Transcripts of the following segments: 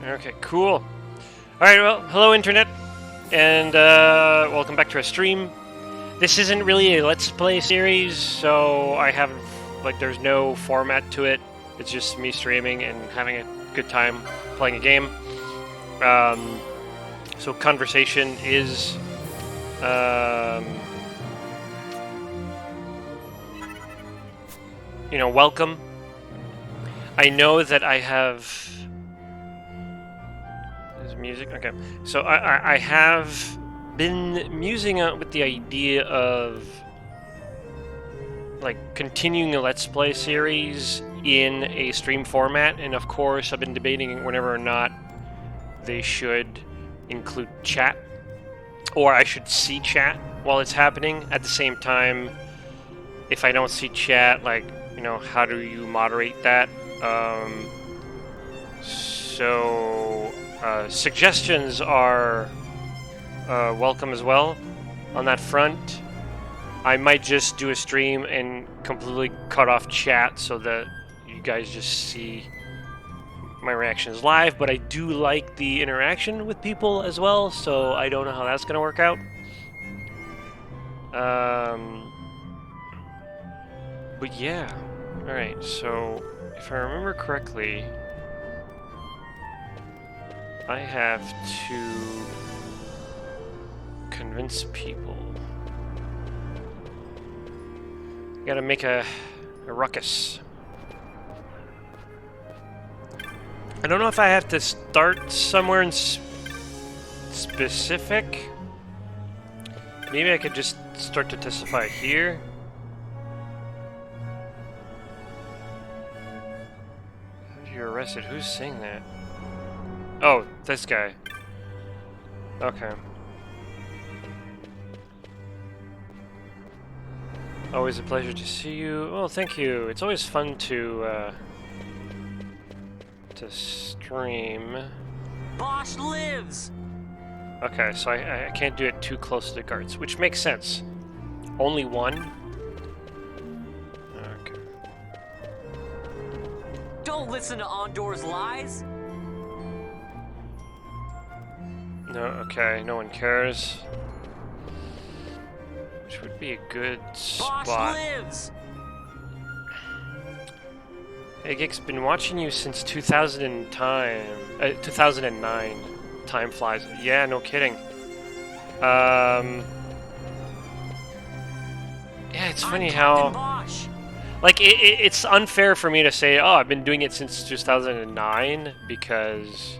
Okay, cool. All right, well, hello internet, and welcome back to a stream. This isn't really a Let's Play series, so I have, there's no format to it. It's just me streaming and having a good time playing a game. So conversation is, welcome. I know that I have... music. Okay, so I have been musing with the idea of continuing a Let's Play series in a stream format, and of course I've been debating whenever or not they should include chat, or I should see chat while it's happening. At the same time, if I don't see chat, how do you moderate that? Suggestions are welcome as well on that front. I might just do a stream and completely cut off chat so that you guys just see my reactions live, but I do like the interaction with people as well, so I don't know how that's going to work out. But yeah. Alright, so if I remember correctly, I have to convince people. Gotta make a ruckus. I don't know if I have to start somewhere in specific. Maybe I could just start to testify here. You're arrested. Who's saying that? Oh, this guy. Okay. Always a pleasure to see you. Oh, thank you. It's always fun to stream. Bosch lives! Okay, so I can't do it too close to the guards, which makes sense. Only one? Okay. Don't listen to Ondor's lies! No, okay, no one cares. Which would be a good spot. Bosch lives! Hey Geek's been watching you since 2009. Time flies. Yeah, no kidding. Yeah, it's funny how... it's unfair for me to say, oh, I've been doing it since 2009, because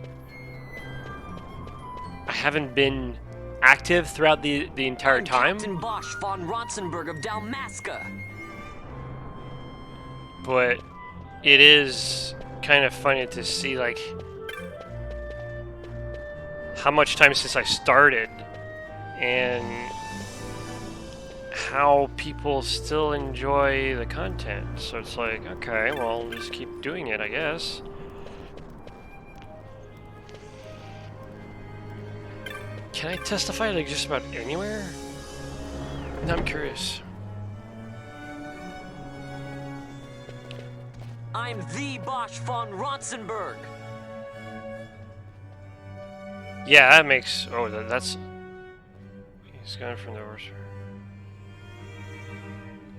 I haven't been active throughout the entire time. Captain Bosch von Ronsenberg of Dalmasca. But it is kind of funny to see, how much time since I started, and how people still enjoy the content. So it's like, okay, well, just keep doing it, I guess. Can I testify just about anywhere? No, I'm curious. I'm the Bosch von Ronsenberg. Yeah, that makes... Oh, that's... He's gone from the horse.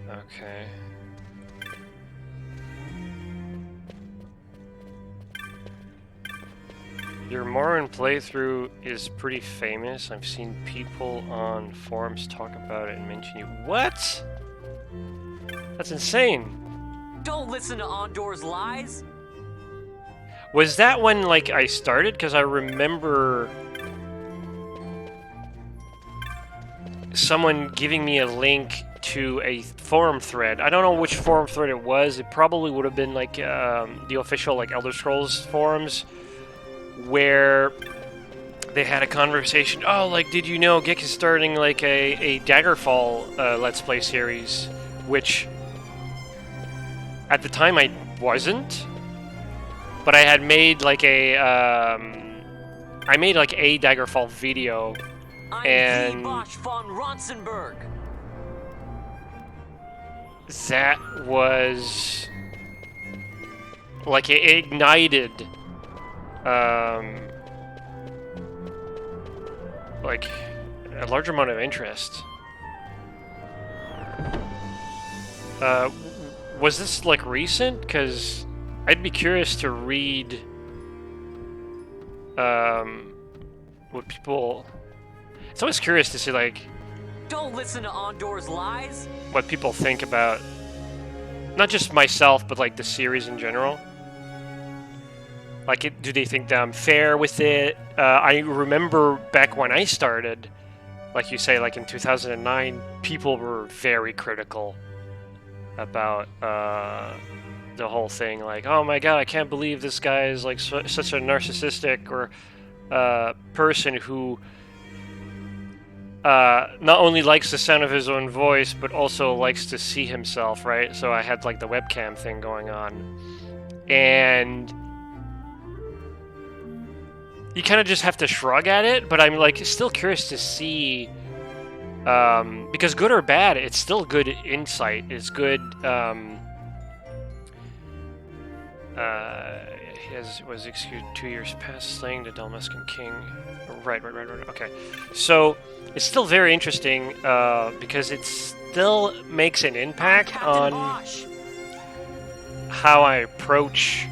Okay. Your Morin playthrough is pretty famous. I've seen people on forums talk about it and mention you. What? That's insane. Don't listen to Ondor's lies. Was that when, I started? Because I remember someone giving me a link to a forum thread. I don't know which forum thread it was. It probably would have been, the official, Elder Scrolls forums, where they had a conversation. Oh, did you know Geek is starting, a Daggerfall Let's Play series, which at the time I wasn't. But I had made I made a Daggerfall video, and I'm the Bosch von Ronsenberg. That was it ignited like a large amount of interest. Was this like recent? Because I'd be curious to read what people. It's always curious to see like Don't listen to Ondor's lies. what people think about not just myself, but like the series in general. Like, do they think that I'm fair with it? I remember back when I started, like you say, like in 2009, people were very critical about the whole thing. Like, oh my god, I can't believe this guy is like such a narcissistic or person who not only likes the sound of his own voice, but also likes to see himself, right? So I had like the webcam thing going on. And you kind of just have to shrug at it, but I'm like still curious to see, because good or bad, it's still good insight. It's good. He was executed 2 years past slaying the Dalmascan king. Right. Okay, so it's still very interesting because it still makes an impact on Bosch. how I approach.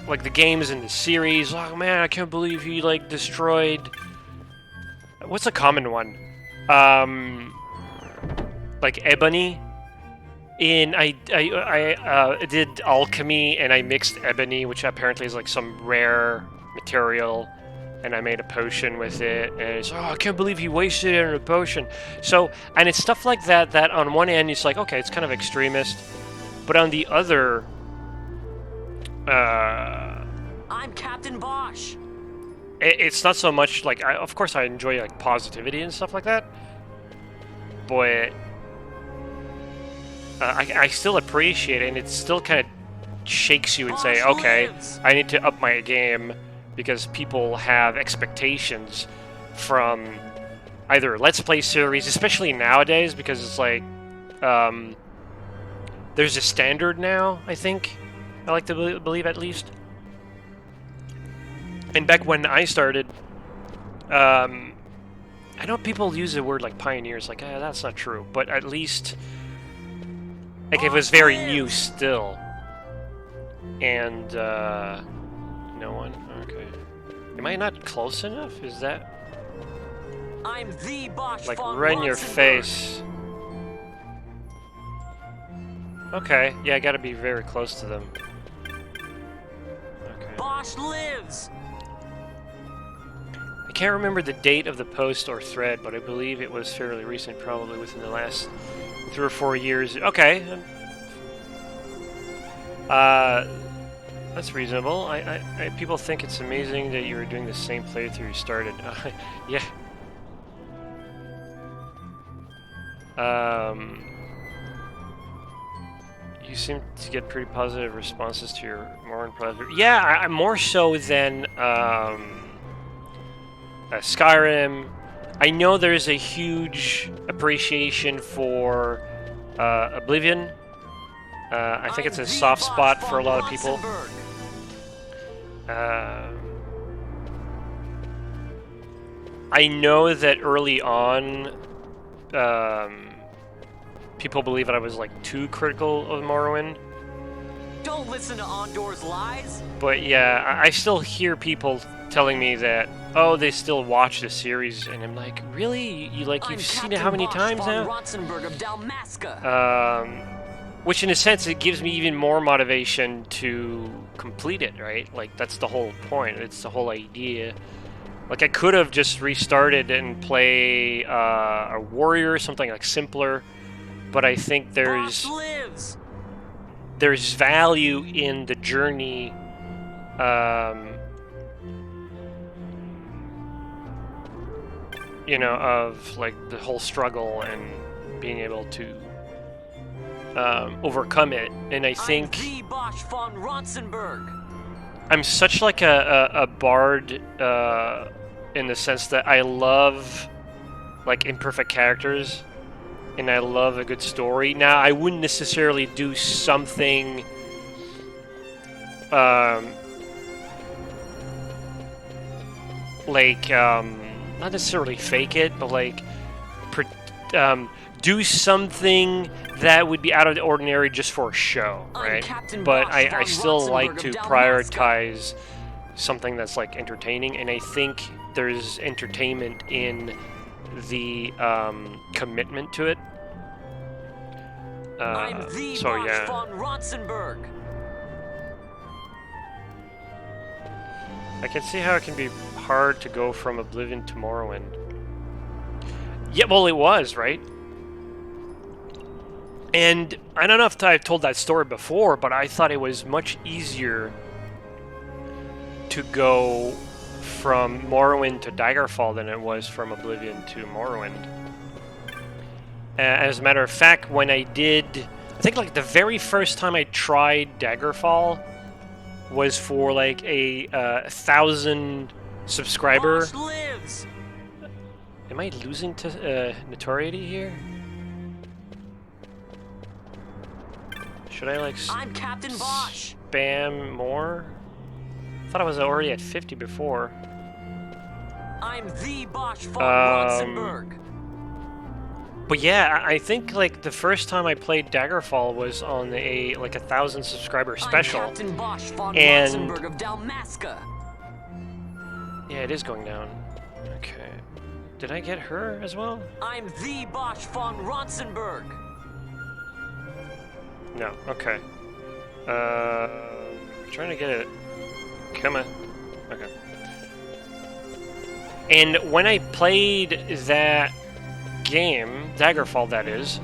Like the games in the series. Oh man, I can't believe he like destroyed. What's a common one? Like ebony. I did alchemy and I mixed ebony, which apparently is like some rare material, and I made a potion with it. And it's I can't believe he wasted it on a potion. So and it's stuff like that. That on one end it's like okay, it's kind of extremist, but on the other. I'm Captain Bosch. It's not so much like of course I enjoy like positivity and stuff like that, but I still appreciate it, and it still kind of shakes you and say, Bosch okay, lives. I need to up my game because people have expectations from either Let's Play series, especially nowadays, because it's like there's a standard now. I think I like to believe at least. And back when I started, I know people use the word like pioneers, like that's not true, but at least like it was very new still. And no one. Okay, am I not close enough? Is that I'm the Bosch like von right in your Ronsenberg. face? Okay, yeah, I gotta be very close to them. Okay. Bosch lives. I can't remember the date of the post or thread, but I believe it was fairly recent, probably within the last 3 or 4 years. Okay. That's reasonable. People think it's amazing that you were doing the same playthrough you started. Yeah. You seem to get pretty positive responses to your Morrowind playthrough. Yeah, I'm more so than Skyrim. I know there's a huge appreciation for Oblivion. I think it's a soft spot for a lot of people. I know that early on, people believe that I was like too critical of Morrowind. Don't listen to Ondor's lies. But yeah, I still hear people telling me that, oh, they still watch the series, and I'm like, really? You've seen it how many times now? Ronsenberg of Dalmasca. Which in a sense, it gives me even more motivation to complete it, right? Like, that's the whole point. It's the whole idea. Like, I could have just restarted and play a warrior, something like simpler, but I think Bosch lives. there's value in the journey. You know, of like the whole struggle and being able to overcome it. And I think I'm the Bosch von Ronsenberg. I'm such like a bard in the sense that I love like imperfect characters and I love a good story. Now, I wouldn't necessarily do something not necessarily fake it, but like do something that would be out of the ordinary just for a show, right? But I still like to prioritize something that's like entertaining, and I think there's entertainment in the commitment to it. So yeah. I can see how it can be hard to go from Oblivion to Morrowind. Yeah, well, it was, right? And I don't know if I've told that story before, but I thought it was much easier to go from Morrowind to Daggerfall than it was from Oblivion to Morrowind. As a matter of fact, when I did... I think like the very first time I tried Daggerfall was for like a 1,000 subscriber... Am I losing to notoriety here? Should I like I'm Captain Bosch. Spam more? I thought I was already at 50 before. I'm the Bosch von Ronsenberg. But yeah, I think like the first time I played Daggerfall was on a like 1,000 subscriber special. I'm Captain Bosch von and Ronsenberg of Dalmasca. Yeah, it is going down. Okay. Did I get her as well? I'm the Bosch von Ronsenberg. No, okay. Trying to get it. Come on. Okay. And when I played that game, Daggerfall that is,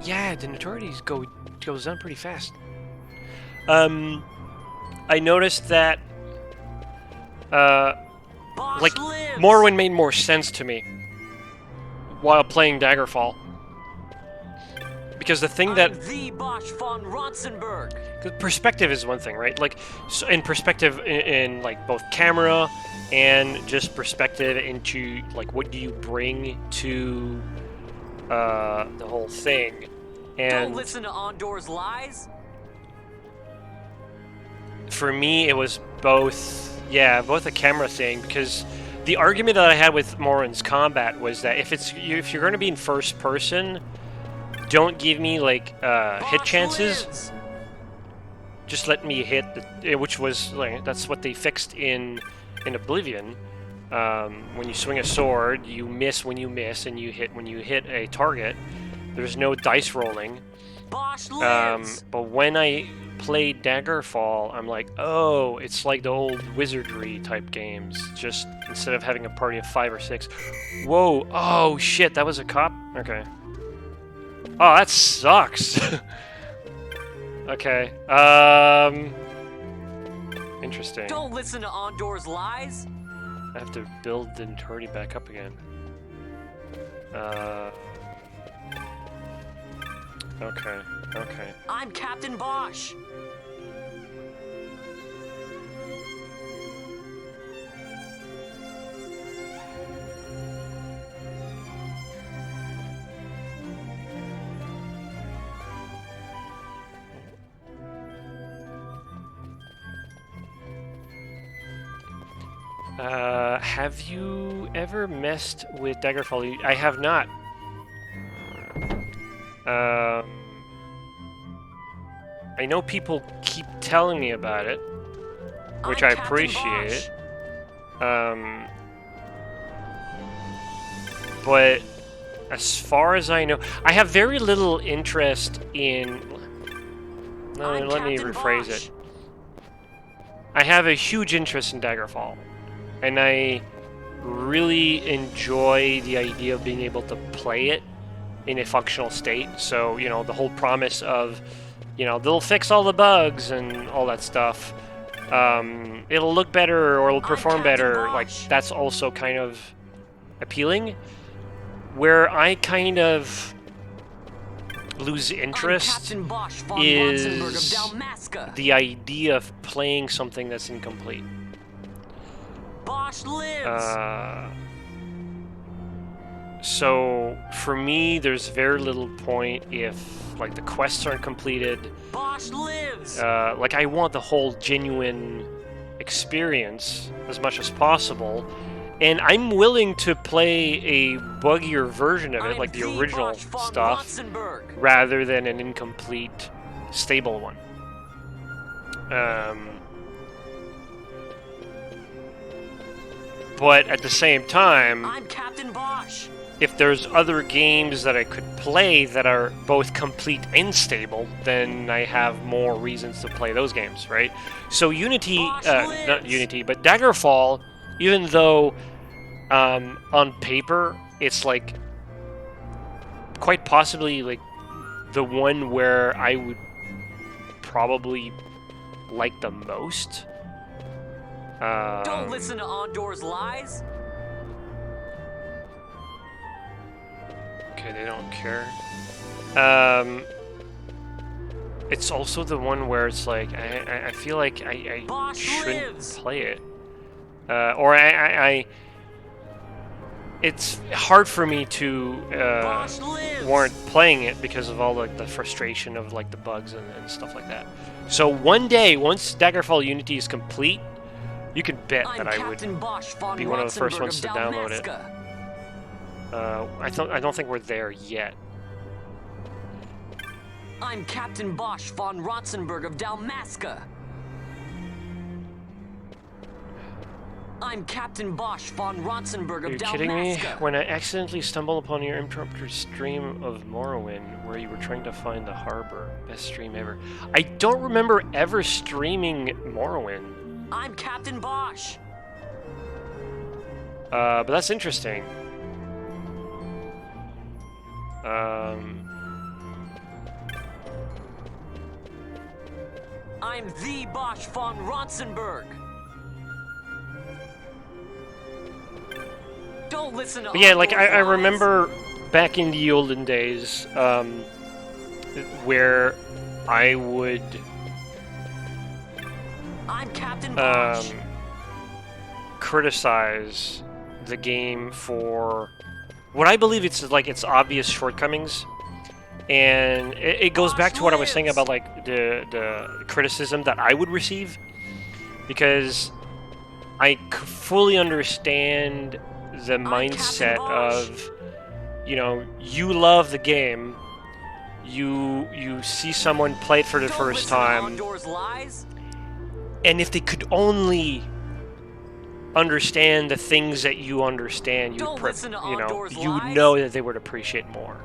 yeah, the notoriety goes down pretty fast. I noticed that like Morrowind made more sense to me while playing Daggerfall. Because the thing that the Bosch von Ronsenberg. Perspective is one thing, right? Like, so in perspective in like both camera and just perspective into like what do you bring to the whole thing. And don't listen to Ondor's lies. For me, it was both a camera thing, because the argument that I had with Morrowind's combat was that if you're going to be in first person, don't give me like hit chances. Lives. Just let me hit, which was like that's what they fixed in Oblivion. When you swing a sword, you miss when you miss, and you hit when you hit a target. There's no dice rolling. Bosch lives. But when I played Daggerfall, I'm like, oh, it's like the old wizardry type games. Just instead of having a party of 5 or 6. Whoa! Oh shit! That was a cop. Okay. Oh, that sucks. Okay. Interesting. Don't listen to Ondor's lies. I have to build the notoriety back up again. Okay. I'm Captain Bosch. Have you ever messed with Daggerfall? I have not. I know people keep telling me about it, which I appreciate. But as far as I know, I have very little interest in... No, let me rephrase it. I have a huge interest in Daggerfall, and I really enjoy the idea of being able to play it in a functional state. So, you know, the whole promise of, you know, they'll fix all the bugs and all that stuff. It'll look better or it'll perform better. Like, that's also kind of appealing. Where I kind of lose interest is the idea of playing something that's incomplete. Bosch lives. So for me, there's very little point if like the quests aren't completed. Bosch lives. Like I want the whole genuine experience as much as possible, and I'm willing to play a buggier version of it, like the original stuff, rather than an incomplete, stable one. But at the same time, I'm Captain Bosch. If there's other games that I could play that are both complete and stable, then I have more reasons to play those games, right? So Unity, not Unity, but Daggerfall, even though on paper it's like quite possibly like the one where I would probably like the most. Don't listen to Ondor's lies. Okay, they don't care. It's also the one where it's like I feel like I shouldn't play it, or it's hard for me to warrant playing it because of all like the frustration of like the bugs and stuff like that. So one day, once Daggerfall Unity is complete, you can bet that I would be one of the first ones to download it. I don't think we're there yet. I'm Captain Bosch von Rotzenberg of Dalmasca. I'm Captain Bosch von Rotzenberg of Dalmasca. Are you kidding me? When I accidentally stumbled upon your impromptu stream of Morrowind, where you were trying to find the harbor. Best stream ever. I don't remember ever streaming Morrowind. I'm Captain Bosch. But that's interesting. I'm the Bosch von Rotzenberg. Don't listen to. But yeah, like I remember back in the olden days, where I would. I'm Captain Bosch. Criticize the game for what I believe it's like its obvious shortcomings, and it goes back to what I was saying about like the criticism that I would receive, because I fully understand the mindset of, you know, you love the game, you see someone play it for the first time, and if they could only understand the things that you understand, you would know that they would appreciate more.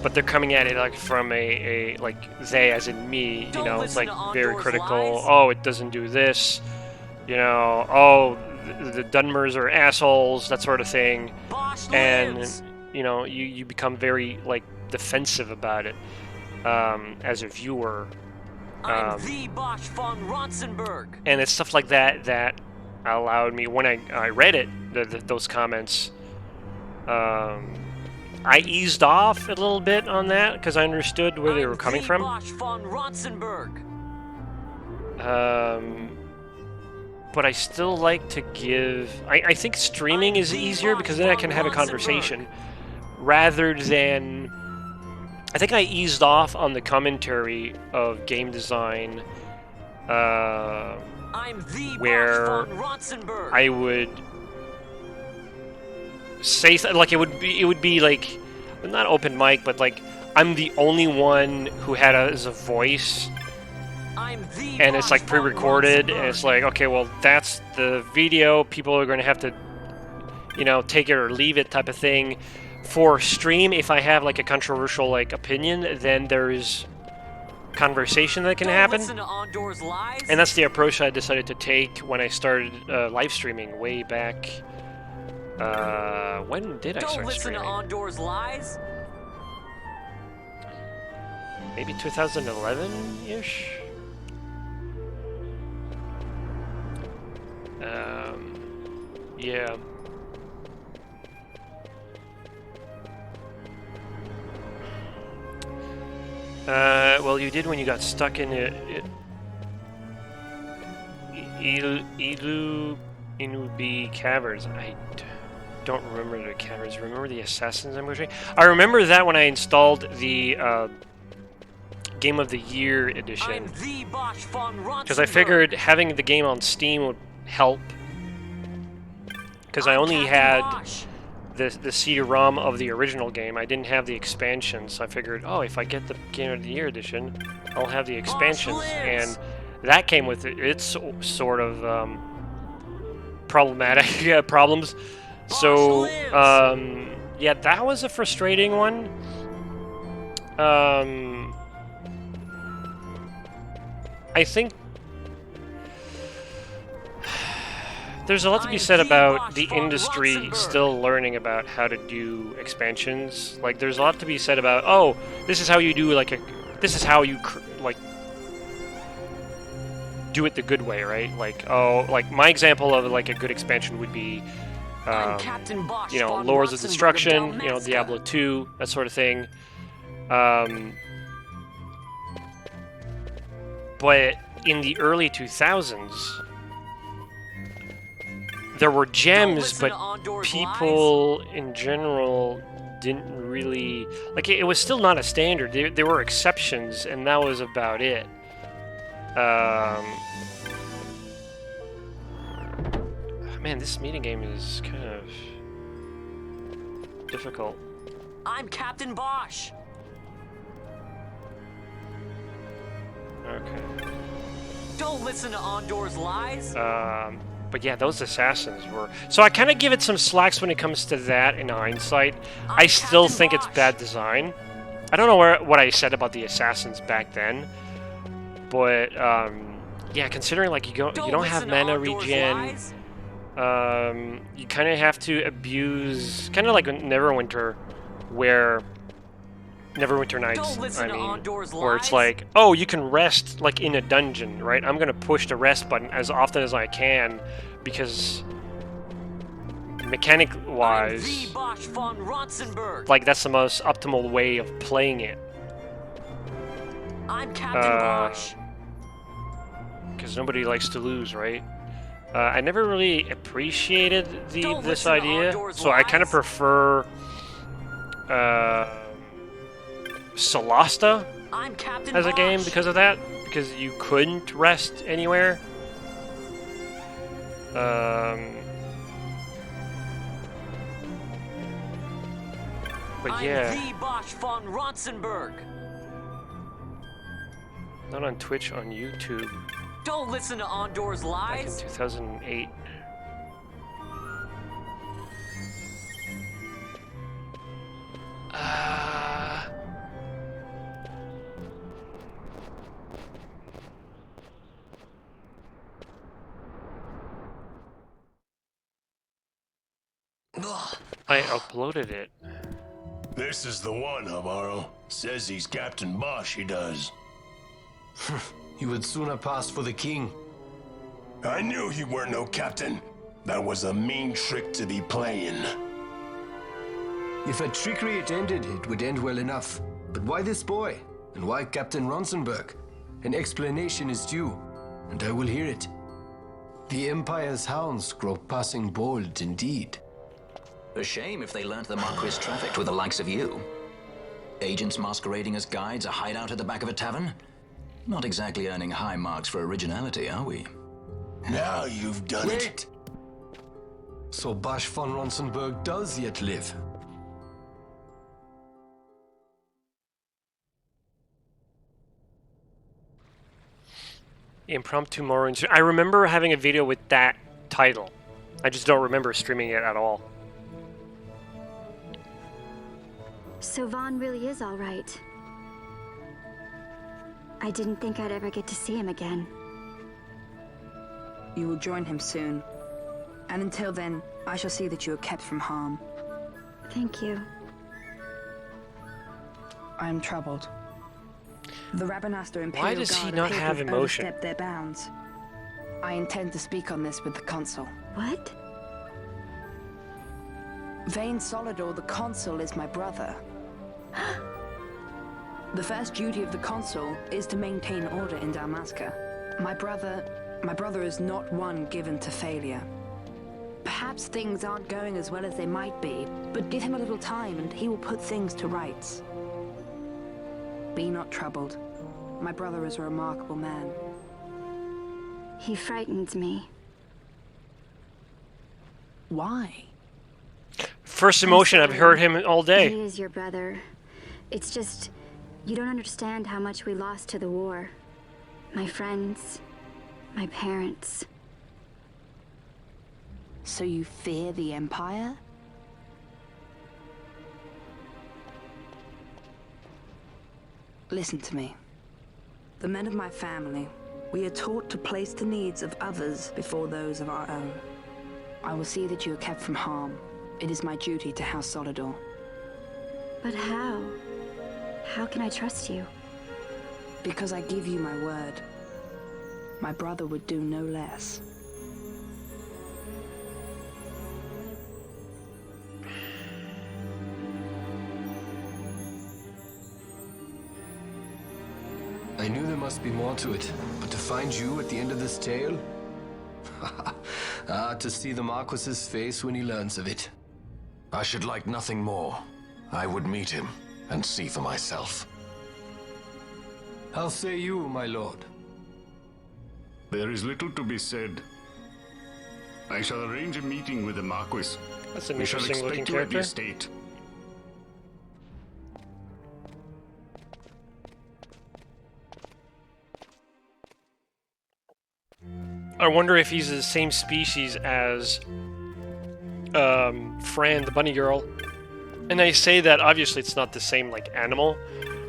But they're coming at it like from a like they as in me, you know, it's like very critical. Oh, it doesn't do this, you know. Oh, the Dunmers are assholes, that sort of thing, and you know, you become very like defensive about it as a viewer. I'm the Bosch von Rotzenberg. And it's stuff like that that allowed me, when I read it, those comments, I eased off a little bit on that because I understood where they were coming from. Bosch von Rotzenberg. But I still like to give. I think streaming is easier because then I can have a conversation rather than. I think I eased off on the commentary of game design, where I would say like it would be like not open mic, but like I'm the only one who had as a voice, and it's like pre-recorded, and it's like, okay, well that's the video. People are going to have to, you know, take it or leave it type of thing. For stream, if I have like a controversial like opinion, then there's conversation that can happen, and that's the approach I decided to take when I started live streaming way back. When did I start streaming? Maybe 2011-ish. Yeah. Well, you did when you got stuck in Inubi Caverns. Don't remember the caverns. Remember the Assassin's Ambush? I remember that when I installed the Game of the Year edition. Because I figured having the game on Steam would help. Because I only had the CD-ROM of the original game. I didn't have the expansions. So I figured, oh, if I get the Game of the Year edition, I'll have the expansions. And that came with its sort of problematic problems. So, yeah, that was a frustrating one. I think there's a lot to be said about the industry still learning about how to do expansions. Like, there's a lot to be said about, oh, this is how you do, like, this is how you, like, do it the good way, right? Like, oh, like, my example of, like, a good expansion would be, you know, Lords of Destruction, you know, Diablo 2, that sort of thing. But in the early 2000s, there were gems, but people in general didn't really... Like, it was still not a standard. There were exceptions, and that was about it. Man, this meeting game is kind of difficult. I'm Captain Bosch. Okay. Don't listen to Ondor's lies. But yeah, those assassins were... So I kind of give it some slacks when it comes to that in hindsight. I still think it's bad design. I don't know what I said about the assassins back then. But, yeah, considering, like, you don't have mana regen... you kind of have to abuse, kind of like Neverwinter, where Neverwinter Nights, I mean, where it's like, oh, you can rest like in a dungeon, right? I'm gonna push the rest button as often as I can because mechanic-wise, like that's the most optimal way of playing it. I'm Captain Bosch. Because nobody likes to lose, right? I never really appreciated this idea, so I kind of prefer Solasta as a game because of that, because you couldn't rest anywhere. But yeah, not on Twitch, on YouTube. Don't listen to Ondor's lies. Back in 2008. I uploaded it. This is the one, Amaro. Says he's Captain Bosch, he does. You would sooner pass for the king. I knew he weren't no captain. That was a mean trick to be playing. If a trickery it ended, it would end well enough. But why this boy? And why Captain Ronsenberg? An explanation is due, and I will hear it. The Empire's hounds grow passing bold indeed. A shame if they learnt the Marquis trafficked with the likes of you. Agents masquerading as guides, a hideout at the back of a tavern? Not exactly earning high marks for originality, are we? Now you've done it. Wait! So Bosch von Ronsenberg does yet live. Impromptu Morrowind. I remember having a video with that title. I just don't remember streaming it at all. So Vaughn really is all right. I didn't think I'd ever get to see him again. You will join him soon. And until then, I shall see that you are kept from harm. Thank you. I am troubled. The Rabanastre Imperial Why does he Guard not appear to have emotion? overstepped their bounds. I intend to speak on this with the Consul. What? Vane Solidor, the Consul, is my brother. The first duty of the Consul is to maintain order in Dalmasca. My brother is not one given to failure. Perhaps things aren't going as well as they might be, but give him a little time and he will put things to rights. Be not troubled. My brother is a remarkable man. He frightens me. Why? First emotion, I've heard him all He day. is your brother. It's just, you don't understand how much we lost to the war. My friends, my parents. So you fear the Empire? Listen to me. The men of my family, we are taught to place the needs of others before those of our own. I will see that you are kept from harm. It is my duty to House Solidor. But how? How can I trust you? Because I give you my word. My brother would do no less. I knew there must be more to it, but to find you at the end of this tale? To see the Marquis's face when he learns of it. I should like nothing more. I would meet him and see for myself. How say you, my lord? There is little to be said. I shall arrange a meeting with the Marquis. That's an We shall interesting looking expect you at the character. estate. I wonder if he's the same species as Fran, the bunny girl. And I say that obviously it's not the same like animal,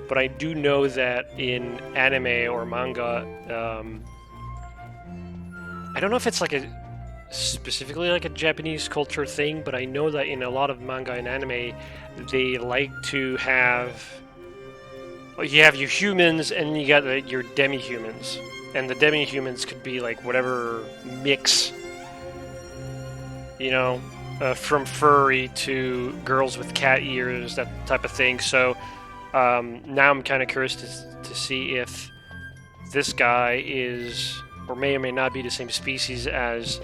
but I do know that in anime or manga, I don't know if it's like a specifically like a Japanese culture thing, but I know that in a lot of manga and anime, they like to have you have your humans and you got your demi-humans. And the demi-humans could be like whatever mix, you know, from furry to girls with cat ears, that type of thing. So now I'm kind of curious to see if this guy is, or may not be the same species as,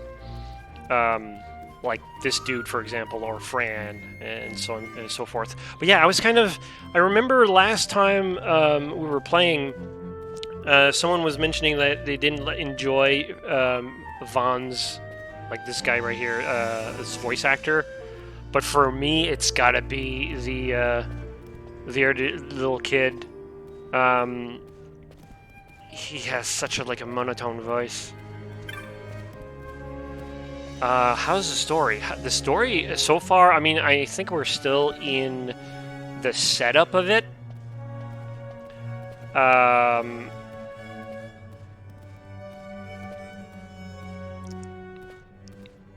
like this dude, for example, or Fran, and so on and so forth. But yeah, I remember last time we were playing. Someone was mentioning that they didn't enjoy Vaughn's, like this guy right here, this voice actor. But for me, it's gotta be the little kid. He has such a monotone voice. How's the story? The story so far, I mean, I think we're still in the setup of it.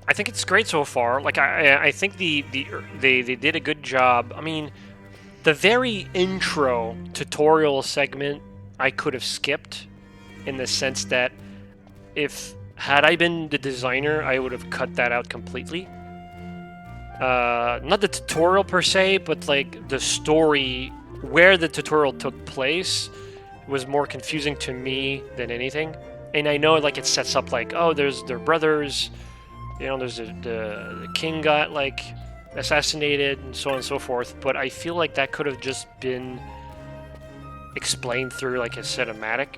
I think it's great so far. Like I think they did a good job. I mean, the very intro tutorial segment I could have skipped, in the sense that had I been the designer, I would have cut that out completely. Not the tutorial per se, but like the story where the tutorial took place was more confusing to me than anything. And I know like it sets up like, oh, they're brothers. You know, there's the king got like assassinated and so on and so forth, but I feel like that could have just been explained through like a cinematic.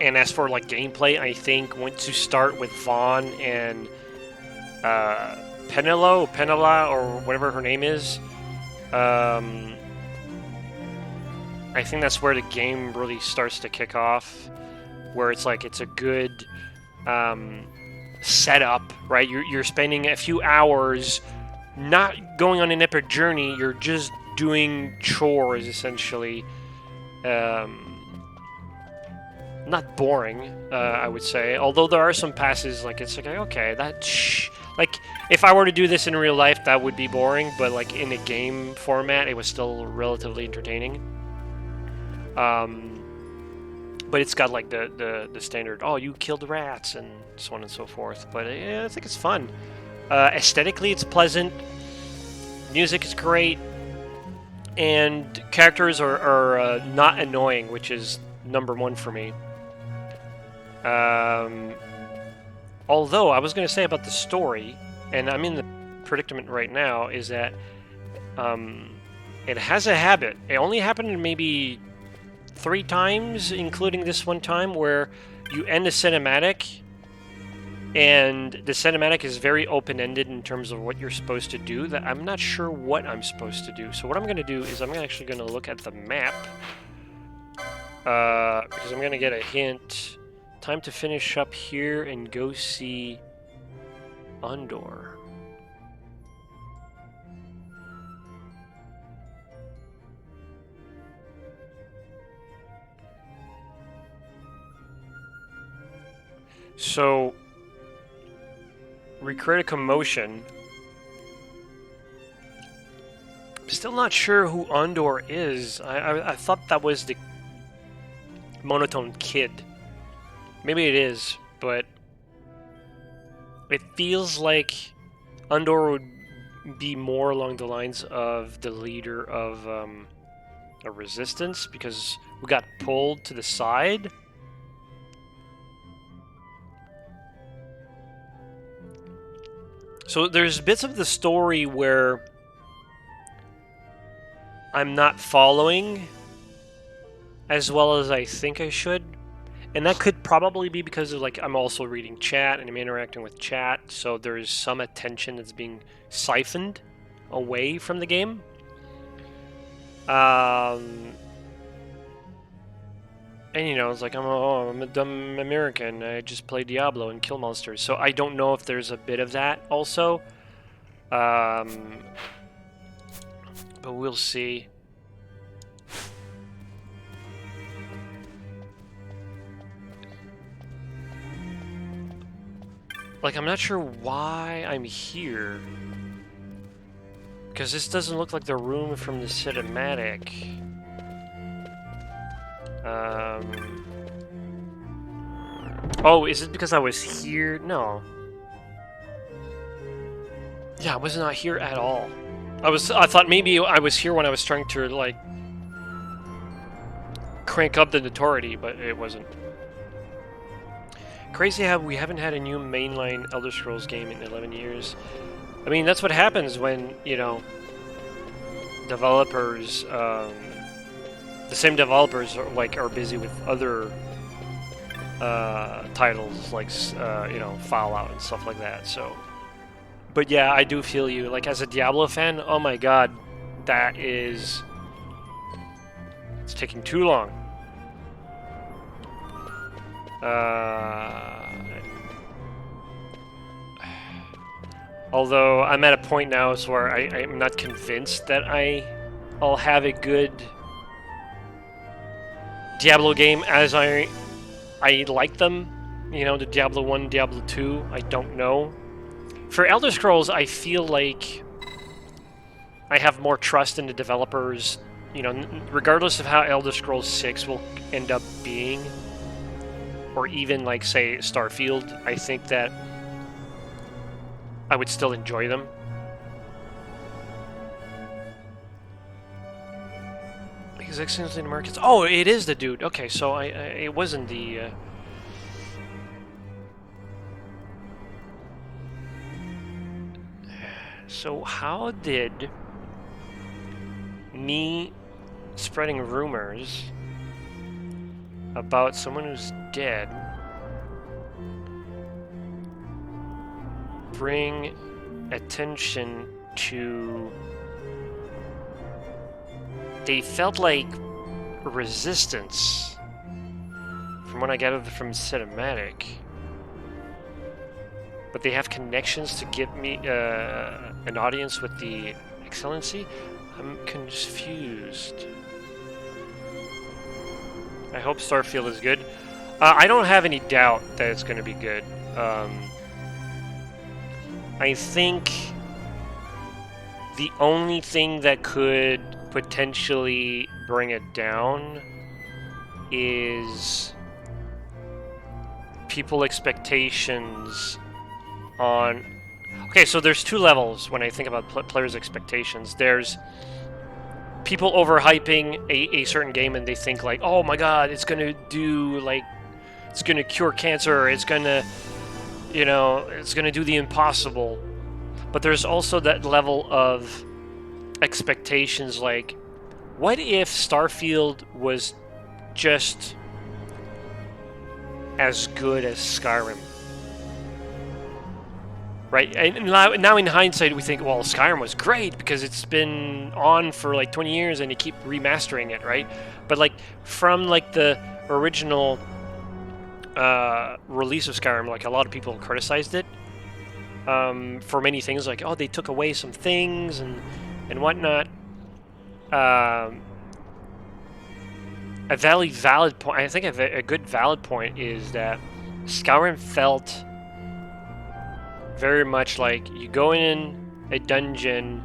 And as for like gameplay, I think once you start with Vaughn and Penela, or whatever her name is, I think that's where the game really starts to kick off, where it's like it's a good setup, right? You're spending a few hours not going on an epic journey, you're just doing chores essentially. Not boring, I would say, although there are some passes like it's like, okay, like if I were to do this in real life that would be boring, but like in a game format it was still relatively entertaining. But it's got like the standard, oh, you killed rats and so on and so forth. But yeah, I think it's fun. Aesthetically, it's pleasant. Music is great, and characters are not annoying, which is number one for me. Although, I was going to say about the story, and I'm in the predicament right now, is that it has a habit. It only happened maybe 3 times, including this one time, where you end a cinematic, and the cinematic is very open-ended in terms of what you're supposed to do, that I'm not sure what I'm supposed to do. So what I'm going to do is I'm actually going to look at the map, because I'm going to get a hint. Time to finish up here and go see Andor. So, we create a commotion. Still not sure who Andor is. I thought that was the monotone kid. Maybe it is, but it feels like Andor would be more along the lines of the leader of a resistance, because we got pulled to the side. So there's bits of the story where I'm not following as well as I think I should. And that could probably be because of, like, I'm also reading chat and I'm interacting with chat, so there's some attention that's being siphoned away from the game. And, you know, it's like, I'm a dumb American. I just play Diablo and kill monsters. So I don't know if there's a bit of that also. But we'll see. Like, I'm not sure why I'm here. Because this doesn't look like the room from the cinematic. Oh, is it because I was here? No. Yeah, I was not here at all. I thought maybe I was here when I was trying to, like, crank up the notoriety, but it wasn't. Crazy how we haven't had a new mainline Elder Scrolls game in 11 years. I mean, that's what happens when, you know, developers, the same developers are busy with other titles like, you know, Fallout and stuff like that, so. But yeah, I do feel you. Like, as a Diablo fan, oh my god, it's taking too long. Although I'm at a point now where I'm not convinced that I'll have a good Diablo game as I like them. You know, the Diablo 1, Diablo 2, I don't know. For Elder Scrolls, I feel like I have more trust in the developers, you know, regardless of how Elder Scrolls 6 will end up being, or even, like, say, Starfield, I think that I would still enjoy them. Because excellently in the markets. Oh, it is the dude. Okay, so it wasn't the. So how did me spreading rumors about someone who's dead bring attention to... They felt like resistance, from what I gathered from cinematic. But they have connections to get me an audience with the Excellency? I'm confused. I hope Starfield is good. I don't have any doubt that it's going to be good. I think the only thing that could potentially bring it down is people expectations on... Okay, so there's 2 levels when I think about players' expectations. There's people overhyping a certain game and they think like, oh my god, it's gonna do, like, it's gonna cure cancer, it's gonna, you know, it's going to do the impossible. But there's also that level of expectations, like, what if Starfield was just as good as Skyrim? Right? And now in hindsight, we think, well, Skyrim was great because it's been on for like 20 years and you keep remastering it, right? But like from like the original release of Skyrim, like a lot of people criticized it for many things, like, oh, they took away some things and whatnot. A valid point, I think a good valid point is that Skyrim felt very much like you go in a dungeon,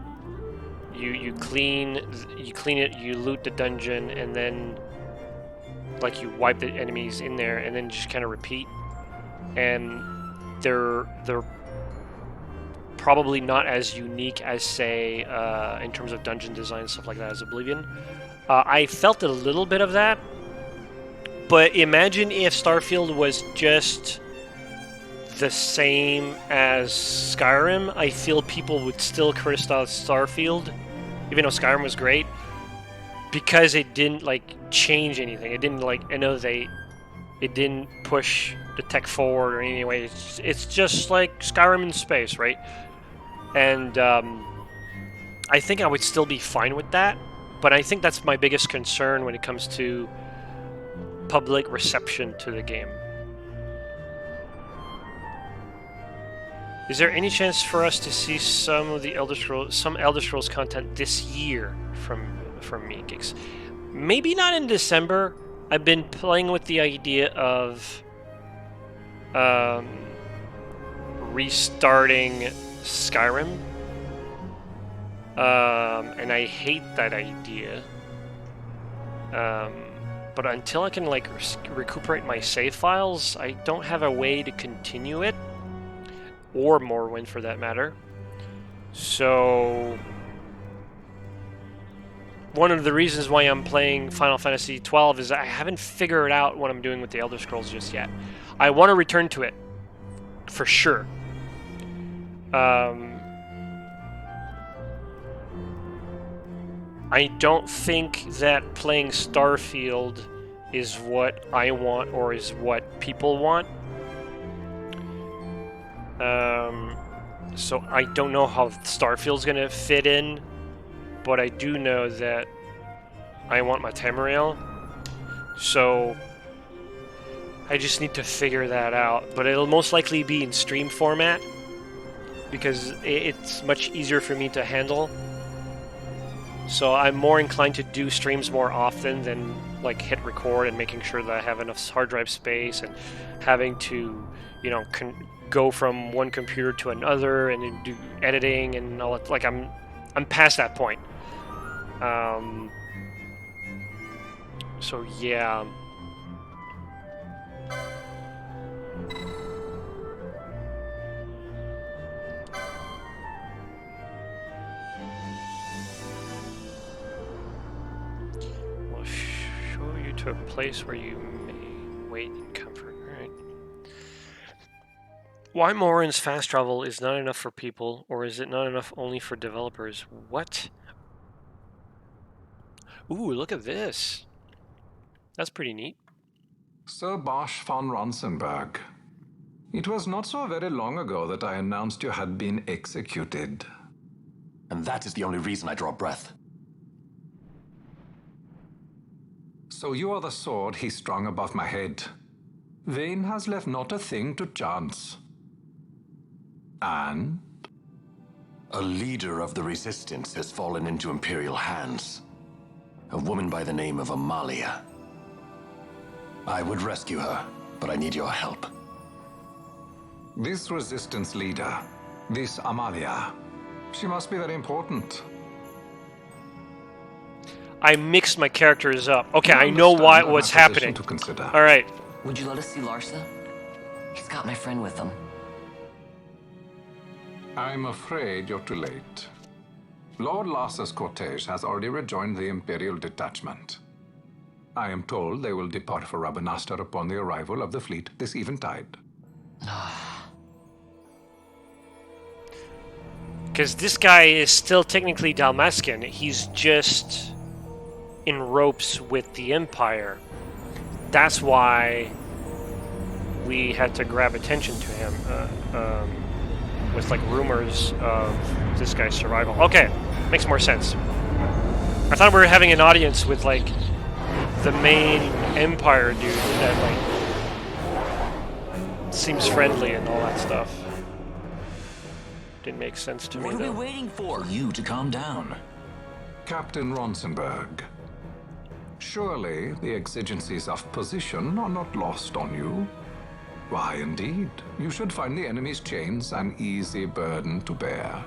you clean it, you loot the dungeon, and then like you wipe the enemies in there, and then just kind of repeat. And they're probably not as unique as, say, in terms of dungeon design and stuff like that, as Oblivion. I felt a little bit of that, but imagine if Starfield was just the same as Skyrim. I feel people would still criticize Starfield, even though Skyrim was great, because it didn't like change anything. It didn't like innovate. It didn't push the tech forward or in any way. It's just like Skyrim in space, right? And I think I would still be fine with that, but I think that's my biggest concern when it comes to public reception to the game. Is there any chance for us to see some of the Elder Scrolls content this year from MeGeeks? Maybe not in December. I've been playing with the idea of restarting Skyrim, and I hate that idea. But until I can like recuperate my save files, I don't have a way to continue it. Or Morrowind, for that matter. So one of the reasons why I'm playing Final Fantasy 12 is I haven't figured out what I'm doing with the Elder Scrolls just yet. I want to return to it, for sure. I don't think that playing Starfield is what I want or is what people want. So I don't know how Starfield's gonna fit in, but I do know that I want my Tamriel. So I just need to figure that out. But it'll most likely be in stream format because it's much easier for me to handle. So I'm more inclined to do streams more often than like hit record and making sure that I have enough hard drive space and having to, you know, go from one computer to another and then do editing and all that. Like I'm past that point. So yeah. We'll show you to a place where you may wait in comfort. Alright. Why Morrowind's fast travel is not enough for people, or is it not enough only for developers? What? Ooh, look at this. That's pretty neat. Sir Bosch von Ronsenberg, it was not so very long ago that I announced you had been executed. And that is the only reason I draw breath. So you are the sword he strung above my head. Vane has left not a thing to chance. And? A leader of the resistance has fallen into Imperial hands. A woman by the name of Amalia. I would rescue her, but I need your help. This resistance leader, this Amalia, she must be very important. I mixed my characters up. Okay, I know what's happening. All right. Would you let us see Larsa? He's got my friend with him. I'm afraid you're too late. Lord Larsa's cortege has already rejoined the Imperial detachment. I am told they will depart for Rabanastre upon the arrival of the fleet this eventide. Because this guy is still technically Dalmascan. He's just in ropes with the Empire. That's why we had to grab attention to him with like rumors of this guy's survival. Okay, makes more sense. I thought we were having an audience with like the main Empire dude that like seems friendly and all that stuff. Didn't make sense to me What are we though. waiting for? You to calm down. Captain Ronsenberg, surely the exigencies of position are not lost on you. Why, indeed, you should find the enemy's chains an easy burden to bear.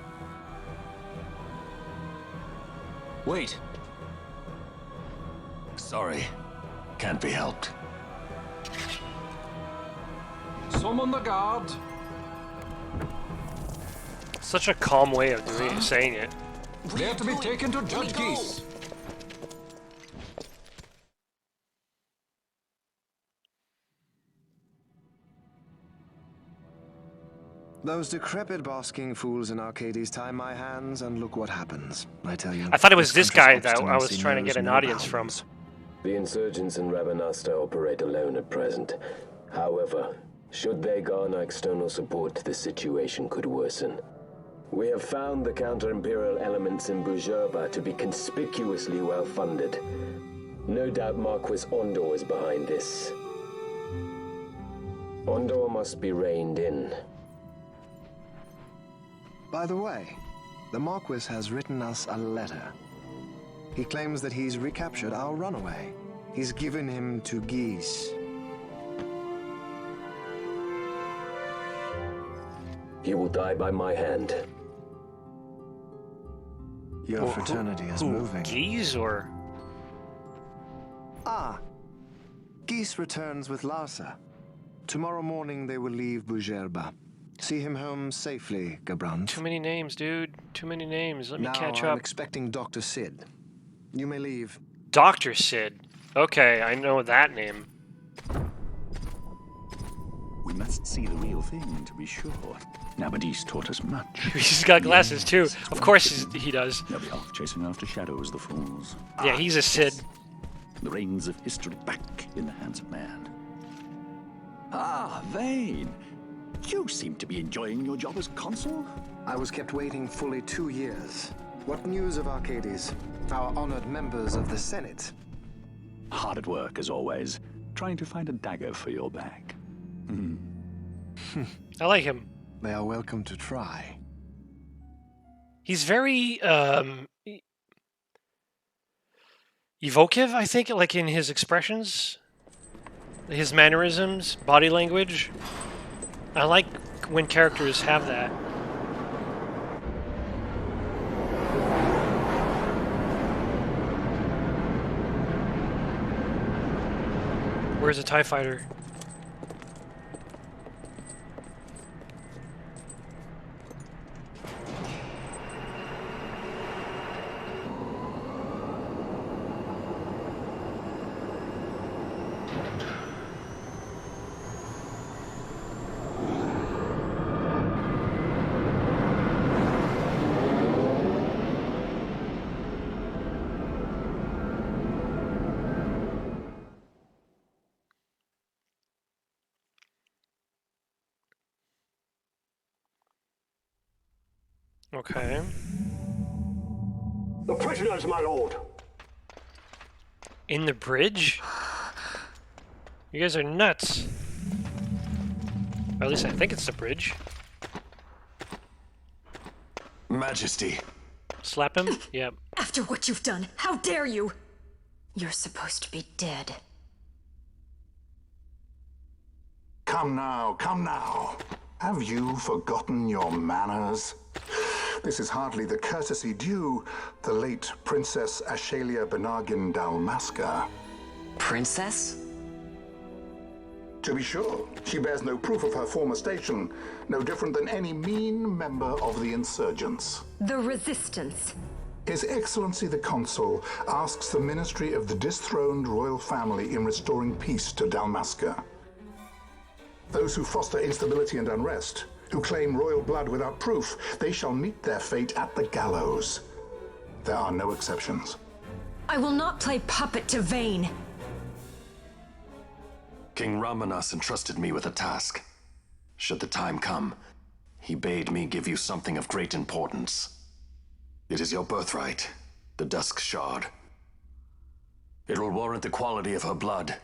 Wait. Sorry. Can't be helped. Summon the guard. Such a calm way of saying it. They are to be taken to Judge Geese. Those decrepit basking fools in Arcades tie my hands, and look what happens. I tell you. I thought it was this guy country's that I was obstinacy trying to get knows an no audience from. bounds. The insurgents in Rabanasta operate alone at present. However, should they garner external support, the situation could worsen. We have found the counter-imperial elements in Bujerba to be conspicuously well-funded. No doubt Marquis Ondor is behind this. Ondor must be reined in. By the way, the Marquis has written us a letter. He claims that he's recaptured our runaway. He's given him to Geese. He will die by my hand. Your fraternity is moving. Geese or? Ah, Geese returns with Larsa. Tomorrow morning they will leave Bujerba. See him home safely, Gabrand. Too many names, dude. Too many names. Let me Now catch I'm up. expecting Dr. Sid. You may leave. Dr. Sid. Okay, I know that name. We must see the real thing to be sure. Nabadis taught us much. He's got glasses too. Of course he does. They'll be off chasing after shadows, the fools. Yeah, he's a Sid. The reins of history back in the hands of man. Ah, Vane. You seem to be enjoying your job as consul. I was kept waiting fully 2 years. What news of Arcades? Our honored members of the Senate. Hard at work, as always, trying to find a dagger for your back. I like him. They are welcome to try. He's very evocative, I think, like in his expressions, his mannerisms, body language. I like when characters have that. Where's a TIE fighter? Okay. The prisoners, my lord! In the bridge? You guys are nuts. Or at least I think it's the bridge. Majesty. Slap him? Yep. After what you've done, how dare you? You're supposed to be dead. Come now, come now. Have you forgotten your manners? This is hardly the courtesy due the late Princess Ashalia Benargin Dalmasca. Princess? To be sure, she bears no proof of her former station, no different than any mean member of the insurgents. The Resistance. His Excellency the Consul asks the ministry of the dethroned royal family in restoring peace to Dalmasca. Those who foster instability and unrest who claim royal blood without proof, they shall meet their fate at the gallows. There are no exceptions. I will not play puppet to Vayne. King Ramanas entrusted me with a task. Should the time come, he bade me give you something of great importance. It is your birthright, the Dusk Shard. It will warrant the quality of her blood.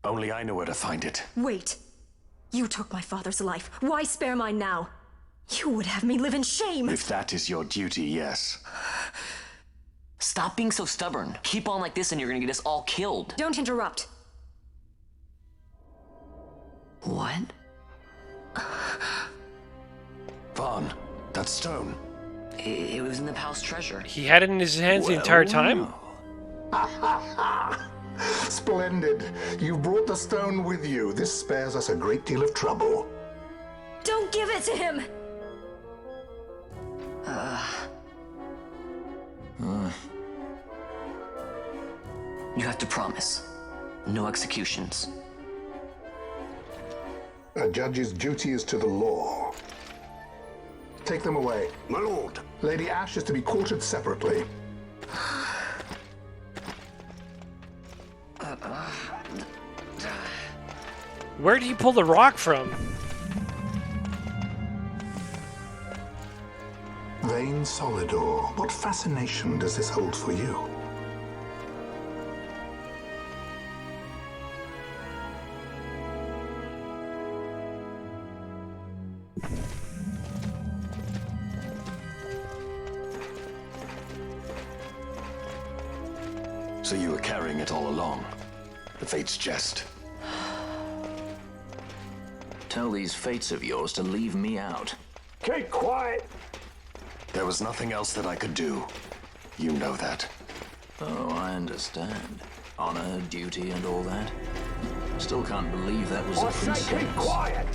Only I know where to find it. Wait. You took my father's life. Why spare mine now? You would have me live in shame. If that is your duty, yes. Stop being so stubborn. Keep on like this and you're gonna get us all killed. Don't interrupt. What? Vaughn, that stone. It was in the palace treasure. He had it in his hands the entire time? Splendid. You've brought the stone with you. This spares us a great deal of trouble. Don't give it to him! You have to promise. No executions. A judge's duty is to the law. Take them away. My lord. Lady Ash is to be quartered separately. Where did he pull the rock from? Vayne Solidor, what fascination does this hold for you? So you were carrying it all along. The Fate's jest. Tell these fates of yours to leave me out. Keep quiet. There was nothing else that I could do. You know that. Oh, I understand. Honor, duty, and all that. Still can't believe that was a princess. Keep quiet.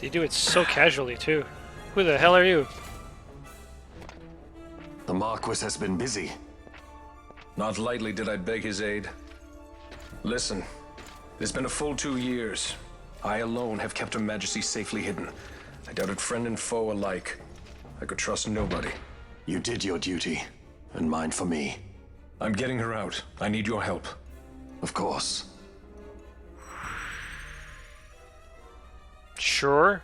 They do it so casually, too. Who the hell are you? The Marquis has been busy. Not lightly did I beg his aid. Listen, it's been a full 2 years. I alone have kept Her Majesty safely hidden. I doubted friend and foe alike. I could trust nobody. You did your duty, and mine for me. I'm getting her out. I need your help. Of course. Sure.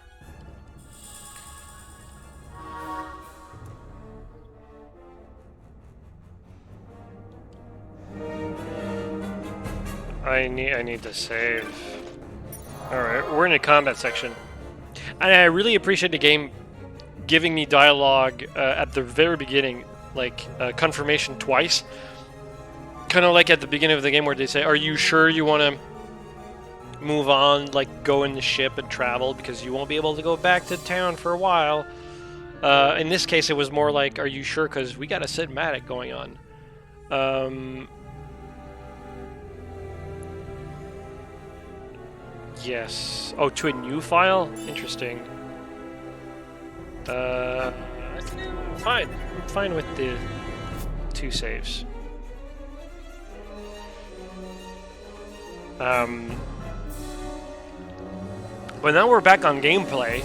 I need to save. Alright, we're in a combat section. And I really appreciate the game giving me dialogue at the very beginning, like confirmation twice. Kind of like at the beginning of the game where they say, are you sure you want to move on, like go in the ship and travel because you won't be able to go back to town for a while. In this case, it was more like, are you sure? Because we got a cinematic going on. Yes. Oh, to a new file? Interesting. Fine. I'm fine with the 2 saves. But now we're back on gameplay.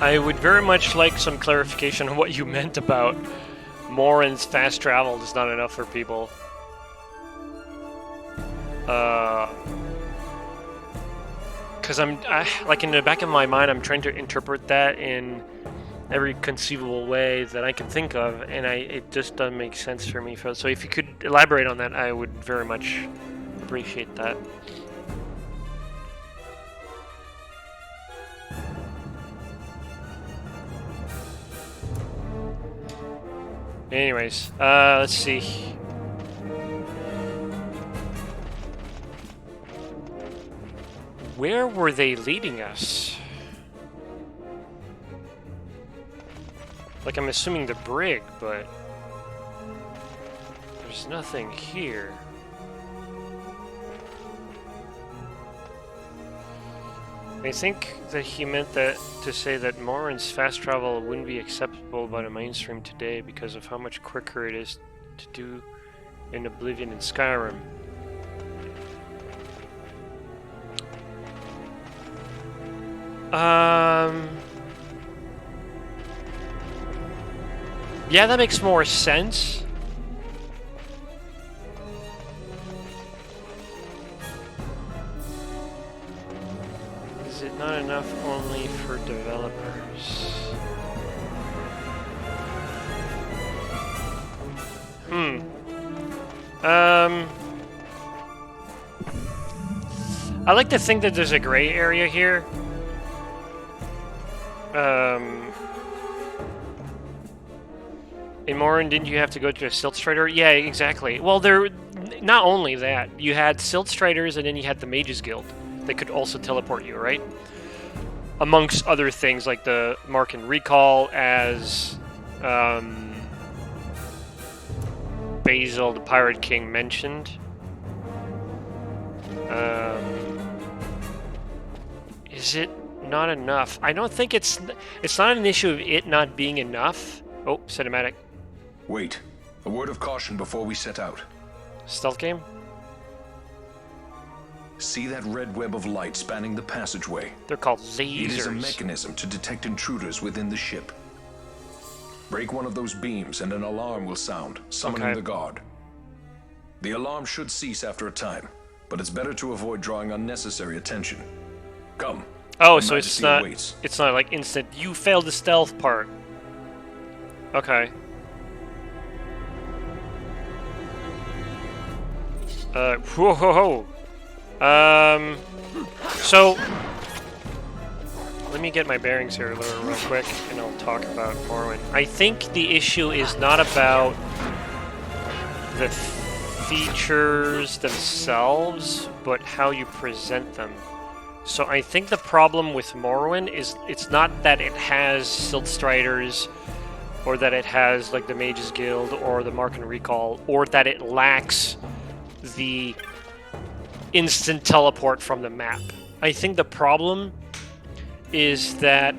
I would very much like some clarification on what you meant about Morin's fast travel is not enough for people. Because like in the back of my mind, I'm trying to interpret that in every conceivable way that I can think of, and it just doesn't make sense for me. So if you could elaborate on that, I would very much appreciate that. Anyways, let's see. Where were they leading us? Like, I'm assuming the brig, but there's nothing here. I think that he meant that to say that Morin's fast travel wouldn't be acceptable by the mainstream today because of how much quicker it is to do in Oblivion and Skyrim. Yeah, that makes more sense. Is it not enough only for developers? I like to think that there's a gray area here. In Morin, didn't you have to go to a Silt Strider? Yeah, exactly. Well, not only that, you had Silt Striders and then you had the Mages Guild that could also teleport you, right? Amongst other things like the Mark and Recall, as Basil, the Pirate King, mentioned. Is it not enough? I don't think it's not an issue of it not being enough. Oh, cinematic. Wait. A word of caution before we set out. Stealth game? See that red web of light spanning the passageway? They're called lasers. It is a mechanism to detect intruders within the ship. Break one of those beams and an alarm will sound, summoning the guard. The alarm should cease after a time, but it's better to avoid drawing unnecessary attention. Come. Oh, so it's not like instant. You failed the stealth part. Okay. Whoa. So let me get my bearings here real quick, and I'll talk about Morrowind. I think the issue is not about the features themselves, but how you present them. So I think the problem with Morrowind is it's not that it has Silt Striders, or that it has like the Mages Guild or the Mark and Recall, or that it lacks the instant teleport from the map. I think the problem is that...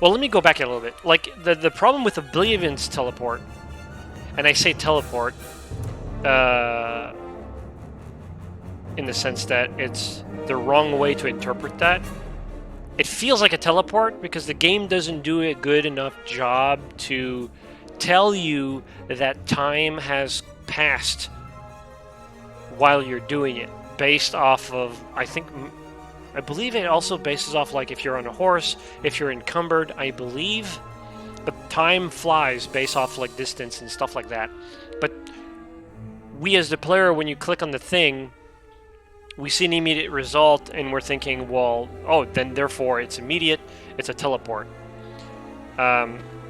Well, let me go back a little bit. Like, the problem with Oblivion's teleport, and I say teleport, in the sense that it's the wrong way to interpret that. It feels like a teleport because the game doesn't do a good enough job to tell you that time has passed while you're doing it, based off of, I believe it also bases off, like, if you're on a horse, if you're encumbered, I believe the time flies based off, like, distance and stuff like that. But we as the player, when you click on the thing, we see an immediate result, and we're thinking, well, oh, then therefore it's immediate, it's a teleport.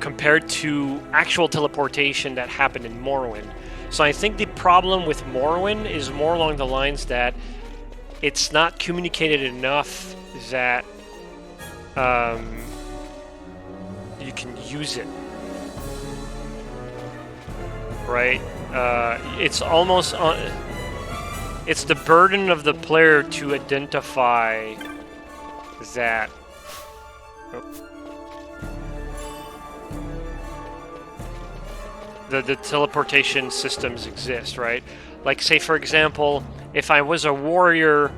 Compared to actual teleportation that happened in Morrowind. So I think the problem with Morrowind is more along the lines that it's not communicated enough that you can use it. Right? It's almost... it's the burden of the player to identify that... The teleportation systems exist, right? Like, say, for example, if I was a warrior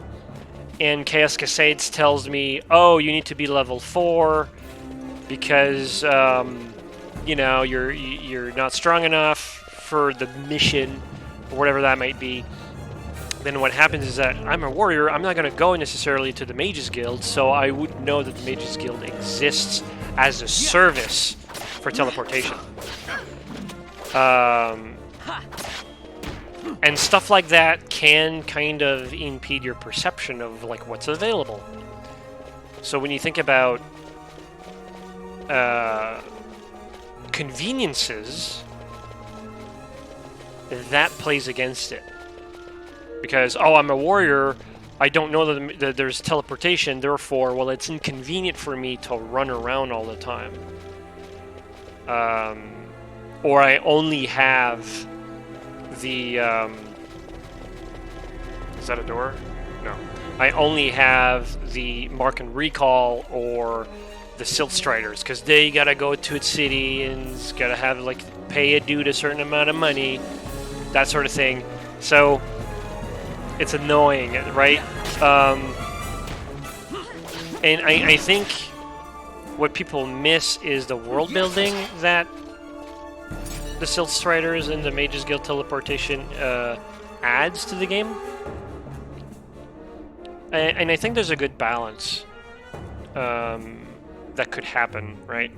and Chaos Cascades tells me, oh, you need to be level 4 because, you know, you're not strong enough for the mission, or whatever that might be, then what happens is that I'm a warrior, I'm not going to go necessarily to the Mages Guild, so I wouldn't know that the Mages Guild exists as a service for teleportation. And stuff like that can kind of impede your perception of, like, what's available. So when you think about conveniences, that plays against it. Because, oh, I'm a warrior, I don't know that there's teleportation, therefore, well, it's inconvenient for me to run around all the time. Or I only have the, is that a door? No. I only have the Mark and Recall or the Silt Striders, because they gotta go to its city and it's gotta have, like, pay a dude a certain amount of money, that sort of thing. So, it's annoying, right? And I think what people miss is the world building that the Silt Striders and the Mages Guild teleportation adds to the game. And I think there's a good balance that could happen, right?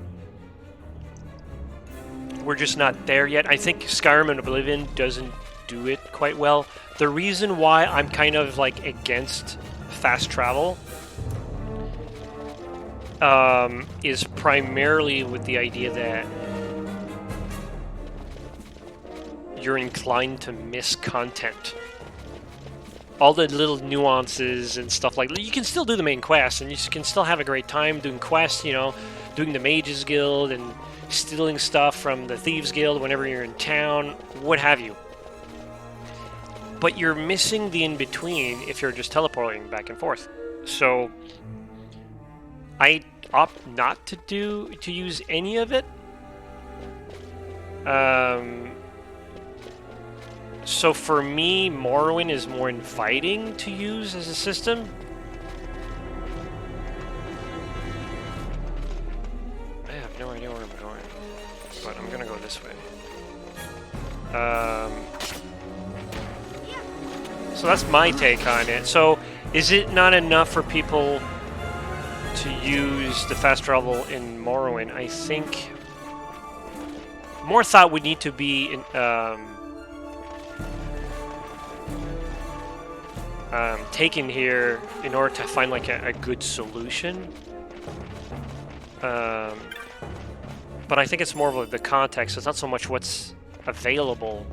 We're just not there yet. I think Skyrim and Oblivion doesn't do it quite well. The reason why I'm kind of like against fast travel is primarily with the idea that you're inclined to miss content. All the little nuances and stuff like that. You can still do the main quest, and you can still have a great time doing quests, you know, doing the Mages Guild and stealing stuff from the Thieves Guild whenever you're in town, what have you. But you're missing the in-between if you're just teleporting back and forth. So I opt not to use any of it. So for me, Morrowind is more inviting to use as a system. I have no idea where I'm going, but I'm gonna go this way. So that's my take on it. So is it not enough for people to use the fast travel in Morrowind? I think more thought would need to be in, taken here in order to find like a good solution. But I think it's more of the context. It's not so much what's available.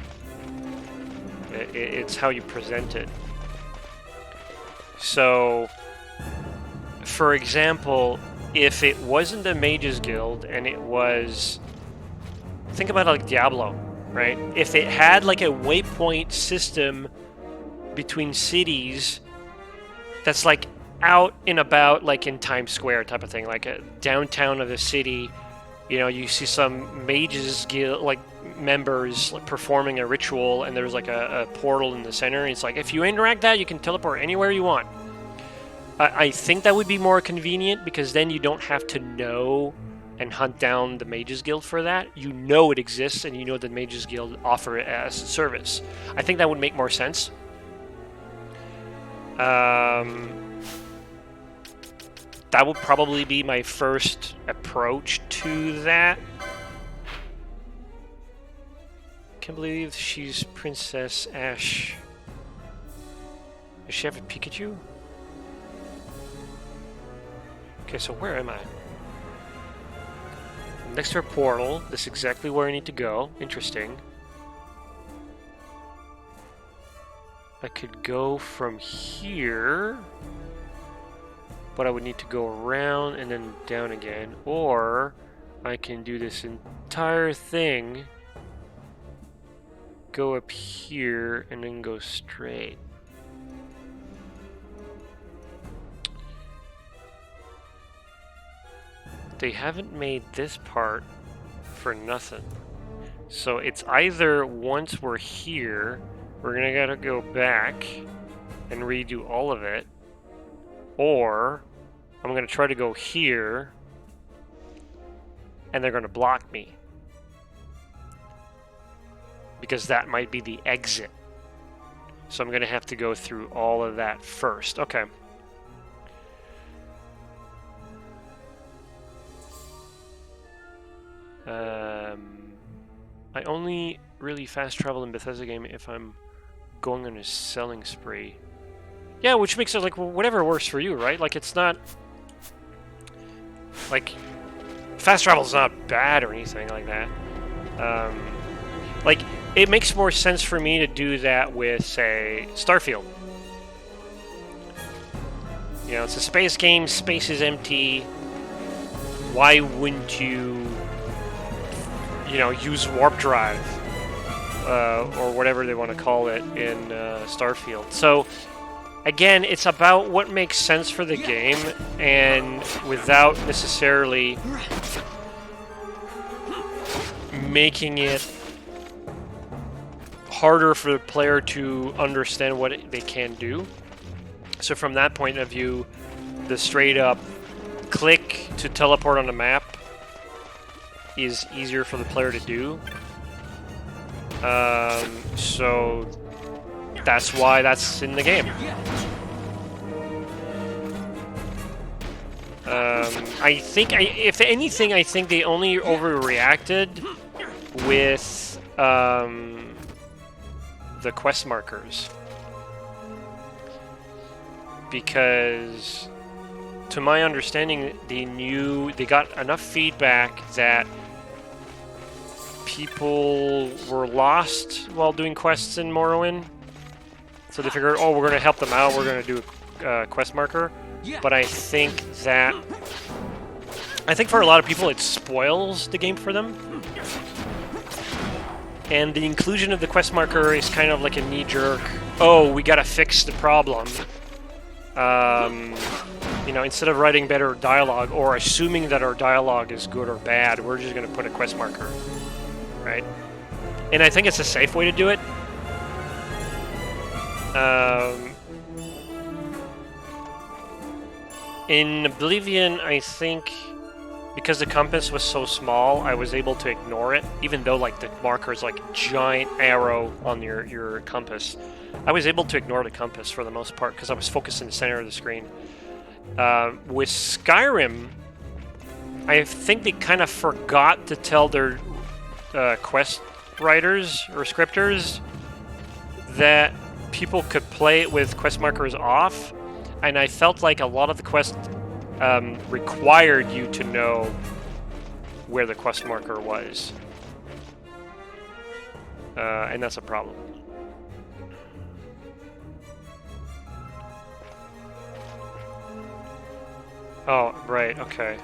It's how you present it. So, for example, if it wasn't the Mages Guild and it was... Think about it like Diablo, right? If it had like a waypoint system between cities that's like out and about, like in Times Square type of thing, like a downtown of the city, you know, you see some Mages Guild like members like, performing a ritual, and there's like a portal in the center, and it's like if you interact that, you can teleport anywhere you want. I think that would be more convenient, because then you don't have to know and hunt down the Mages Guild for that. You know it exists, and you know the Mages Guild offer it as a service. I think that would make more sense. That would probably be my first approach to that. Can't believe she's Princess Ash. Does she have a Pikachu? Okay, so where am I? Next to her portal. This is exactly where I need to go. Interesting. I could go from here, but I would need to go around and then down again. Or I can do this entire thing, go up here, and then go straight. They haven't made this part for nothing. So it's either once we're here, we're gonna gotta go back and redo all of it, or I'm gonna try to go here and they're gonna block me, because that might be the exit. So I'm gonna have to go through all of that first. Okay. I only really fast travel in Bethesda game if I'm going on a selling spree. Yeah, which makes it like, well, whatever works for you, right? Like, it's not... Like, fast travel's not bad or anything like that. Like, it makes more sense for me to do that with, say, Starfield. You know, it's a space game, space is empty. Why wouldn't you... you know, use warp drive, or whatever they want to call it in Starfield. So, again, it's about what makes sense for the game, and without necessarily making it harder for the player to understand what they can do. So from that point of view, the straight up click to teleport on the map is easier for the player to do. So that's why that's in the game. I think, if anything, I think they only overreacted with the quest markers. Because, to my understanding, they got enough feedback that people were lost while doing quests in Morrowind. So they figured, oh, we're going to help them out, we're going to do a quest marker. But I think for a lot of people it spoils the game for them. And the inclusion of the quest marker is kind of like a knee-jerk, oh, we gotta fix the problem. You know, instead of writing better dialogue or assuming that our dialogue is good or bad, we're just gonna put a quest marker, right? And I think it's a safe way to do it. In Oblivion, I think, because the compass was so small, I was able to ignore it, even though like the marker is like a giant arrow on your compass. I was able to ignore the compass for the most part because I was focused in the center of the screen. With Skyrim, I think they kind of forgot to tell their quest writers or scripters that people could play it with quest markers off, and I felt like a lot of the quests required you to know where the quest marker was. And that's a problem. Oh, right, okay.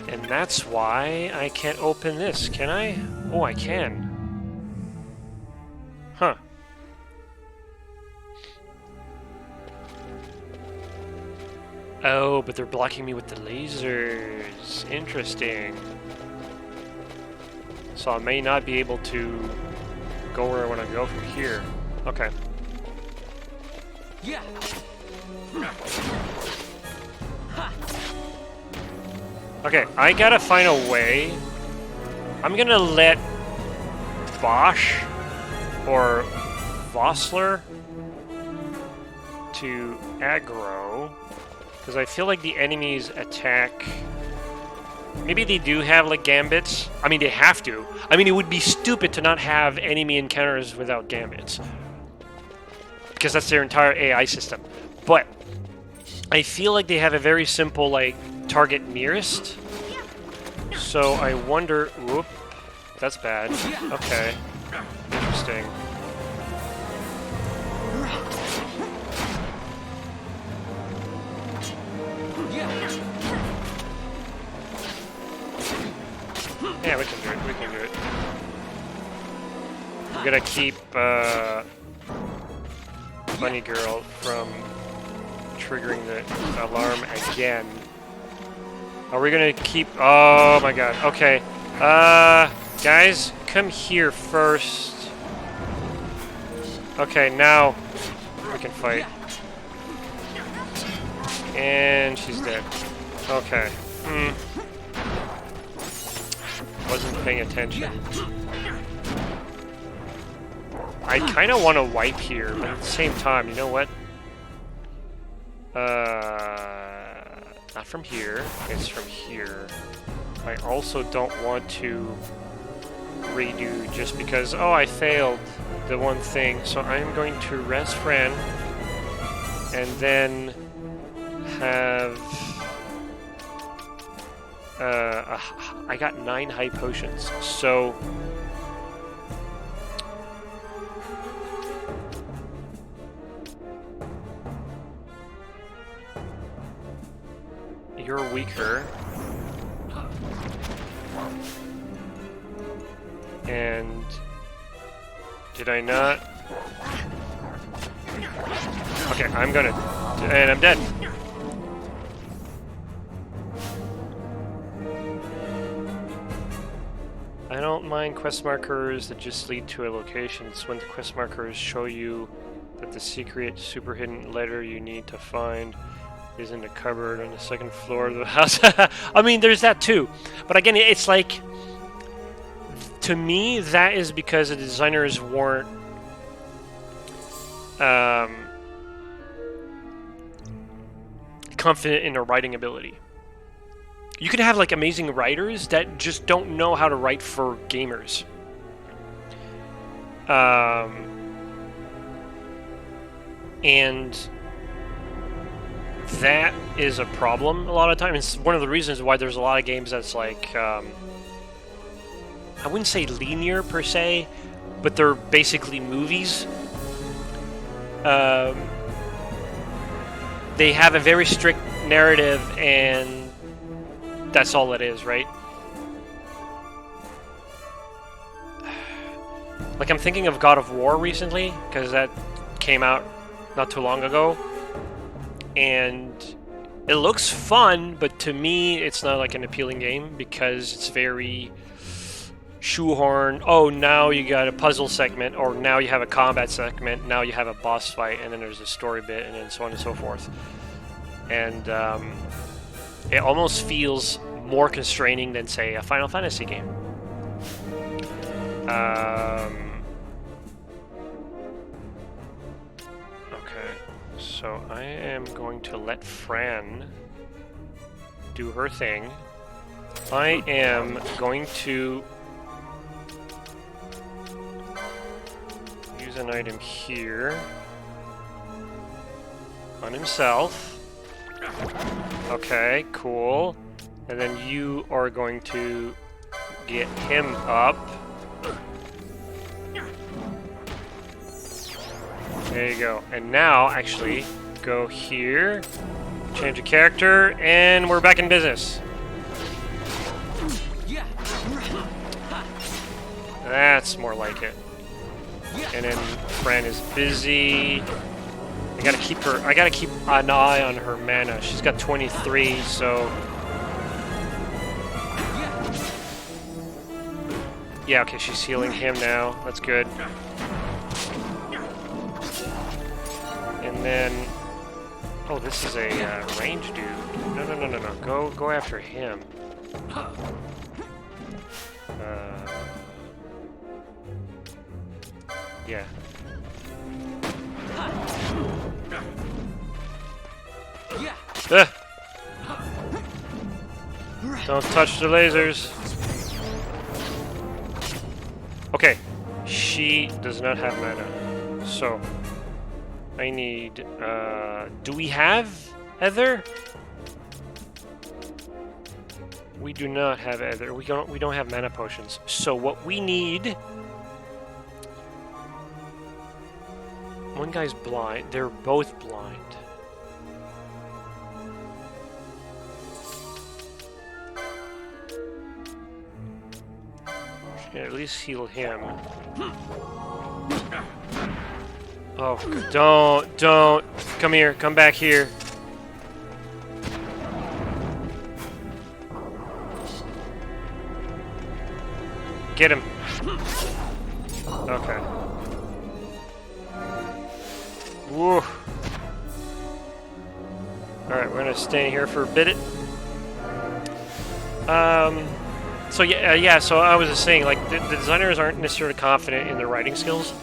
And that's why I can't open this, can I? Oh, I can. Huh. Oh, but they're blocking me with the lasers. Interesting. So I may not be able to go where I want to go from here. Okay. Yeah. Okay, I gotta find a way. I'm gonna let Bosch or Vossler to aggro, because I feel like the enemies attack. Maybe they do have like gambits. I mean, they have to. I mean, it would be stupid to not have enemy encounters without gambits, because that's their entire AI system. But I feel like they have a very simple like target nearest. So I wonder. Whoop, that's bad. Okay, interesting. Yeah, we can do it. We can do it. We're gonna keep Bunny Girl from triggering the alarm again. Are we gonna keep? Oh my god. Okay. Guys, come here first. Okay, now we can fight. And she's dead. Okay. Wasn't paying attention. I kind of want to wipe here, but at the same time, you know what? Not from here. It's from here. I also don't want to redo just because, oh, I failed the one thing. So I'm going to rest Fran and then have... I got 9 high potions, so... You're weaker. And Did I not? Okay, I'm gonna... And I'm dead. I don't mind quest markers that just lead to a location. It's when the quest markers show you that the secret super hidden letter you need to find is in the cupboard on the second floor of the house. I mean, there's that too. But again, it's like... To me, that is because the designers weren't... confident in their writing ability. You could have like amazing writers that just don't know how to write for gamers. And that is a problem a lot of times. It's one of the reasons why there's a lot of games that's like, I wouldn't say linear per se, but they're basically movies. They have a very strict narrative, and that's all it is, right? Like, I'm thinking of God of War recently, because that came out not too long ago, and it looks fun, but to me, it's not like an appealing game, because it's very shoehorn. Oh, now you got a puzzle segment, or now you have a combat segment, now you have a boss fight, and then there's a story bit, and then so on and so forth. And it almost feels more constraining than, say, a Final Fantasy game. Okay, so I am going to let Fran do her thing. I am going to use an item here on himself. Okay, cool. And then you are going to get him up. There you go. And now, actually, go here, change a character, and we're back in business. That's more like it. And then Fran is busy. I gotta keep an eye on her mana. She's got 23, so... Yeah, okay, she's healing him now. That's good. And then... Oh, this is a range dude. No. Go after him. Yeah. Don't touch the lasers. Okay, she does not have mana, so I need. Do we have Ether? We do not have Ether. We don't have mana potions. So what we need. One guy's blind. They're both blind. Yeah, at least heal him. Oh, don't. Come here, come back here. Get him. Okay. Whoa. Alright, we're gonna stay here for a bit. So yeah, so I was just saying, like, the designers aren't necessarily confident in their writing skills.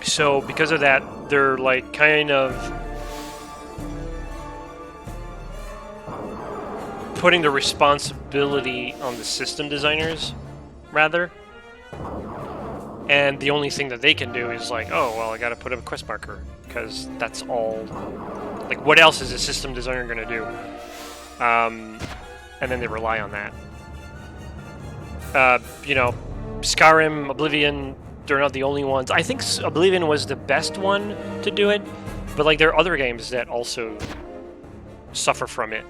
So because of that, they're like kind of putting the responsibility on the system designers, rather. And the only thing that they can do is like, oh, well, I gotta put up a quest marker, because that's all. Like, what else is a system designer gonna do? And then they rely on that. You know, Skyrim, Oblivion, they're not the only ones. I think Oblivion was the best one to do it, but like there are other games that also suffer from it.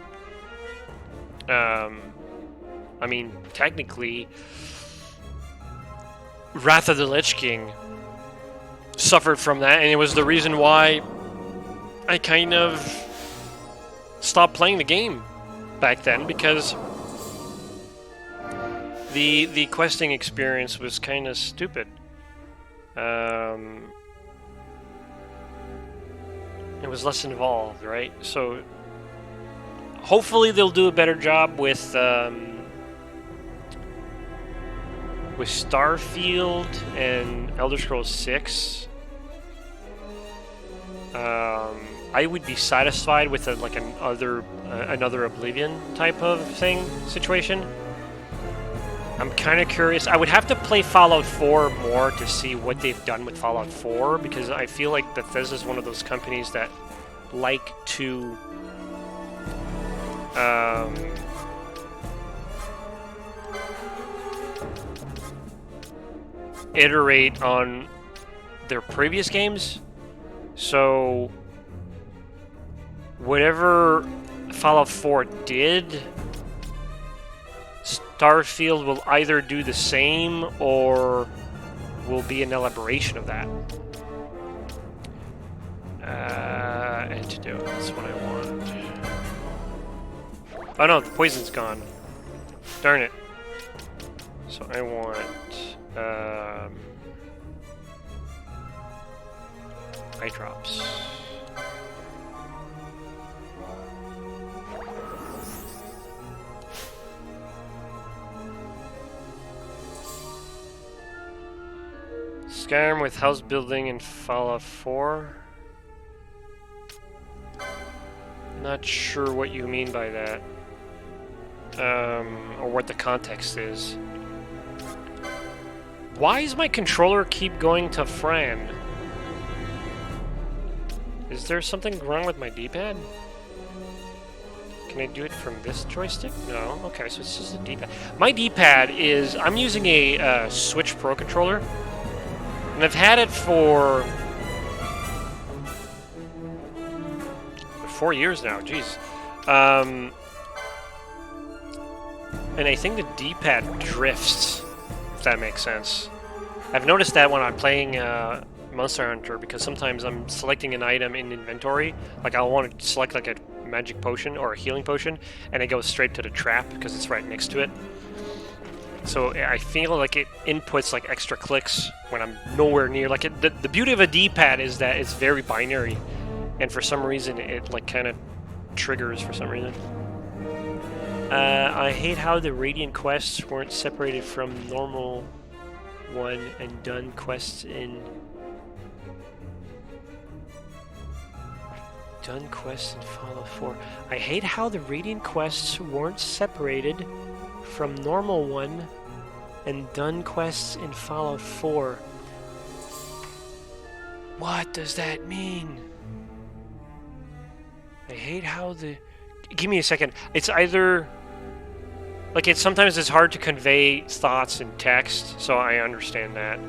I mean, technically, Wrath of the Lich King suffered from that, and it was the reason why I kind of stopped playing the game back then, because the questing experience was kind of stupid. It was less involved, right? So hopefully they'll do a better job with Starfield and Elder Scrolls 6. I would be satisfied with another Oblivion type of situation. I'm kind of curious. I would have to play Fallout 4 more to see what they've done with Fallout 4, because I feel like Bethesda is one of those companies that like to iterate on their previous games. So whatever Fallout 4 did, Starfield will either do the same or will be an elaboration of that. Antidote, that's what I want. Oh no, the poison's gone. Darn it. So I want eye drops. Skyrim with house building in Fallout 4. Not sure what you mean by that. Or what the context is. Why does my controller keep going to Fran? Is there something wrong with my D-pad? Can I do it from this joystick? No. Okay, so it's just a D-pad. My D-pad is... I'm using a Switch Pro controller. And I've had it for 4 years now, jeez. And I think the D-pad drifts, if that makes sense. I've noticed that when I'm playing Monster Hunter, because sometimes I'm selecting an item in inventory, like I'll want to select like a magic potion or a healing potion, and it goes straight to the trap because it's right next to it. So I feel like it inputs like extra clicks when I'm nowhere near. Like the beauty of a D-pad is that it's very binary, and for some reason it like kind of triggers for some reason. I hate how the Radiant quests weren't separated from normal one and done quests in Fallout 4. I hate how the Radiant quests weren't separated from normal one and done quests in Fallout 4. What does that mean? I hate how the... Give me a second. It's either... Like, sometimes it's hard to convey thoughts in text, so I understand that.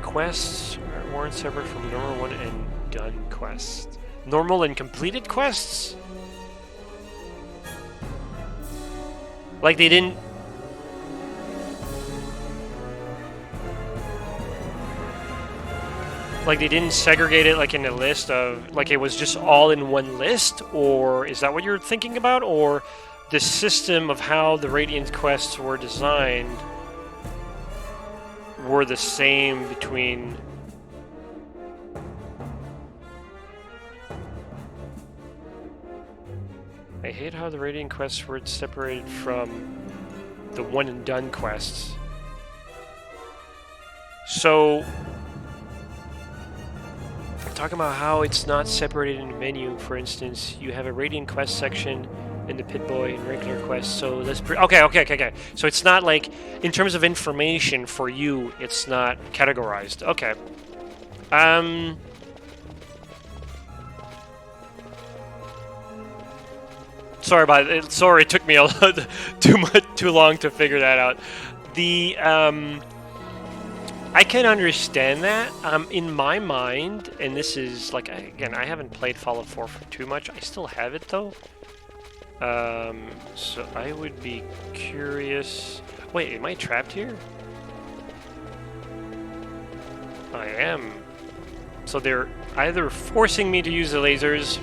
Quests weren't separate from normal one and done quests. Normal and completed quests? Like, they didn't... Like, they didn't segregate it, like, in a list of... Like, it was just all in one list? Or is that what you're thinking about? Or the system of how the Radiant quests were designed were the same between... I hate how the Radiant quests were separated from the one and done quests. So... Talking about how it's not separated in the menu. For instance, you have a Radiant quest section in the Pit-Boy and regular quests. So that's okay. So it's not like, in terms of information for you, it's not categorized. Okay. Sorry about it. Sorry, it took me a lot too long to figure that out. I can understand that. In my mind, and this is like, again, I haven't played Fallout 4 for too much. I still have it though. So I would be curious. Wait, am I trapped here? I am. So they're either forcing me to use the lasers,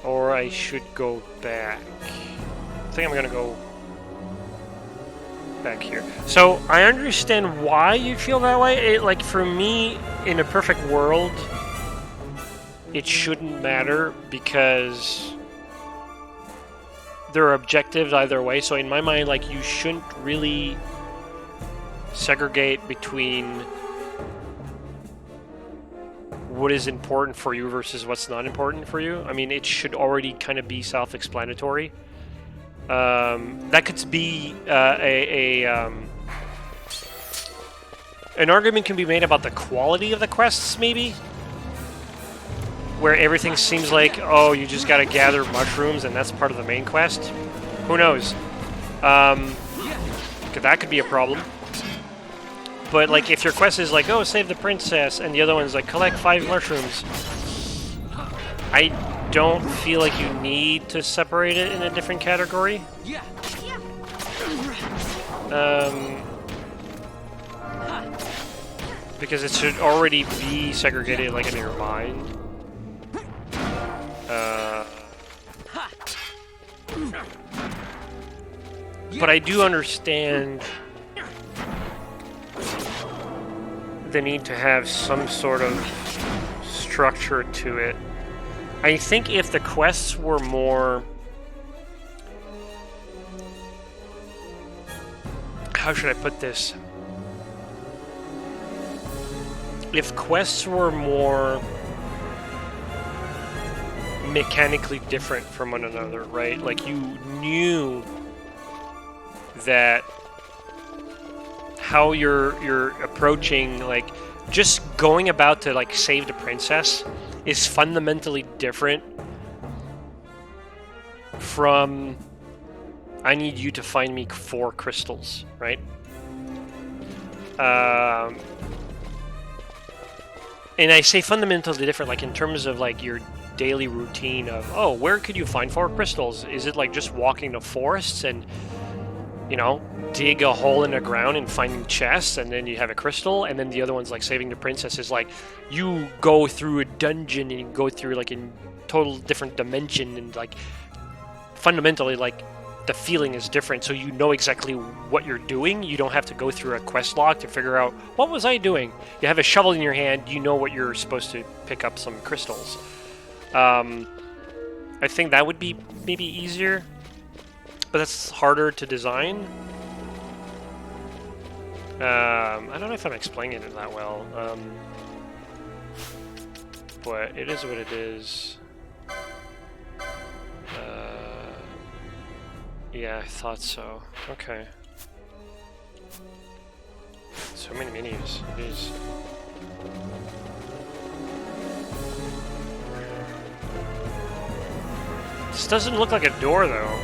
or I should go back. I think I'm gonna go back here. So I understand why you feel that way. Like for me, in a perfect world, it shouldn't matter because there are objectives either way. So in my mind, like you shouldn't really segregate between what is important for you versus what's not important for you. I mean, it should already kind of be self-explanatory. That could be an argument can be made about the quality of the quests, maybe, where everything seems like, oh, you just got to gather mushrooms and that's part of the main quest. Who knows? That could be a problem. But like, if your quest is like, oh, save the princess, and the other one's like, collect 5 mushrooms, I don't feel like you need to separate it in a different category. Because it should already be segregated, like, in your mind. But I do understand the need to have some sort of structure to it. I think if the quests were more... How should I put this? If quests were more mechanically different from one another, right? Like you knew that how you're approaching, like, just going about to like save the princess is fundamentally different from I need you to find me 4 crystals, right? And I say fundamentally different, like in terms of like your daily routine of, oh, where could you find 4 crystals? Is it like just walking the forests and, you know, dig a hole in the ground and finding chests, and then you have a crystal, and then the other one's like saving the princess is like you go through a dungeon and you go through like a total different dimension, and like fundamentally like the feeling is different, so you know exactly what you're doing. You don't have to go through a quest log to figure out what was I doing. You have a shovel in your hand, you know what you're supposed to pick up some crystals. I think that would be maybe easier, but that's harder to design. I don't know if I'm explaining it that well, but it is what it is. Yeah, I thought so. Okay. So many menus. Jeez. This doesn't look like a door, though.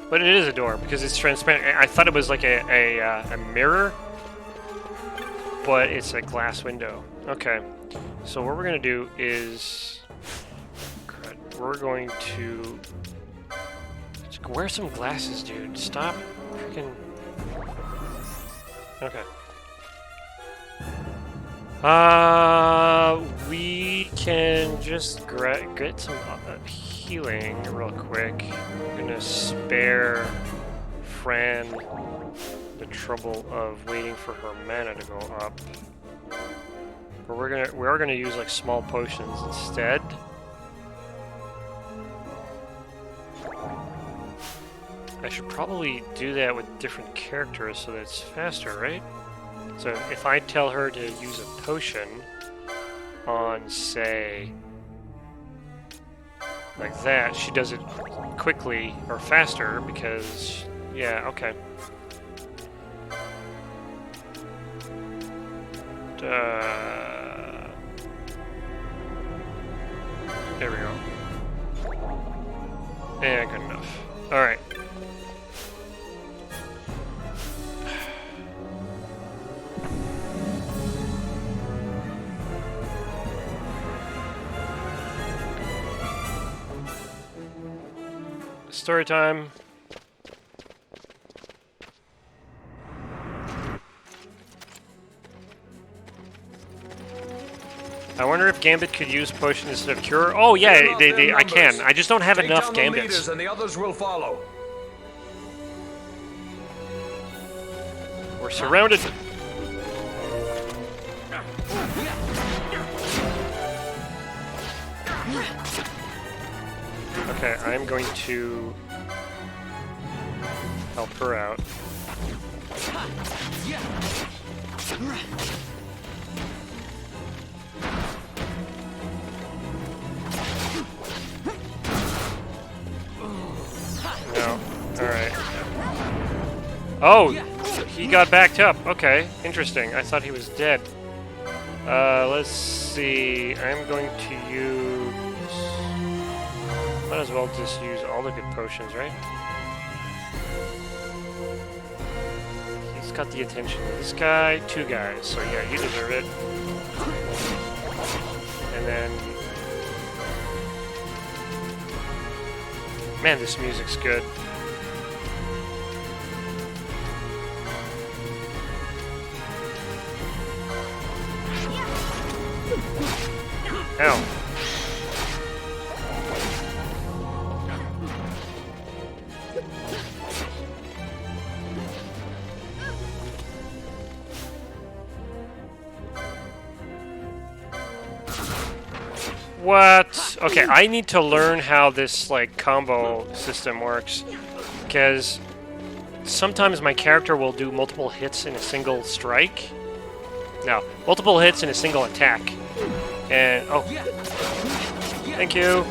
But it is a door, because it's transparent. I thought it was like a mirror, but it's a glass window. Okay. So what we're going to do is... We're going to... Wear some glasses, dude. Stop freaking... Okay. We can just get some healing real quick. I'm gonna spare Fran the trouble of waiting for her mana to go up. But we are gonna use like small potions instead. I should probably do that with different characters so that it's faster, right? So if I tell her to use a potion on, say, like that, she does it quickly or faster because, yeah, okay. There we go. Yeah, good enough. Alright. Story time. I wonder if Gambit could use potion instead of cure. Oh yeah, I can. I just don't have enough Gambits. And the others will follow. We're surrounded. Okay, I'm going to help her out. No. Alright. Oh! He got backed up. Okay. Interesting. I thought he was dead. Let's see. I'm going to use... Might as well just use all the good potions, right? He's got the attention of this guy. 2 guys. So yeah, you deserve it. And then... Man, this music's good. Ow. What? Okay, I need to learn how this, like, combo system works. Because sometimes my character will do multiple hits in a single strike. No, multiple hits in a single attack. And, oh. Thank you.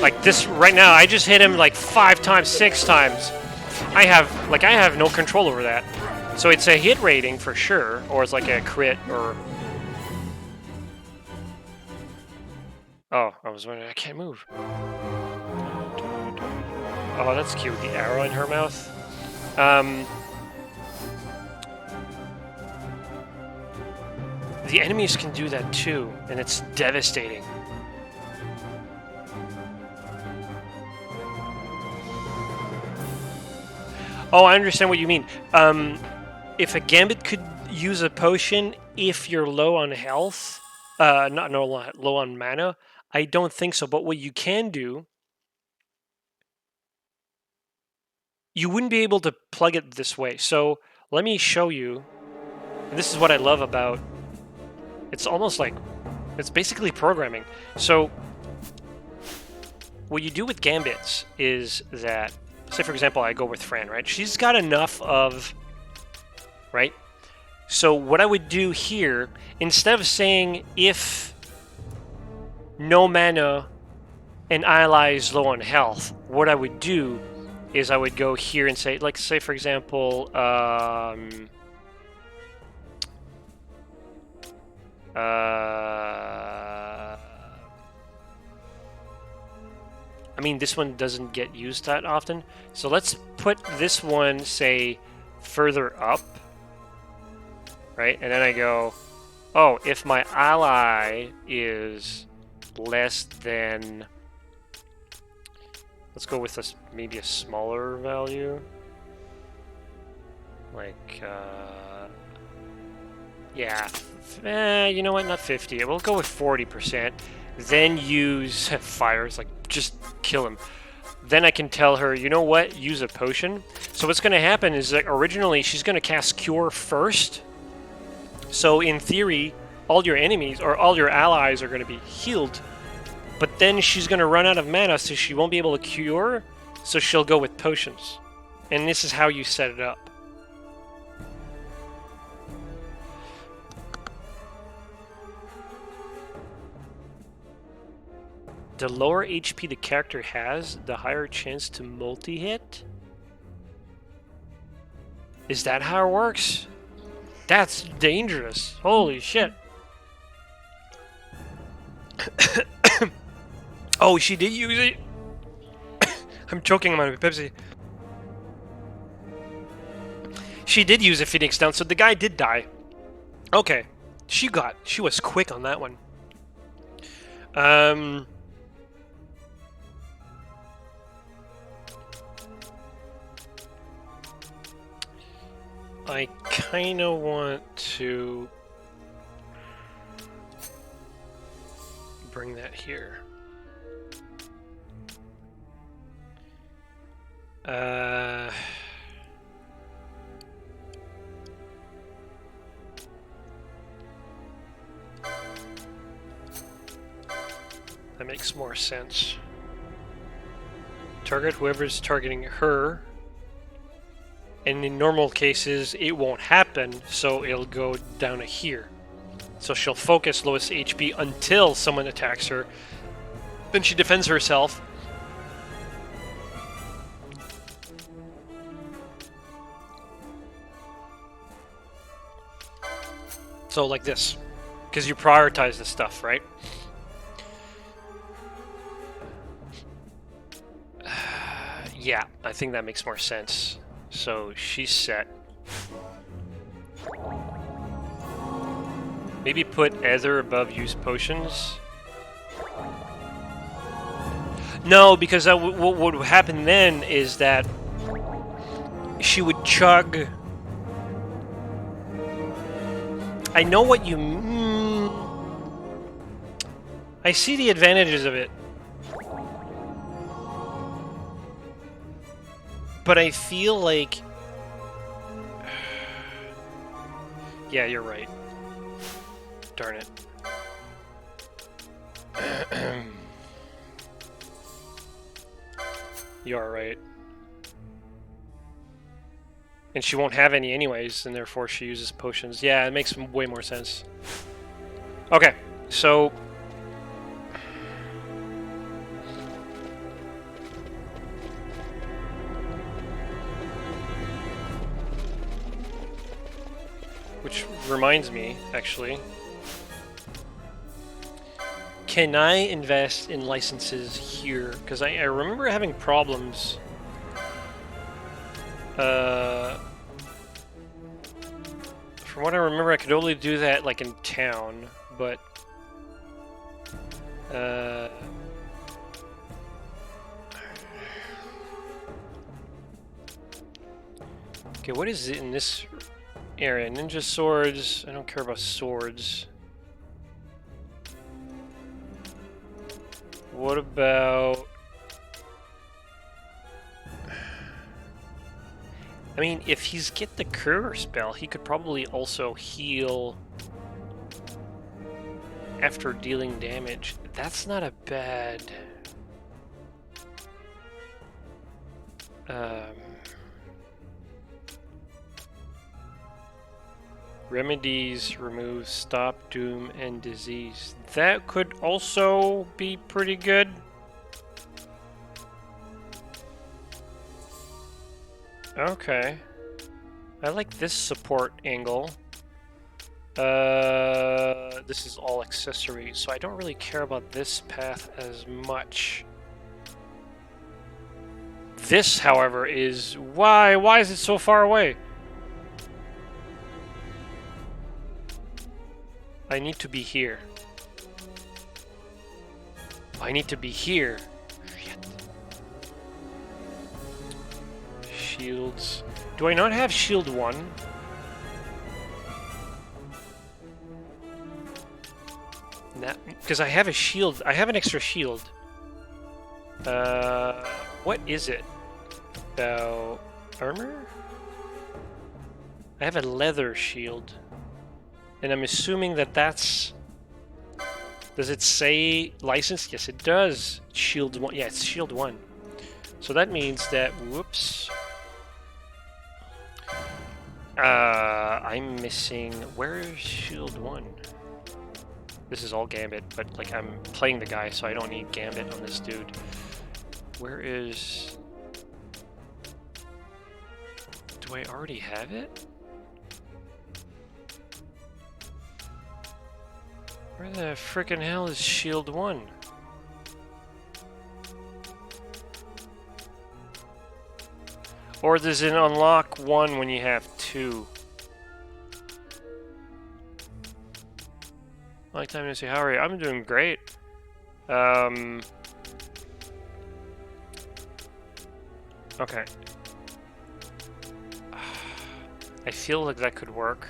Like, this, right now, I just hit him, like, 5 times, 6 times. I have no control over that. So it's a hit rating for sure, or it's like a crit, or... Oh, I was wondering, I can't move. Oh, that's cute, the arrow in her mouth. The enemies can do that too, and it's devastating. Oh, I understand what you mean. If a Gambit could use a potion if you're low on health, low on mana, I don't think so. But what you can do, you wouldn't be able to plug it this way. So let me show you. And this is what I love about. It's almost like, it's basically programming. So what you do with Gambits is that, say for example, I go with Fran, right? She's got enough of, right? So what I would do here, instead of saying if no mana and ally is low on health, what I would do is I would go here and say, like, say for example, I mean, this one doesn't get used that often. So let's put this one, say, further up. Right? And then I go, oh, if my ally is less than... Let's go with this, maybe a smaller value. Like, yeah. You know what? Not 50. We'll go with 40%. Then use fires, like, just kill him. Then I can tell her, you know what? Use a potion. So what's going to happen is that originally she's going to cast Cure first. So in theory, all your enemies or all your allies are going to be healed. But then she's going to run out of mana, so she won't be able to cure. So she'll go with potions. And this is how you set it up. The lower HP the character has, the higher chance to multi-hit? Is that how it works? That's dangerous. Holy shit. Oh, she did use it? I'm choking on my Pepsi. She did use a Phoenix Down, so the guy did die. Okay. She was quick on that one. I kind of want to bring that here. That makes more sense. Target whoever's targeting her. And in normal cases, it won't happen, so it'll go down to here. So she'll focus lowest HP until someone attacks her. Then she defends herself. So like this. Because you prioritize this stuff, right? Yeah, I think that makes more sense. So she's set. Maybe put Ether above use potions. No, because that what would happen then is that she would chug. I know what you mean. I see the advantages of it. But I feel like... Yeah, you're right. Darn it. You are right. And she won't have any anyways, and therefore she uses potions. Yeah, it makes way more sense. Okay, so... Which reminds me, actually. Can I invest in licenses here? Because I remember having problems. From what I remember, I could only do that like in town, but okay, what is it in this area? Ninja swords. I don't care about swords. What about... I mean, if he's get the Courier spell, he could probably also heal after dealing damage. That's not a bad... Remedies, remove, stop, doom, and disease. That could also be pretty good. Okay. I like this support angle. This is all accessories, so I don't really care about this path as much. This, however, is... Why is it so far away? I need to be here. I need to be here. Shit. Shields. Do I not have shield 1? Because I have a shield. I have an extra shield. What is it? Armor? I have a leather shield. And I'm assuming that that's... Does it say licensed? Yes, it does. Shield 1. Yeah, it's shield 1. So that means that... Whoops. I'm missing... Where is shield 1? This is all Gambit, but like I'm playing the guy, so I don't need Gambit on this dude. Where is... Do I already have it? Where the frickin' hell is shield 1? Or does it unlock 1 when you have 2? Long time to see. How are you? I'm doing great. Okay. I feel like that could work.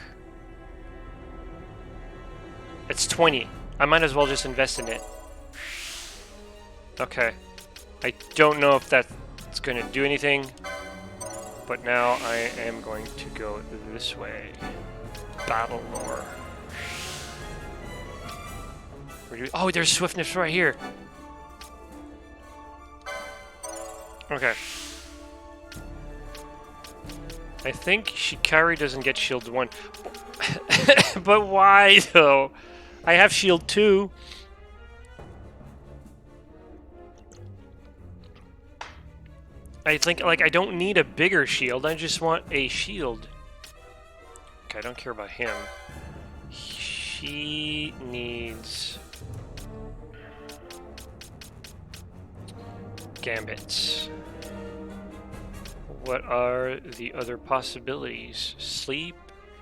It's 20. I might as well just invest in it. Okay. I don't know if that's going to do anything, but now I am going to go this way. Battle lore. Oh, there's swiftness right here. Okay. I think Shikari doesn't get shield 1. But why, though? I have shield 2. I think, like, I don't need a bigger shield. I just want a shield. Okay, I don't care about him. She needs... gambits. What are the other possibilities? Sleep.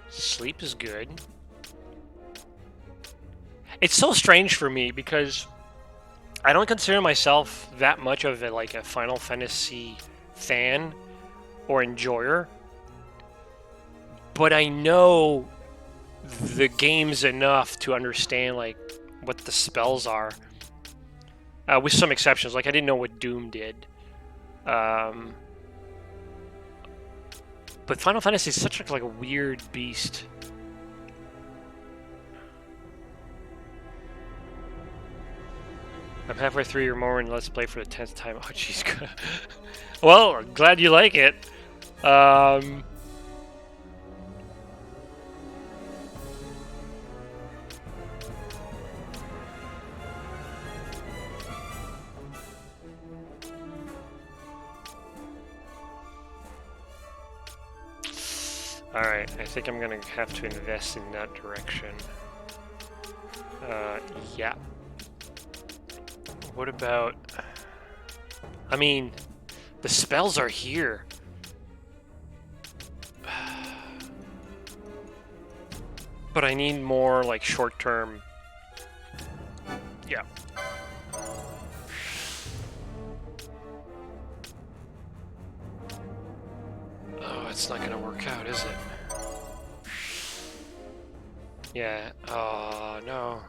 Sleep is good. It's so strange for me because I don't consider myself that much of a Final Fantasy fan or enjoyer, but I know the games enough to understand like what the spells are, with some exceptions. Like I didn't know what Doom did, but Final Fantasy is such like a weird beast. I'm halfway through your more and let's play for the 10th time. Oh jeez. Well, I'm glad you like it. Alright, I think I'm gonna have to invest in that direction. Yeah. What about... I mean, the spells are here. But I need more, like, short-term... Yeah. Oh, it's not gonna work out, is it? Yeah. Oh, no.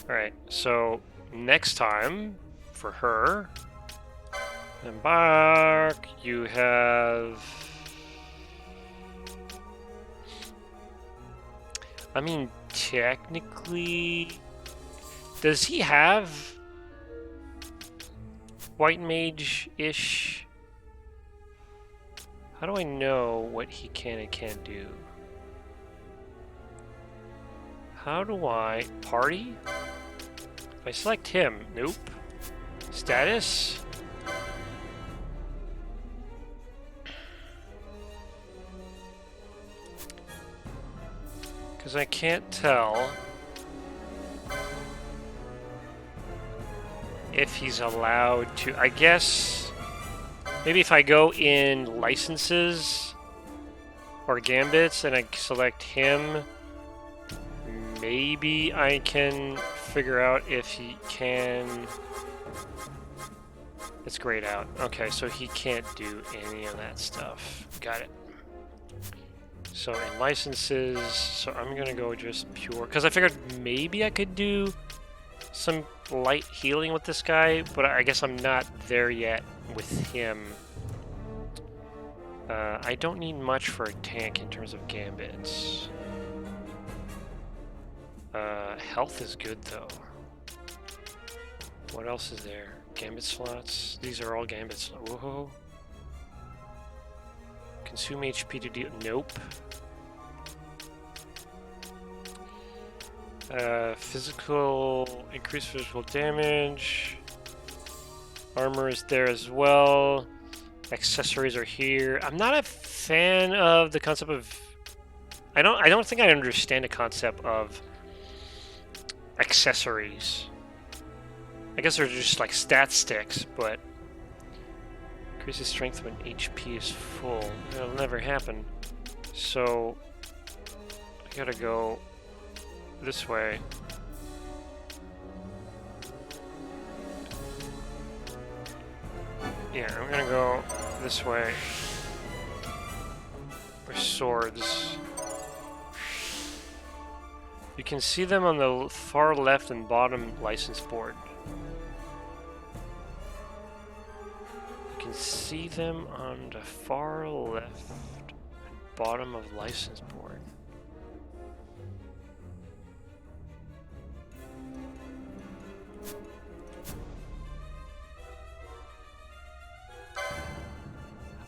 Alright, so... next time, for her, embark, you have... I mean, technically... does he have... White Mage-ish? How do I know what he can and can't do? How do I... Party? If I select him, nope. Status? Because I can't tell if he's allowed to... I guess maybe if I go in licenses or gambits and I select him, maybe I can figure out if he can... It's grayed out. Okay, so he can't do any of that stuff. Got it. So in licenses, so I'm gonna go just pure, because I figured maybe I could do some light healing with this guy, but I guess I'm not there yet with him. I don't need much for a tank in terms of gambits. Health is good though. What else is there? Gambit slots. These are all gambit slots. Whoa. Consume HP to deal. Nope. Physical. Increase physical damage. Armor is there as well. Accessories are here. I'm not a fan of the concept of... I don't think I understand the concept of accessories. I guess they're just like stat sticks, but increases strength when HP is full. That'll never happen. So I gotta go this way. Yeah, I'm gonna go this way. swords. You can see them on the far left and bottom license board. You can see them on the far left and bottom of license board.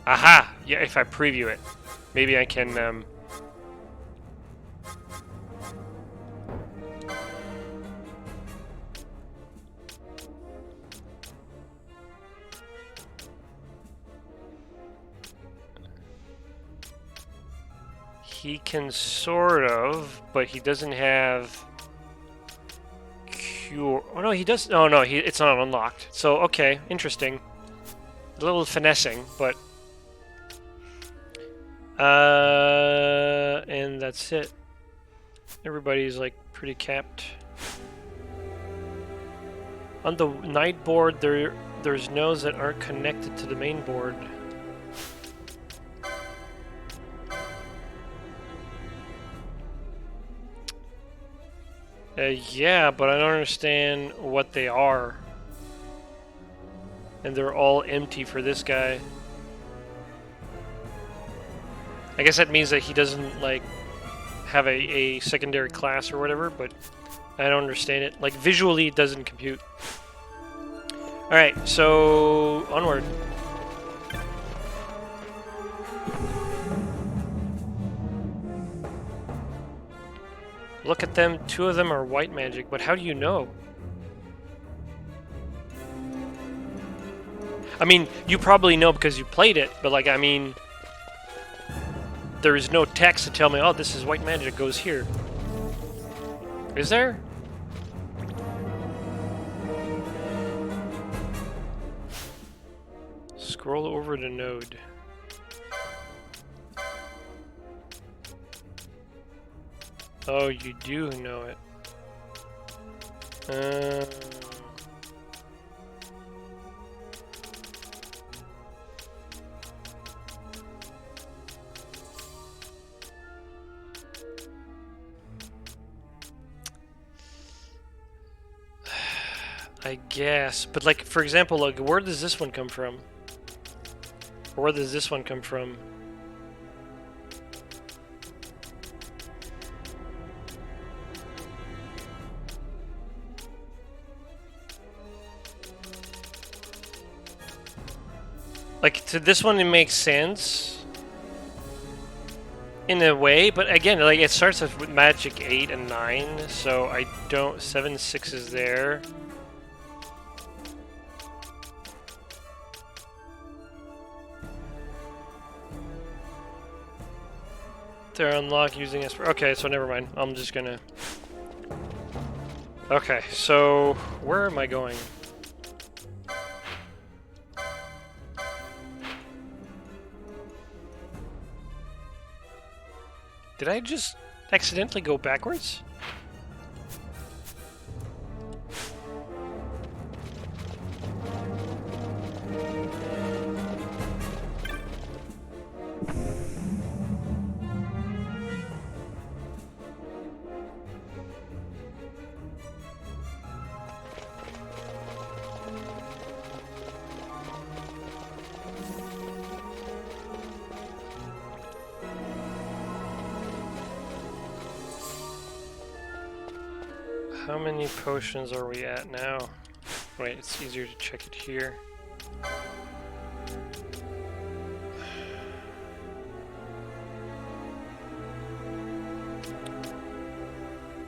Aha! Yeah, if I preview it, maybe I can. He can sort of, but he doesn't have cure. Oh no, he does. Oh no, it's not unlocked. So okay, interesting. A little finessing, but. And that's it. Everybody's like pretty capped. On the night board, there's nodes that aren't connected to the main board. Yeah, but I don't understand what they are. And they're all empty for this guy. I guess that means that he doesn't, like, have a secondary class or whatever, but I don't understand it. Like, visually, it doesn't compute. Alright, so onward. Look at them, 2 of them are white magic, but how do you know? I mean, you probably know because you played it, but like, I mean, there is no text to tell me, oh, this is white magic, goes here. Is there? Scroll over to node. Oh, you do know it. I guess, but like, for example, like, where does this one come from? Or where does this one come from? Like, to this one, it makes sense in a way, but again, like, it starts with magic 8 and 9, so I don't. 7, 6 is there. They're unlocked using a. Okay, so never mind. I'm just gonna. Okay, so where am I going? Did I just accidentally go backwards? How many potions are we at now? Wait, it's easier to check it here.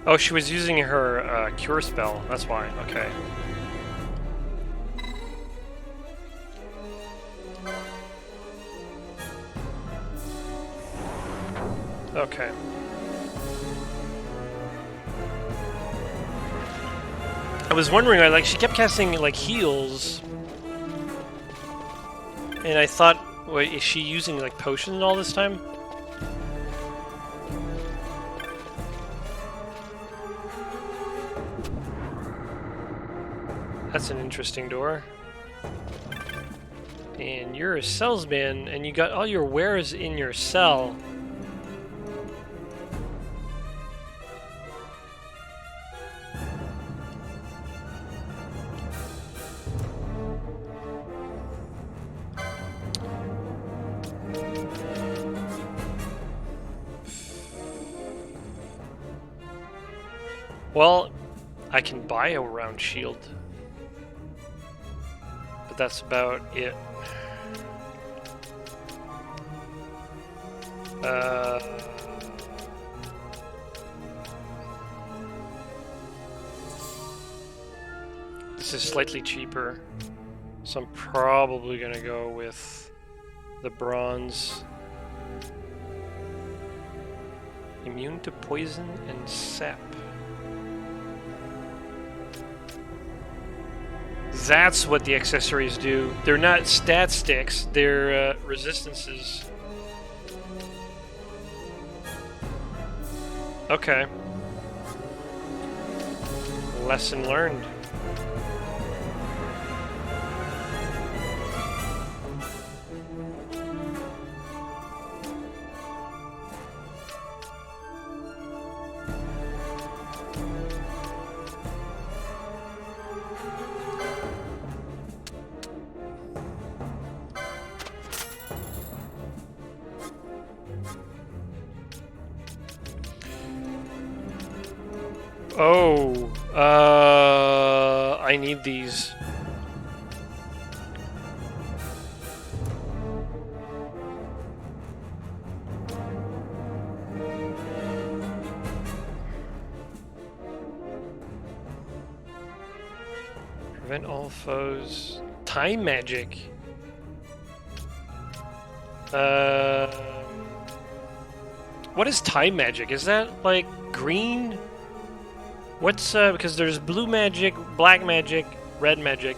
Oh, she was using her cure spell. That's why. Okay. Okay. I was wondering, like, she kept casting, like, heals. And I thought, wait, is she using, like, potions all this time? That's an interesting door. And you're a salesman, and you got all your wares in your cell. Well, I can buy a round shield. But that's about it. This is slightly cheaper, so I'm probably gonna go with the bronze. Immune to poison and sap. That's what the accessories do. They're not stat sticks, they're resistances. Okay. Lesson learned. Oh, I need these. Prevent all foes. Time magic. What is time magic? Is that like green? What's because there's blue magic, black magic, red magic.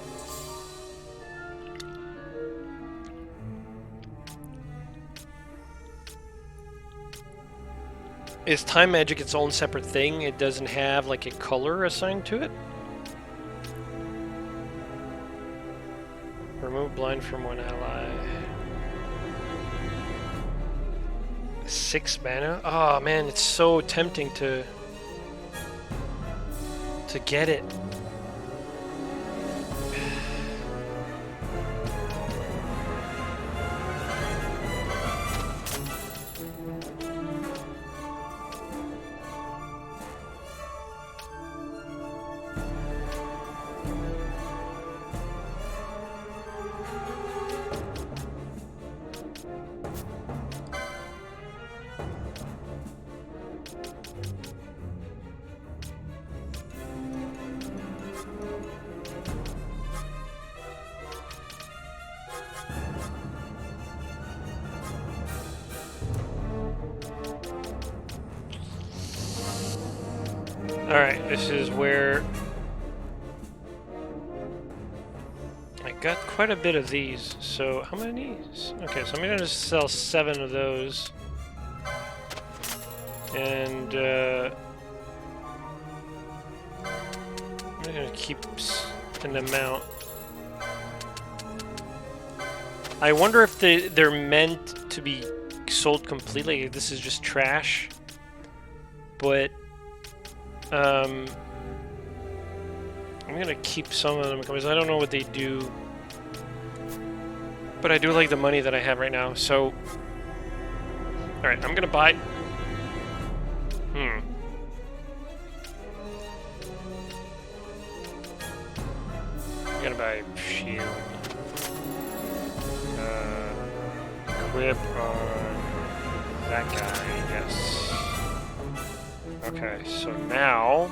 Is time magic its own separate thing? It doesn't have like a color assigned to it? Remove blind from one ally. 6 mana? Oh man, it's so tempting to get it. Alright, this is where I got quite a bit of these. So how many? Okay, so I'm gonna just sell 7 of those. And I'm gonna keep an amount. I wonder if they're meant to be sold completely. This is just trash. But I'm gonna keep some of them because I don't know what they do. But I do like the money that I have right now, so alright, I'm gonna buy. I'm gonna buy shield. Equip on that guy, yes. Okay, so now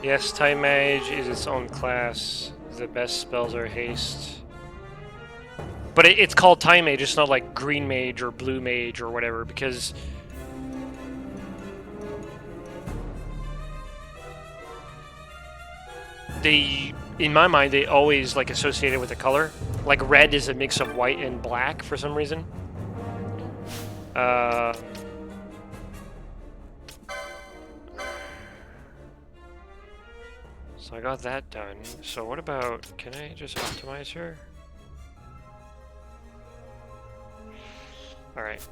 yes, Time Mage is its own class. The best spells are haste. But it's called Time Mage, it's not like Green Mage or Blue Mage or whatever, because in my mind, they always like associate it with a color. Like red is a mix of white and black for some reason. So I got that done. So what about, can I just optimize her? Alright.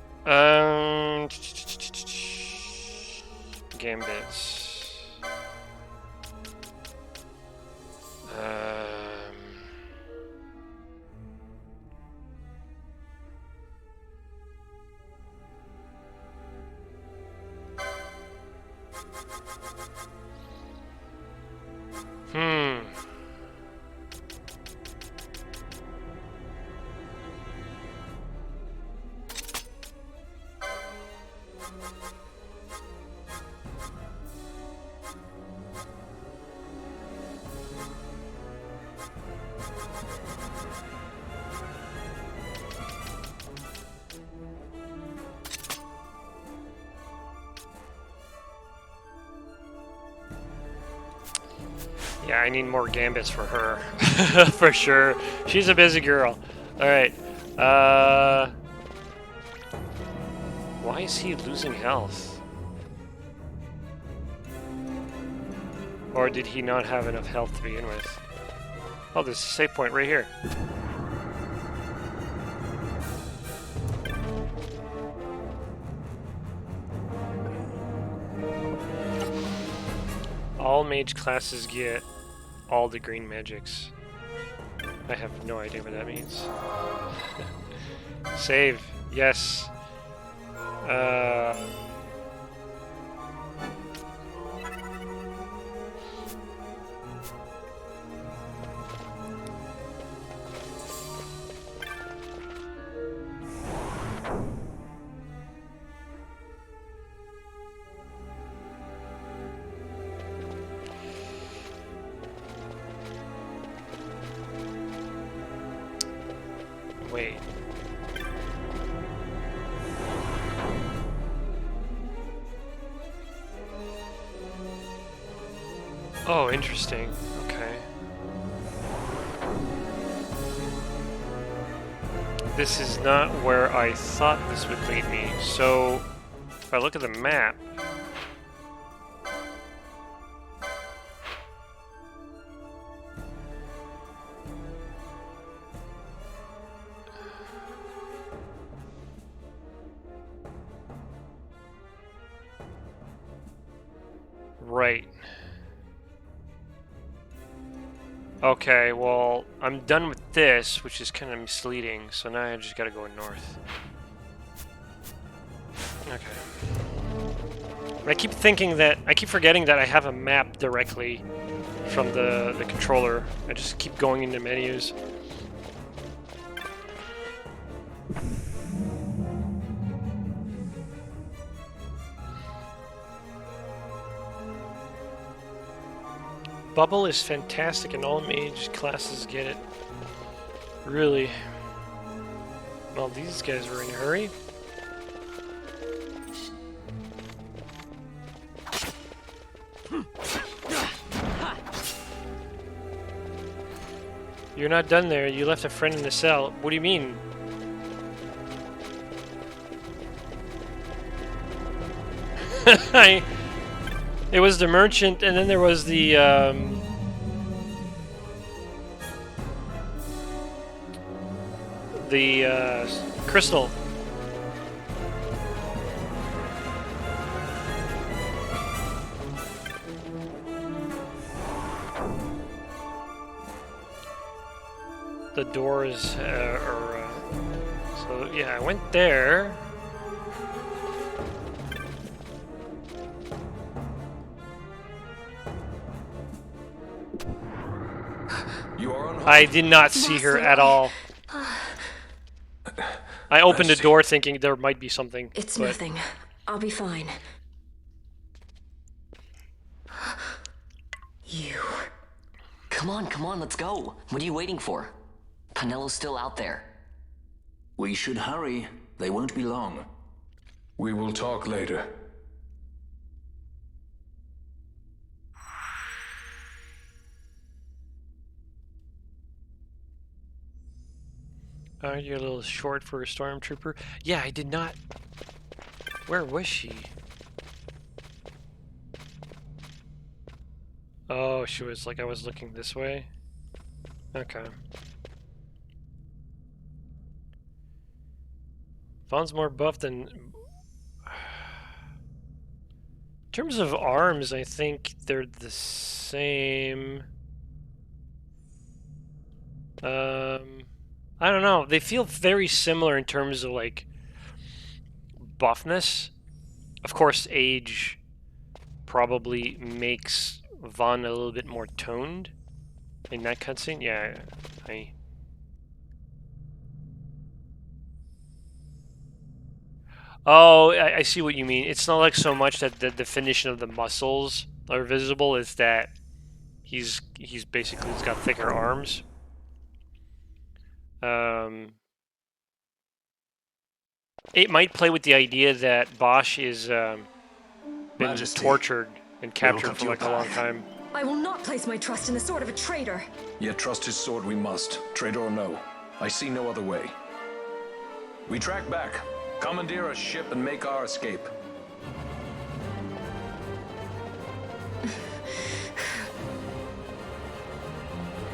Gambits. Yeah, I need more gambits for her. For sure. She's a busy girl. Alright. Why is he losing health? Or did he not have enough health to begin with? Oh, there's a save point right here. All mage classes get all the green magics. I have no idea what that means. Save. Yes. Wait. Oh, interesting. Okay. This is not where I thought this would lead me. So, if I look at the map, right. Okay, well, I'm done with this, which is kind of misleading, so now I just gotta go north. Okay. I keep forgetting that I have a map directly from the controller. I just keep going into menus. Bubble is fantastic and all mage classes get it. Really. Well, these guys were in a hurry. You're not done there. You left a friend in the cell. What do you mean? It was the merchant, and then there was the crystal. The doors so yeah, I went there. I did not see her at all. I opened the door thinking there might be something. It's nothing. I'll be fine. You. Come on, let's go. What are you waiting for? Panelo's still out there. We should hurry. They won't be long. We will talk later. You're a little short for a stormtrooper. Yeah, I did not. Where was she? Oh, she was like, I was looking this way. Okay. Vaughn's more buff than... In terms of arms, I think they're the same. I don't know. They feel very similar in terms of like buffness. Of course, age probably makes Vaughn a little bit more toned in that cutscene. Yeah, I see what you mean. It's not like so much that the definition of the muscles are visible, is that he's basically got thicker arms. It might play with the idea that Bosch is been Majesty, tortured and captured for like a long time. I will not place my trust in the sword of a traitor. Yet trust his sword we must, traitor or no. I see no other way. We track back, commandeer a ship, and make our escape.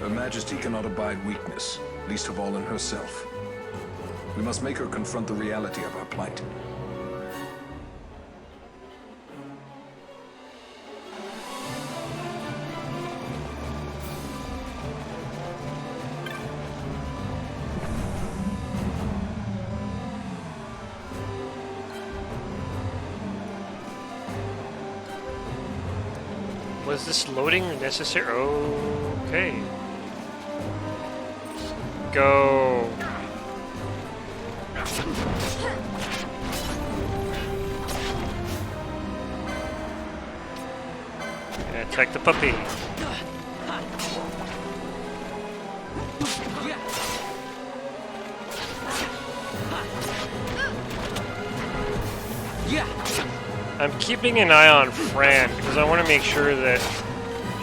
Her Majesty cannot abide weakness, least of all in herself. We must make her confront the reality of our plight. Was this loading necessary? Okay. Go. Attack the puppy. I'm keeping an eye on Fran because I want to make sure that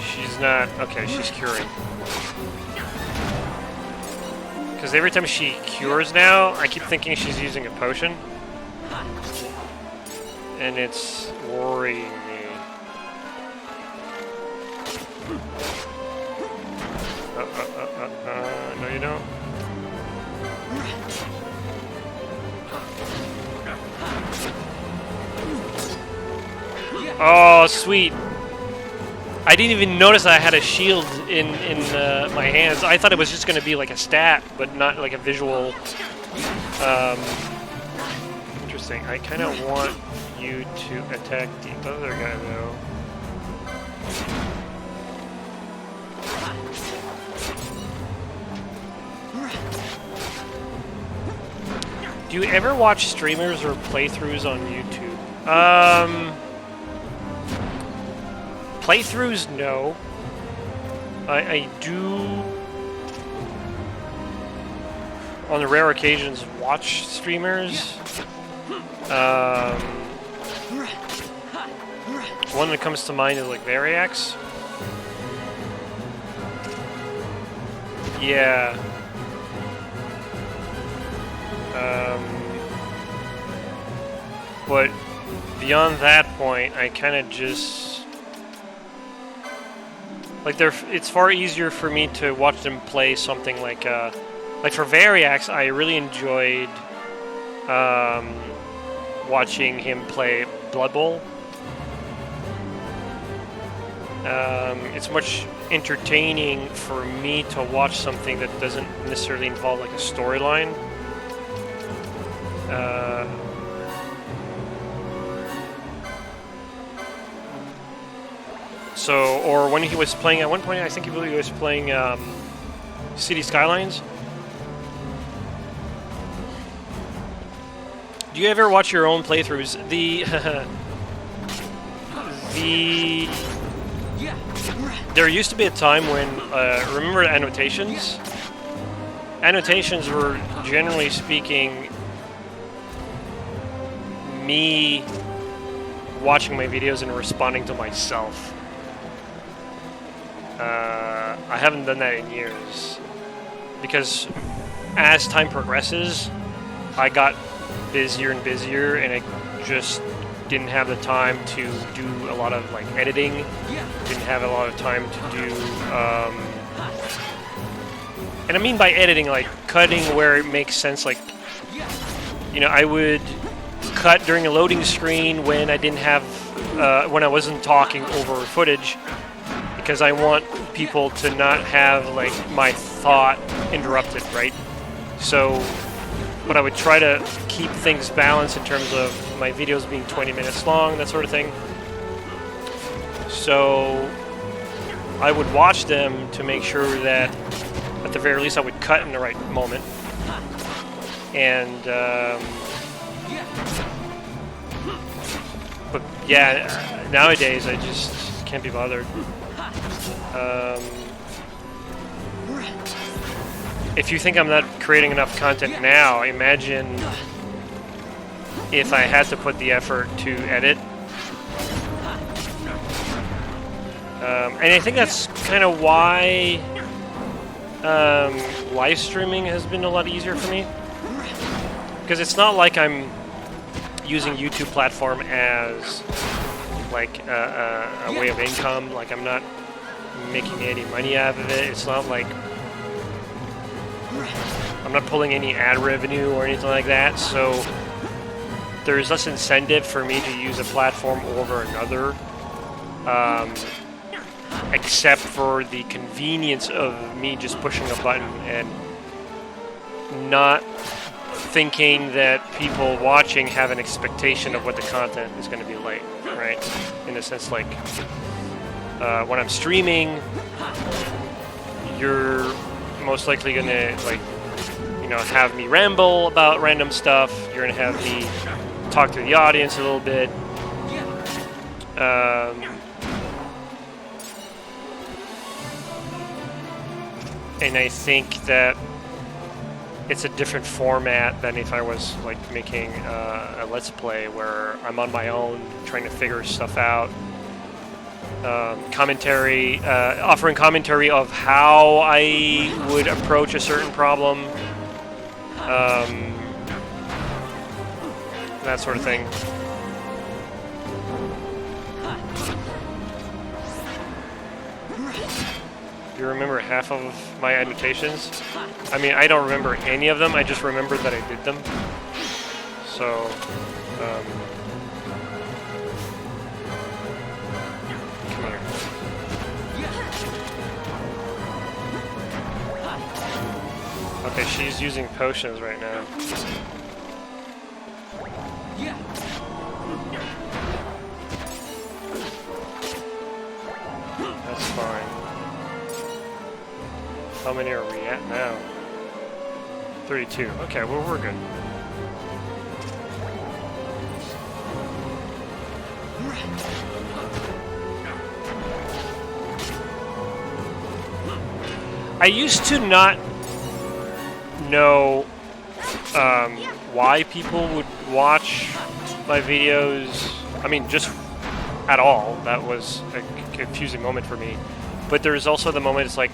she's not... Okay, she's curing. Because every time she cures now, I keep thinking she's using a potion. And it's worrying me. No you don't. Oh, sweet. I didn't even notice I had a shield in my hands. I thought it was just going to be like a stat, but not like a visual. Interesting. I kind of want you to attack the other guy, though. Do you ever watch streamers or playthroughs on YouTube? Playthroughs, no. I do, on the rare occasions, watch streamers. One that comes to mind is like Variax. Yeah. But beyond that point, I kind of just... Like, it's far easier for me to watch them play something like for Variax, I really enjoyed watching him play Blood Bowl. It's much entertaining for me to watch something that doesn't necessarily involve like a storyline. So, or when he was playing, at one point I think he really was playing City Skylines. Do you ever watch your own playthroughs? There used to be a time when, remember annotations? Annotations were, generally speaking, me watching my videos and responding to myself. I haven't done that in years because as time progresses, I got busier and busier, and I just didn't have the time to do a lot of like editing. Didn't have a lot of time to do, and I mean by editing, like cutting where it makes sense. Like, you know, I would cut during a loading screen when I didn't have, when I wasn't talking over footage. Because I want people to not have like my thought interrupted, right? So, but I would try to keep things balanced in terms of my videos being 20 minutes long, that sort of thing. So I would watch them to make sure that, at the very least, I would cut in the right moment. And, but yeah, nowadays I just can't be bothered. If you think I'm not creating enough content now, imagine if I had to put the effort to edit. And I think that's kind of why live streaming has been a lot easier for me. Because it's not like I'm using YouTube platform as like a way of income. Like I'm not making any money out of it. It's not like I'm not pulling any ad revenue or anything like that. So there's less incentive for me to use a platform over another. Except for the convenience of me just pushing a button and not thinking that people watching have an expectation of what the content is going to be like, right? In a sense, like when I'm streaming, you're most likely going to, like, you know, have me ramble about random stuff. You're going to have me talk to the audience a little bit. And I think that it's a different format than if I was like making a Let's Play where I'm on my own trying to figure stuff out. Commentary, offering commentary of how I would approach a certain problem. That sort of thing. You remember half of my annotations? I mean, I don't remember any of them, I just remember that I did them. So, come here. Okay, she's using potions right now. That's fine. How many are we at now? 32. Okay, well, we're good. I used to not know why people would watch my videos. I mean, just at all. That was a confusing moment for me. But there's also the moment it's like,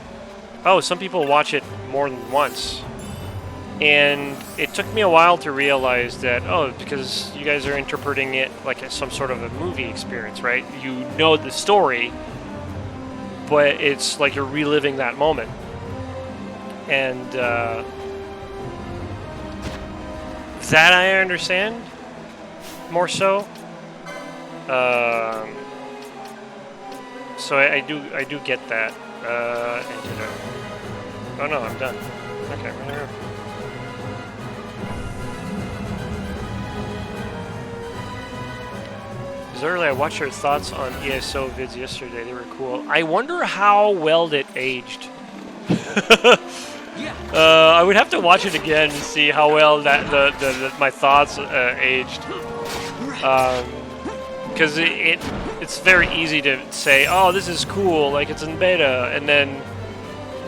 oh, some people watch it more than once. And it took me a while to realize that, oh, because you guys are interpreting it like as some sort of a movie experience, right? You know the story, but it's like you're reliving that moment. And that I understand more so. So I do get that. Oh no, I'm done. Okay, we're gonna go. Earlier, I watched your thoughts on ESO vids yesterday. They were cool. I wonder how well it aged. I would have to watch it again and see how well that my thoughts aged. Because it's very easy to say, oh, this is cool, like it's in beta, and then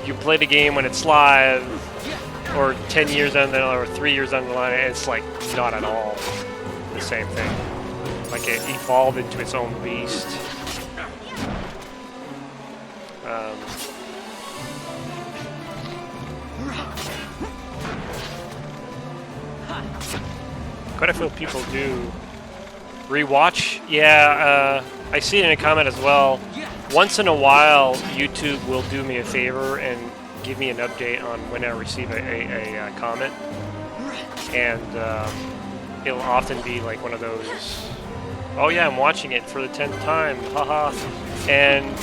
you play the game when it's live, or 10 years down the line, or 3 years down the line, and it's like not at all the same thing. Like it evolved into its own beast. Quite a few people do rewatch. Yeah, I see it in a comment as well. Once in a while, YouTube will do me a favor and give me an update on when I receive a comment. And it'll often be like one of those, oh yeah, I'm watching it for the 10th time, haha. And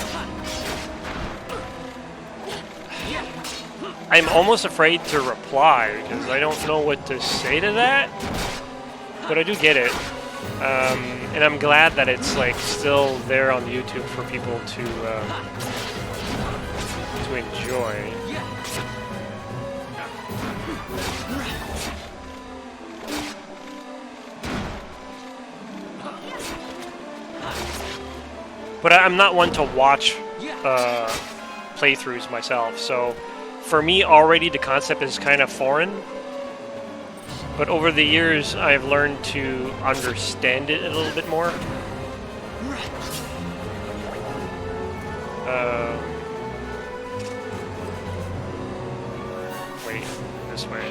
I'm almost afraid to reply because I don't know what to say to that. But I do get it. And I'm glad that it's like still there on YouTube for people to enjoy. But I'm not one to watch playthroughs myself, so for me already the concept is kind of foreign. But over the years, I've learned to understand it a little bit more. Wait, this way.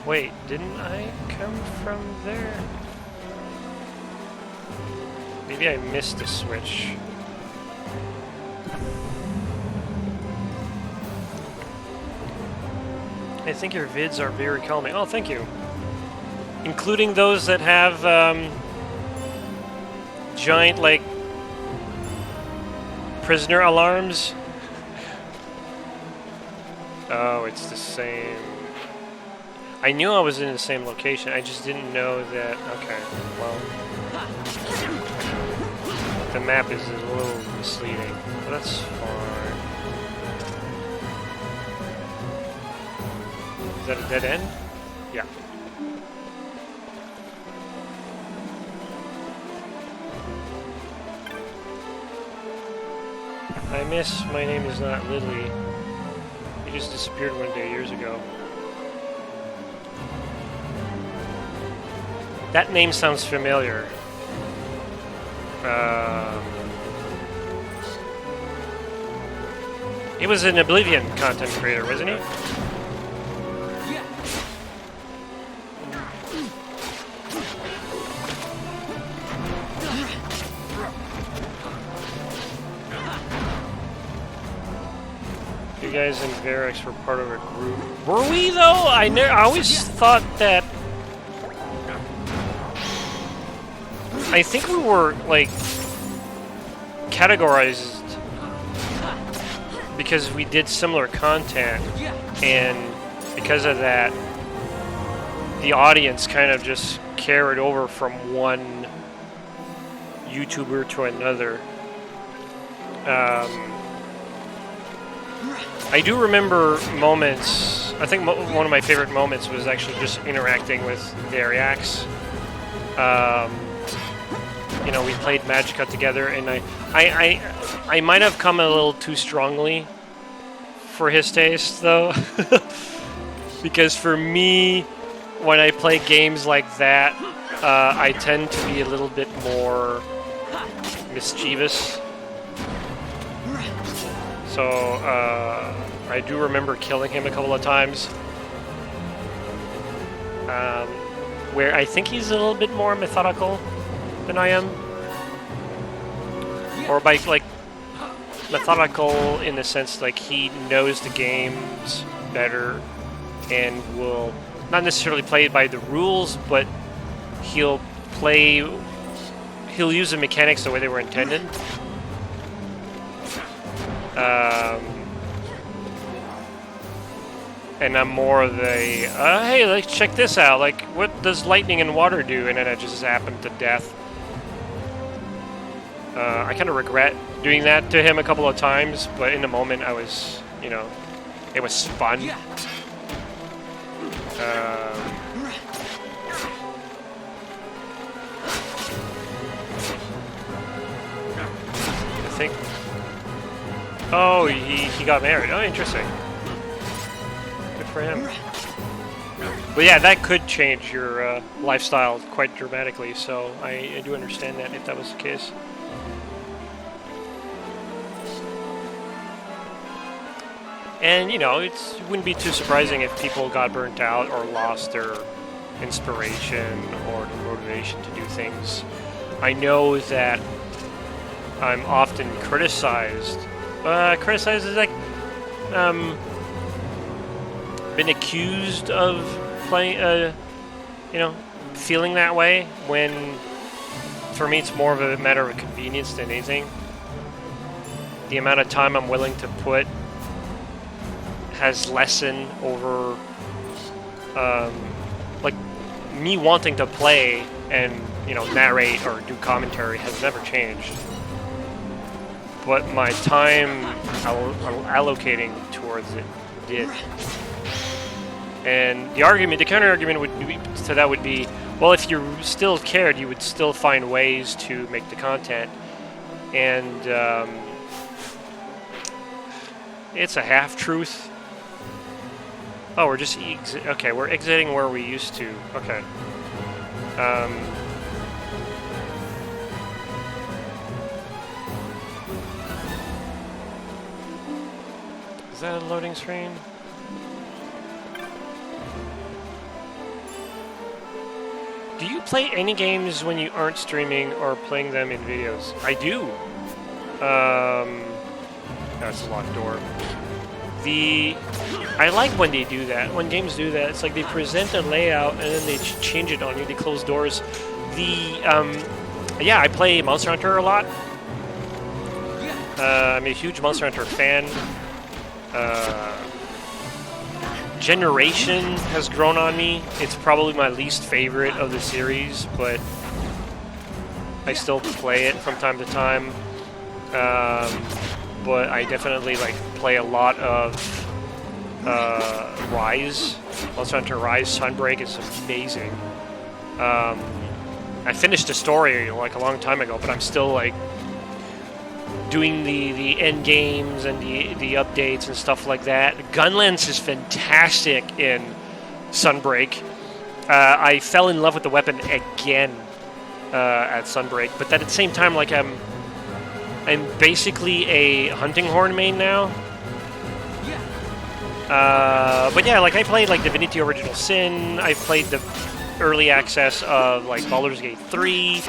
Wait, didn't I come from there? Maybe I missed a switch. I think your vids are very calming. Oh, thank you. Including those that have giant, like, prisoner alarms. Oh, it's the same. I knew I was in the same location. I just didn't know that. Okay, well, the map is a little misleading, but that's fine. Is that a dead end? Yeah. I miss My Name Is Not Lily. He just disappeared one day years ago. That name sounds familiar. He was an Oblivion content creator, wasn't he? You guys and Varix were part of a group. Were we though? I always thought that. I think we were like categorized because we did similar content, and because of that, the audience kind of just carried over from one YouTuber to another. I do remember moments. I think one of my favorite moments was actually just interacting with Variax. You know, we played Magicka together, and I might have come a little too strongly for his taste, though, because for me, when I play games like that, I tend to be a little bit more mischievous. So I do remember killing him a couple of times, where I think he's a little bit more methodical than I am, or by like methodical in the sense like he knows the games better and will not necessarily play by the rules, but he'll use the mechanics the way they were intended. And I'm more of the, hey, let's check this out. Like, what does lightning and water do? And then I just zap him to death. I kind of regret doing that to him a couple of times, but in the moment I was, you know, it was fun. I think. Oh, he got married. Oh, interesting. Good for him. But yeah, that could change your lifestyle quite dramatically, so I do understand that if that was the case. And, you know, it wouldn't be too surprising if people got burnt out or lost their inspiration or their motivation to do things. I know that I'm often criticized. Criticized is like, been accused of playing, you know, feeling that way, when for me it's more of a matter of convenience than anything. The amount of time I'm willing to put has lessened over, like, me wanting to play and, you know, narrate or do commentary has never changed. But my time allocating towards it did. And the counter-argument would be, to that would be, well, if you still cared, you would still find ways to make the content. And it's a half-truth. Oh, we're just okay. We're exiting where we used to. Okay. Is that a loading screen? Do you play any games when you aren't streaming or playing them in videos? I do. That's a locked door. I like when they do that. When games do that, it's like they present a layout and then they change it on you. They close doors. Yeah, I play Monster Hunter a lot. I'm a huge Monster Hunter fan. Generation has grown on me. It's probably my least favorite of the series, but I still play it from time to time. But I definitely like play a lot of Rise. Monster Hunter Rise Sunbreak is amazing. I finished the story like a long time ago, but I'm still like doing the end games and the updates and stuff like that. Gunlance is fantastic in Sunbreak. I fell in love with the weapon again at Sunbreak, but at the same time, like I'm basically a hunting horn main now. But yeah, like I played like Divinity Original Sin. I played the early access of like Baldur's Gate 3.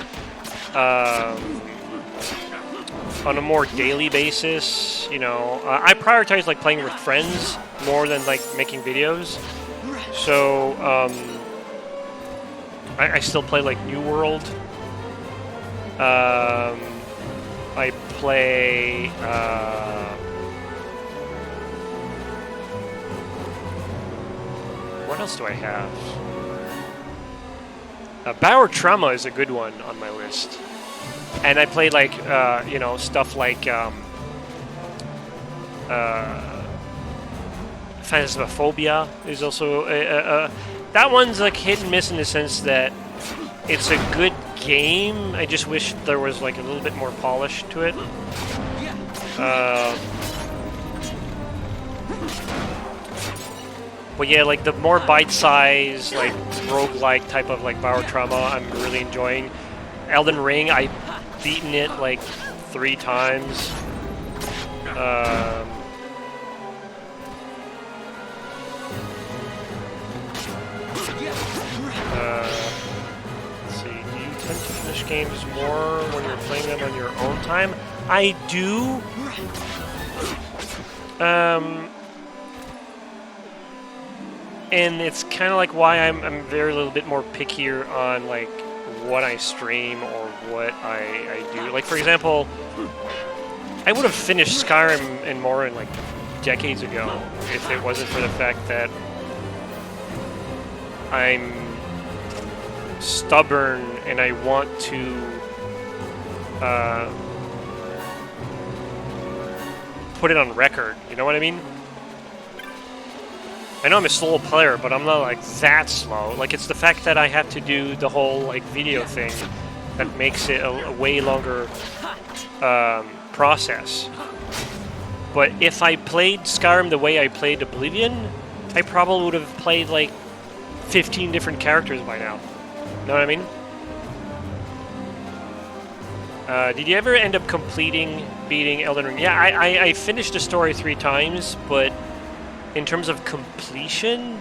On a more daily basis, you know, I prioritize like playing with friends more than like making videos. So I still play like New World. I play what else do I have? Bauer Trauma is a good one on my list. And I play like, you know, stuff like Phasmophobia is also that one's like hit and miss in the sense that it's a good game. I just wish there was like a little bit more polish to it. But yeah, like the more bite-sized, like roguelike type of like Bauer Trauma, I'm really enjoying. Elden Ring, I've beaten it like 3 times. Let's see, do you tend to finish games more when you're playing them on your own time? I do. And it's kind of like why I'm very little bit more pickier on like what I stream or what I do. Like for example, I would have finished Skyrim and Morrowind like decades ago if it wasn't for the fact that I'm stubborn and I want to put it on record. You know what I mean? I know I'm a slow player, but I'm not like that slow. Like it's the fact that I have to do the whole like video thing that makes it a way longer process. But if I played Skyrim the way I played Oblivion, I probably would have played like 15 different characters by now. Know what I mean? Did you ever end up beating Elden Ring? Yeah, I finished the story 3 times, but in terms of completion,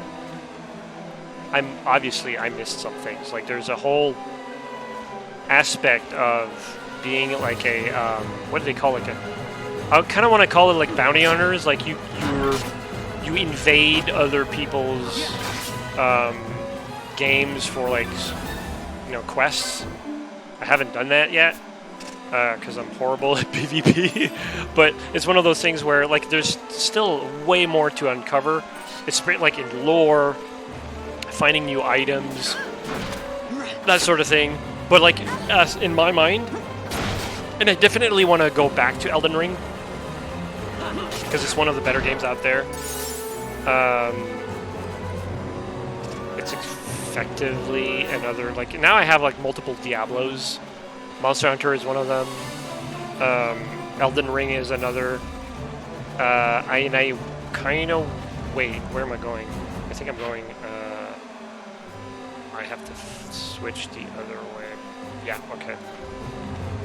I missed some things. Like there's a whole aspect of being like a what do they call it? I kind of want to call it like bounty hunters. Like you invade other people's games for like quests. I haven't done that yet. because I'm horrible at PvP. But it's one of those things where like there's still way more to uncover. It's like in lore, finding new items, that sort of thing. But like in my mind, and I definitely want to go back to Elden Ring because it's one of the better games out there. It's effectively another, like, now I have like multiple Diablos. Monster Hunter is one of them. Elden Ring is another. I kind of, wait, where am I going? I think I'm going, I have to switch the other way. Yeah, okay.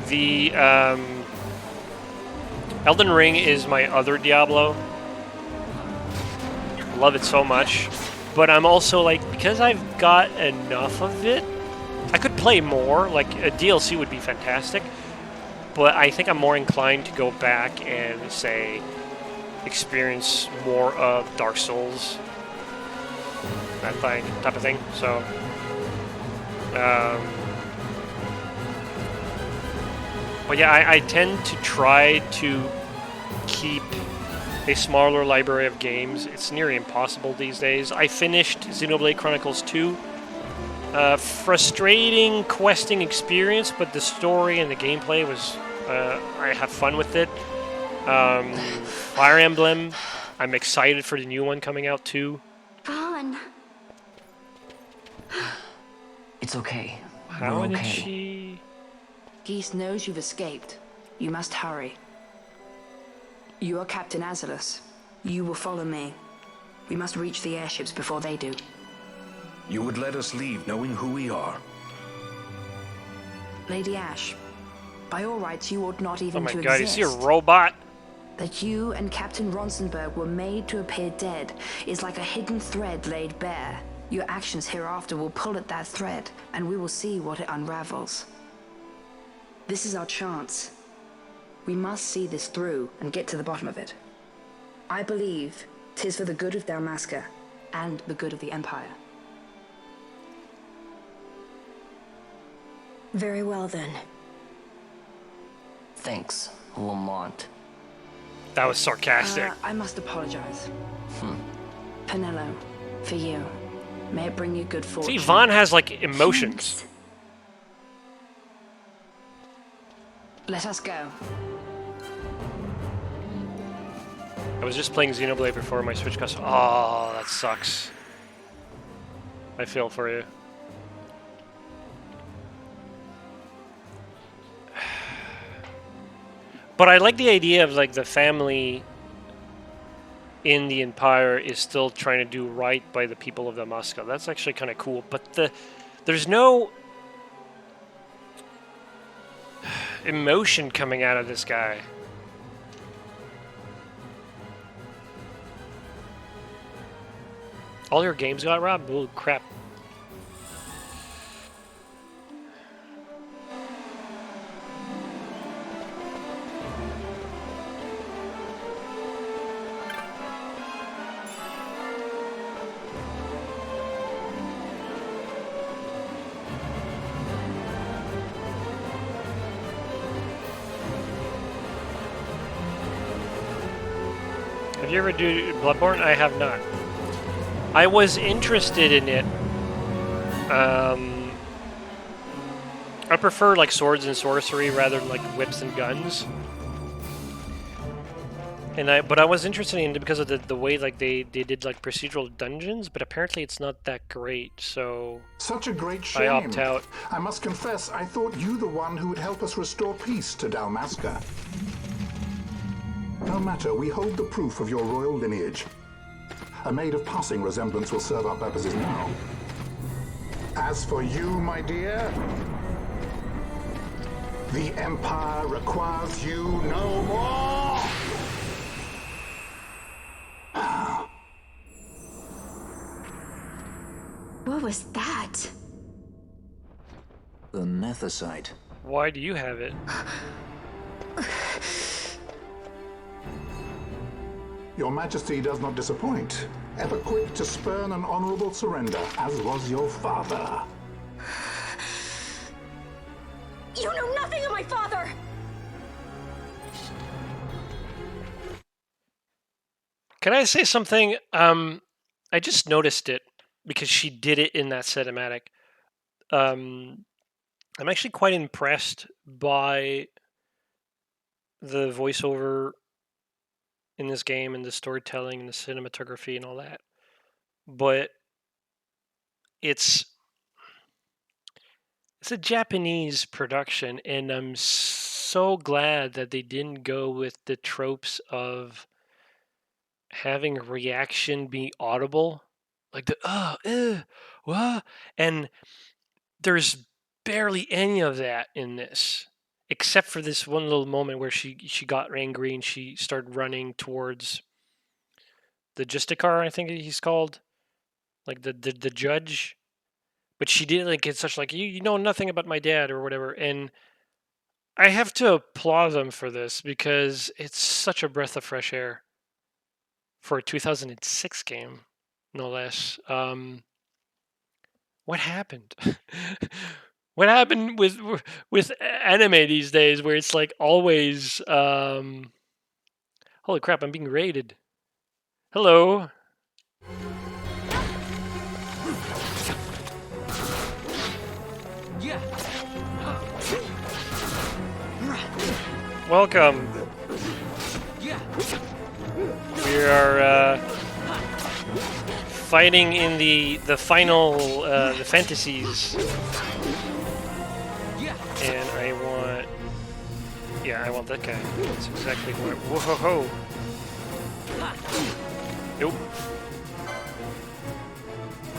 The, Elden Ring is my other Diablo. Love it so much. But I'm also like, because I've got enough of it, I could play more. Like, a DLC would be fantastic. But I think I'm more inclined to go back and, say, experience more of Dark Souls. That type of thing. So, but yeah, I tend to try to keep a smaller library of games. It's nearly impossible these days. I finished Xenoblade Chronicles 2. Frustrating questing experience, but the story and the gameplay was, I have fun with it. Fire Emblem, I'm excited for the new one coming out too. Vaughn. It's okay. How We're did okay. she... Geese knows you've escaped. You must hurry. You are Captain Azalus. You will follow me. We must reach the airships before they do. You would let us leave knowing who we are? Lady Ash, by all rights, you ought not even Oh my to god, exist. is he a robot? That you and Captain Ronsenberg were made to appear dead is like a hidden thread laid bare. Your actions hereafter will pull at that thread, and we will see what it unravels. This is our chance. We must see this through and get to the bottom of it. I believe 'tis for the good of Dalmasca and the good of the Empire. Very well, then. Thanks, Lamont. That was sarcastic. I must apologize. Penelo, for you. May it bring you good fortune. See, Vaughn has, like, emotions. Let us go. I was just playing Xenoblade before my Switch cost. Oh, that sucks. I feel for you. But I like the idea of, like, the family in the Empire is still trying to do right by the people of Dalmasca. That's actually kind of cool. But there's no emotion coming out of this guy. All your games got robbed? Oh, crap. Have you ever do Bloodborne? I have not. I was interested in it. I prefer like swords and sorcery rather than like whips and guns. But I was interested in it because of the way like they did like procedural dungeons, but apparently it's not that great, so Such a great shame. I opt out. I must confess, I thought you the one who would help us restore peace to Dalmasca. No matter, we hold the proof of your royal lineage. A maid of passing resemblance will serve our purposes now. As for you, my dear, the Empire requires you no more! What was that? The Nethicite. Why do you have it? Your Majesty does not disappoint. Ever quick to spurn an honorable surrender, as was your father. You know nothing of my father! Can I say something? I just noticed it because she did it in that cinematic. I'm actually quite impressed by the voiceover in this game and the storytelling and the cinematography and all that. But it's a Japanese production, and I'm so glad that they didn't go with the tropes of having a reaction be audible, like the what, and there's barely any of that in this, except for this one little moment where she got angry and she started running towards the Justicar, I think he's called, like the judge. But she did like get such like you know nothing about my dad or whatever, and I have to applaud them for this because it's such a breath of fresh air for a 2006 game, no less. What happened? What happened with anime these days, where it's like always, holy crap! I'm being raided. Hello. Welcome. We are fighting in the final the fantasies, and I want that guy. That's exactly what. Whoa! Nope.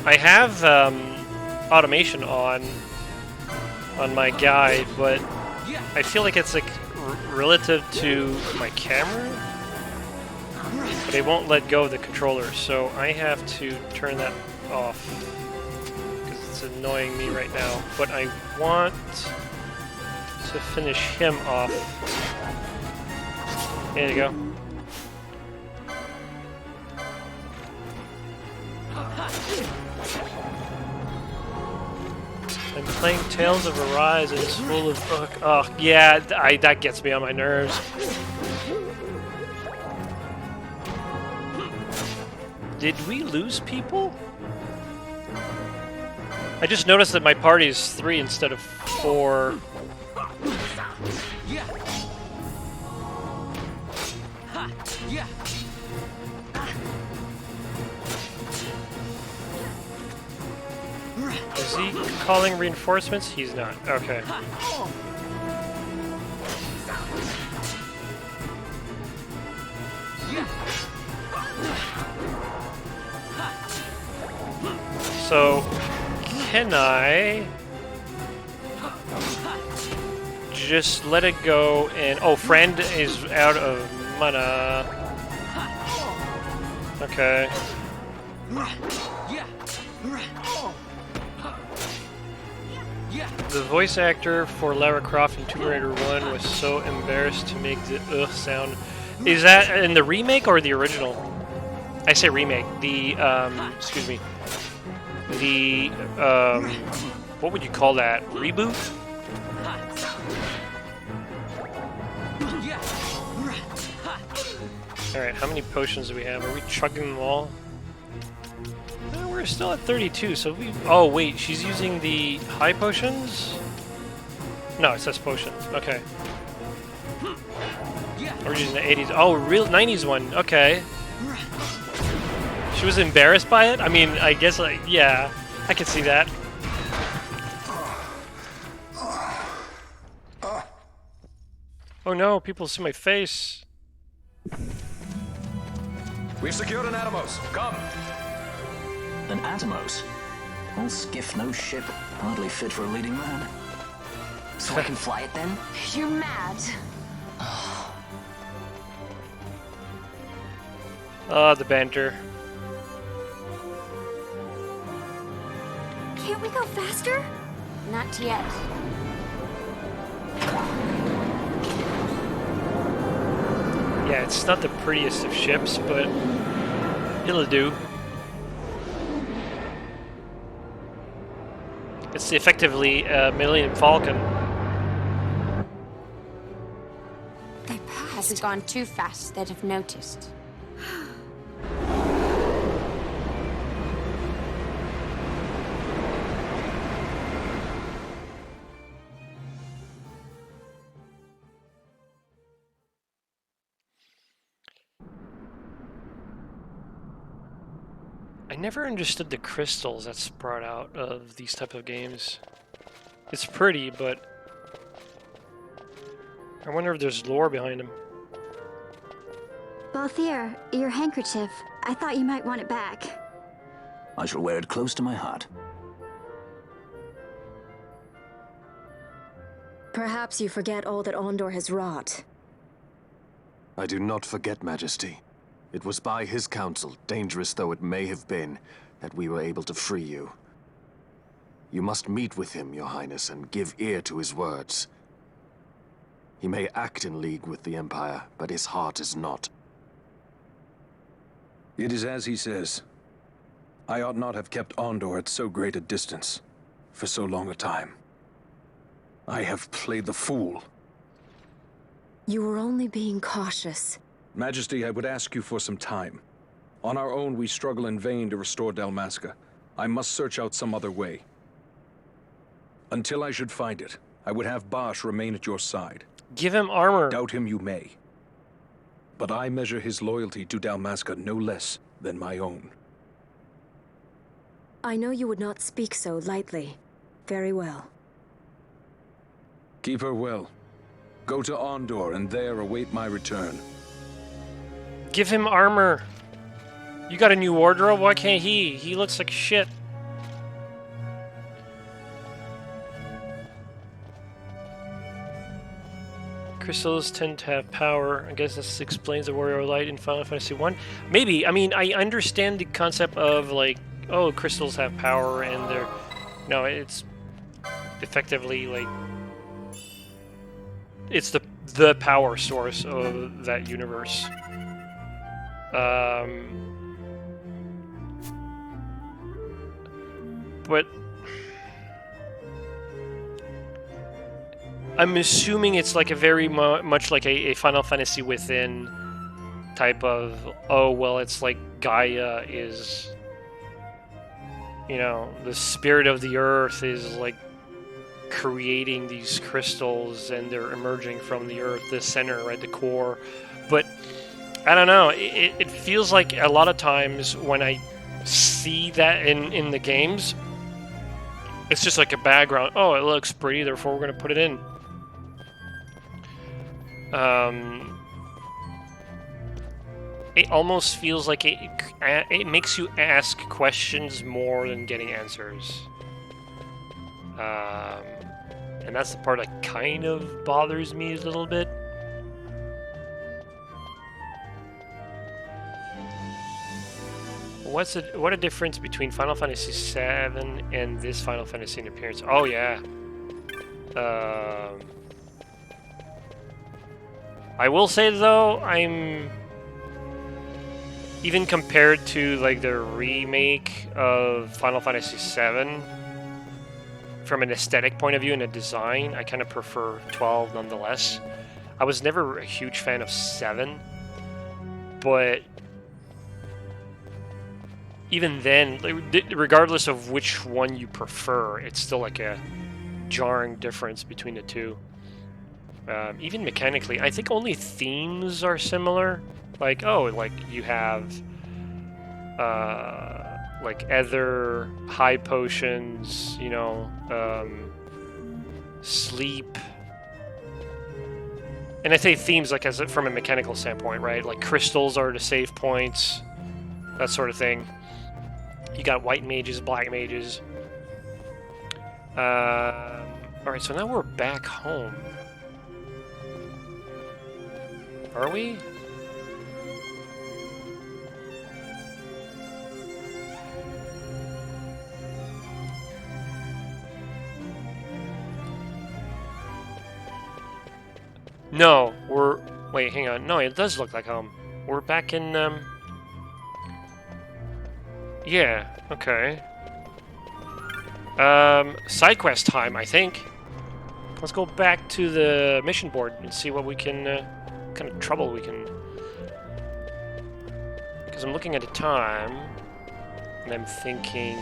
I have automation on my guy, but I feel like it's like relative to my camera, but I won't let go of the controller, so I have to turn that off because it's annoying me right now. But I want to finish him off. There you go. I'm playing Tales of Arise and it's full of yeah, that gets me on my nerves. Did we lose people? I just noticed that my party is 3 instead of 4. Is he calling reinforcements? He's not. Okay. So, can I just let it go and... Oh, friend is out of mana. Okay. The voice actor for Lara Croft in Tomb Raider 1 was so embarrassed to make the sound. Is that in the remake or the original? I say remake. The, excuse me. The, what would you call that? Reboot? Alright, how many potions do we have? Are we chugging them all? We're still at 32, so we... Oh, wait, she's using the high potions? No, it says potions. Okay. We're using the 80s. Oh, real 90s one. Okay. She was embarrassed by it? I mean, I guess, like, yeah. I can see that. Oh no, people see my face. We've secured an Atomos. Come! An Atomos? All skiff, no ship. Hardly fit for a leading man. So I can fly it then? You're mad. Oh, the banter. Can't we go faster? Not yet. Yeah, it's not the prettiest of ships, but it'll do. It's effectively a Millennium Falcon. They passed. Has gone too fast. They'd have noticed. I never understood the crystals that's brought out of these type of games. It's pretty, but I wonder if there's lore behind them. Balthier, your handkerchief. I thought you might want it back. I shall wear it close to my heart. Perhaps you forget all that Ondor has wrought. I do not forget, Majesty. It was by his counsel, dangerous though it may have been, that we were able to free you. You must meet with him, Your Highness, and give ear to his words. He may act in league with the Empire, but his heart is not. It is as he says. I ought not have kept Ondor at so great a distance for so long a time. I have played the fool. You were only being cautious. Majesty, I would ask you for some time. On our own, we struggle in vain to restore Dalmasca. I must search out some other way. Until I should find it, I would have Bosch remain at your side. Give him armor. Doubt him you may. But I measure his loyalty to Dalmasca no less than my own. I know you would not speak so lightly. Very well. Keep her well. Go to Ondor and there await my return. Give him armor. You got a new wardrobe? Why can't he? He looks like shit. Crystals tend to have power. I guess this explains the Warrior Light in Final Fantasy 1. Maybe. I mean, I understand the concept of, like, oh, crystals have power and they're... No, it's effectively, like... It's the power source of that universe. But... I'm assuming it's like a very much like a Final Fantasy Within type of, oh, well, it's like Gaia is, you know, the spirit of the earth is like creating these crystals and they're emerging from the earth, the center, right, the core. But I don't know, it feels like a lot of times when I see that in the games, it's just like a background. Oh, it looks pretty, therefore we're going to put it in. It almost feels like it makes you ask questions more than getting answers. And that's the part that kind of bothers me a little bit. What a difference between Final Fantasy VII and this Final Fantasy in appearance. Oh yeah. I will say though, I'm even compared to like the remake of Final Fantasy VII, from an aesthetic point of view and a design, I kind of prefer 12 nonetheless. I was never a huge fan of 7, but even then, regardless of which one you prefer, it's still like a jarring difference between the two. Even mechanically, I think only themes are similar. Like, oh, like you have like ether, high potions, you know, sleep. And I say themes like as from a mechanical standpoint, right? Like crystals are the save points, that sort of thing. You got white mages, black mages. Alright, so now we're back home. Are we? No, we're... Wait, hang on. No, it does look like home. We're back in, Yeah, okay. Side quest time, I think. Let's go back to the mission board and see what we can, kind of trouble we can... Because I'm looking at the time, and I'm thinking...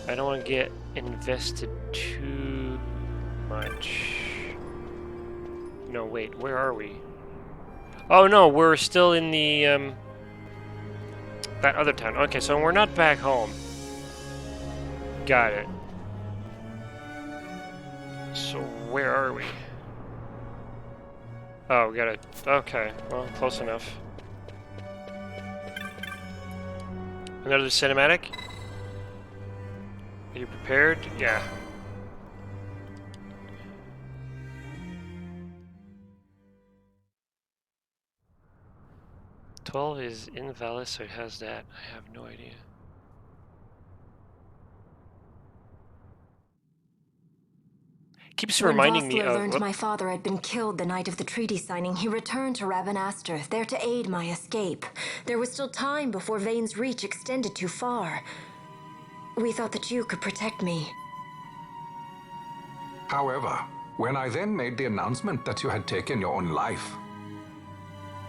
I don't want to get invested too much. No, wait, where are we? Oh no, we're still in the, that other town. Okay, so we're not back home. Got it. So where are we? Oh, we gotta... Okay, well, close enough. Another cinematic? Are you prepared? Yeah. "12 is invalid, so it has that. I have no idea." Keeps reminding me When Vossler of... learned my father had been killed the night of the treaty signing, he returned to Rabanastre, there to aid my escape. There was still time before Vane's reach extended too far. We thought that you could protect me. However, when I then made the announcement that you had taken your own life,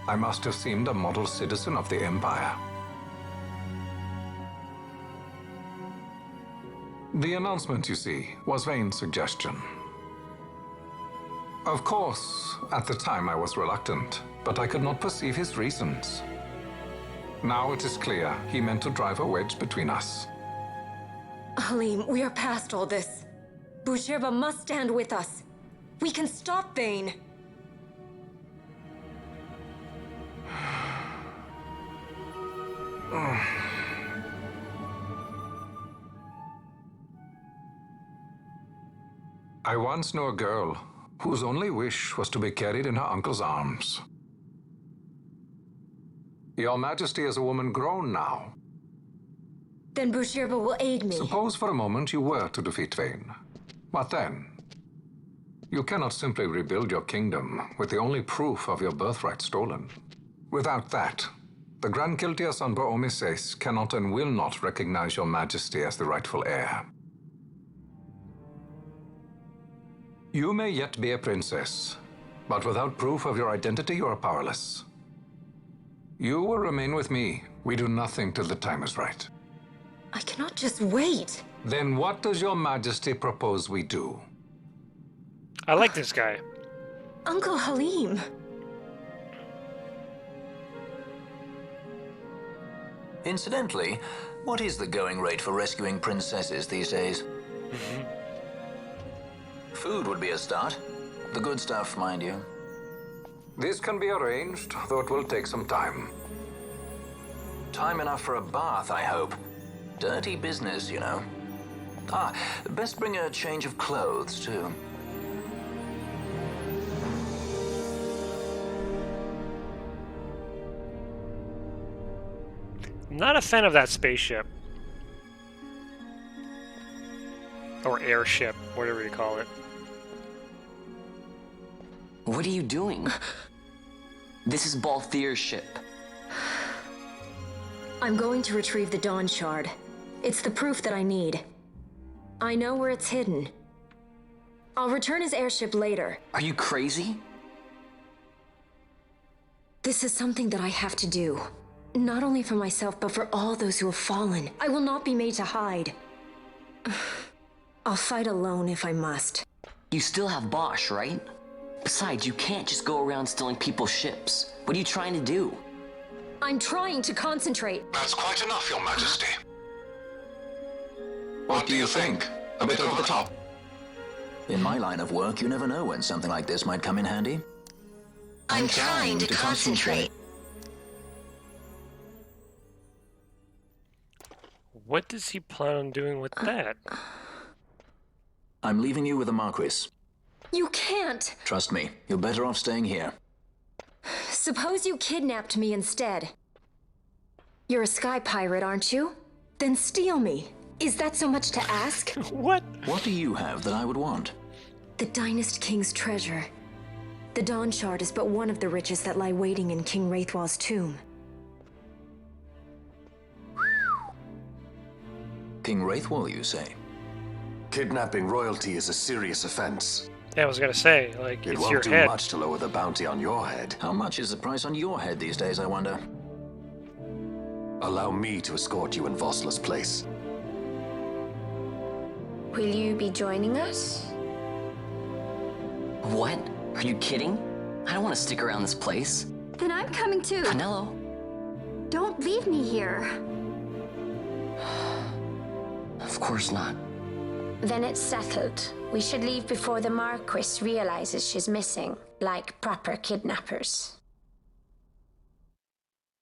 I must have seemed a model citizen of the Empire. The announcement, you see, was Vane's suggestion. Of course, at the time I was reluctant, but I could not perceive his reasons. Now it is clear he meant to drive a wedge between us. Halim, we are past all this. Boucherba must stand with us. We can stop Vane. I once knew a girl whose only wish was to be carried in her uncle's arms. Your Majesty is a woman grown now. Then Boucherba will aid me. Suppose for a moment you were to defeat Vane. What then? You cannot simply rebuild your kingdom with the only proof of your birthright stolen. Without that, the Grand Kiltias on Bo-Omises cannot and will not recognize your Majesty as the rightful heir. You may yet be a princess, but without proof of your identity, you are powerless. You will remain with me. We do nothing till the time is right. I cannot just wait. Then what does your Majesty propose we do? I like this guy. Uncle Halim. Incidentally, what is the going rate for rescuing princesses these days? Food would be a start. The good stuff, mind you. This can be arranged, though it will take some time. Time enough for a bath, I hope. Dirty business, you know. Best bring a change of clothes, too. Not a fan of that spaceship. Or airship, whatever you call it. What are you doing? This is Balthier's ship. I'm going to retrieve the Dawn Shard. It's the proof that I need. I know where it's hidden. I'll return his airship later. Are you crazy? This is something that I have to do. Not only for myself, but for all those who have fallen. I will not be made to hide. I'll fight alone if I must. You still have Bosch, right? Besides, you can't just go around stealing people's ships. What are you trying to do? I'm trying to concentrate. That's quite enough, Your Majesty. What do you think? A bit over the top? In my line of work, you never know when something like this might come in handy. I'm trying to concentrate. What does he plan on doing with that? I'm leaving you with the Marquis. You can't! Trust me, you're better off staying here. Suppose you kidnapped me instead. You're a sky pirate, aren't you? Then steal me. Is that so much to ask? What? What do you have that I would want? The Dynast King's treasure. The Dawn Shard is but one of the riches that lie waiting in King Wraithwall's tomb. King Wraithwall, you say? Kidnapping royalty is a serious offense. Yeah, I was gonna say, like, It it's won't your do head. much to lower the bounty on your head. How much is the price on your head these days, I wonder? Allow me to escort you in Vossler's place. Will you be joining us? What? Are you kidding? I don't want to stick around this place. Then I'm coming too. Penelo? Don't leave me here. Of course not. Then it's settled. We should leave before the Marquis realizes she's missing, like proper kidnappers.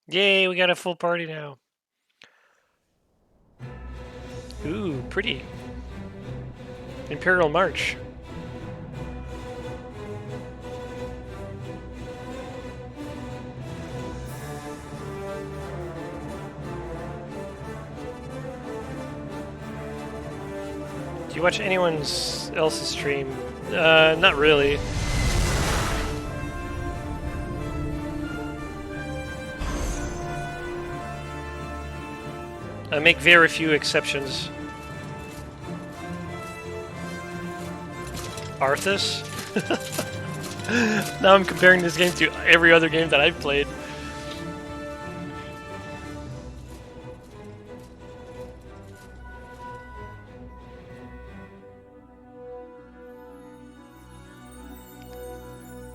Yay, we got a full party now. Ooh, pretty. Imperial March. Do you watch anyone else's stream? Not really. I make very few exceptions. Arthas? Now I'm comparing this game to every other game that I've played.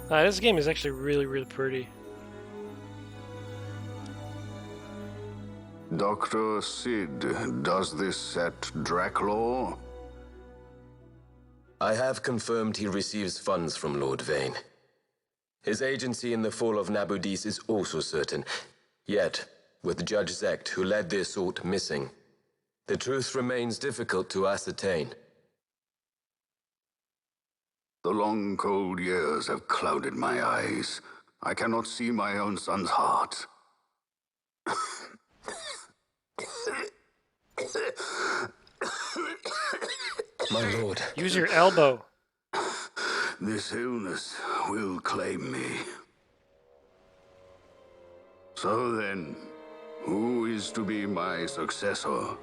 This game is actually really, really pretty. Dr. Sid, does this set Draclaw? I have confirmed he receives funds from Lord Vane. His agency in the fall of Nabudis is also certain. Yet, with Judge Zecht, who led the assault, missing, the truth remains difficult to ascertain. The long, cold years have clouded my eyes. I cannot see my own son's heart. My lord. Use your elbow. This illness will claim me. So then, who is to be my successor?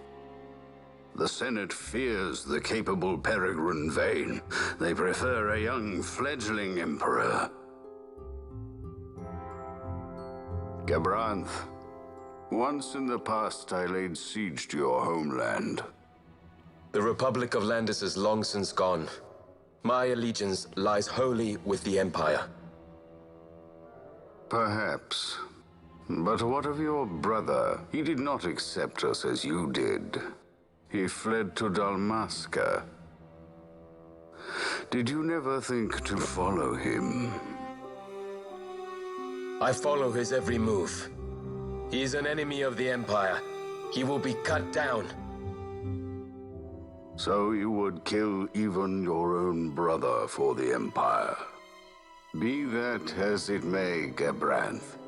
The Senate fears the capable Peregrine Vane. They prefer a young fledgling emperor. Gabranth, once in the past I laid siege to your homeland. The Republic of Landis is long since gone. My allegiance lies wholly with the Empire. Perhaps. But what of your brother? He did not accept us as you did. He fled to Dalmasca. Did you never think to follow him? I follow his every move. He is an enemy of the Empire. He will be cut down. So you would kill even your own brother for the Empire. Be that as it may, Gabranth,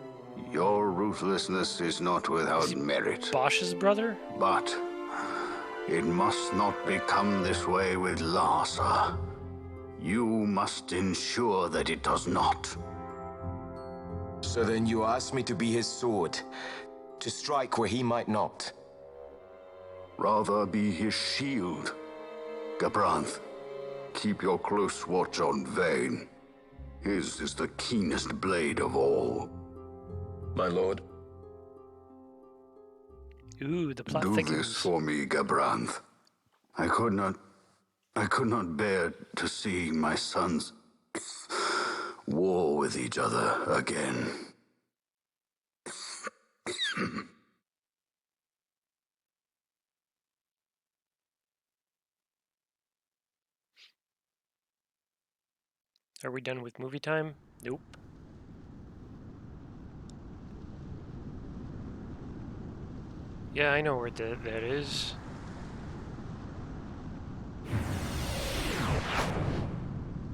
your ruthlessness is not without merit. Bosch's brother? But it must not become this way with Larsa. You must ensure that it does not. So then you ask me to be his sword, to strike where he might not. Rather be his shield. Gabranth, keep your close watch on Vane. His is the keenest blade of all. My lord. Ooh, the plot Do thickens. this for me, Gabranth. I could not bear to see my sons war with each other again. Are we done with movie time? Nope. Yeah, I know where that is.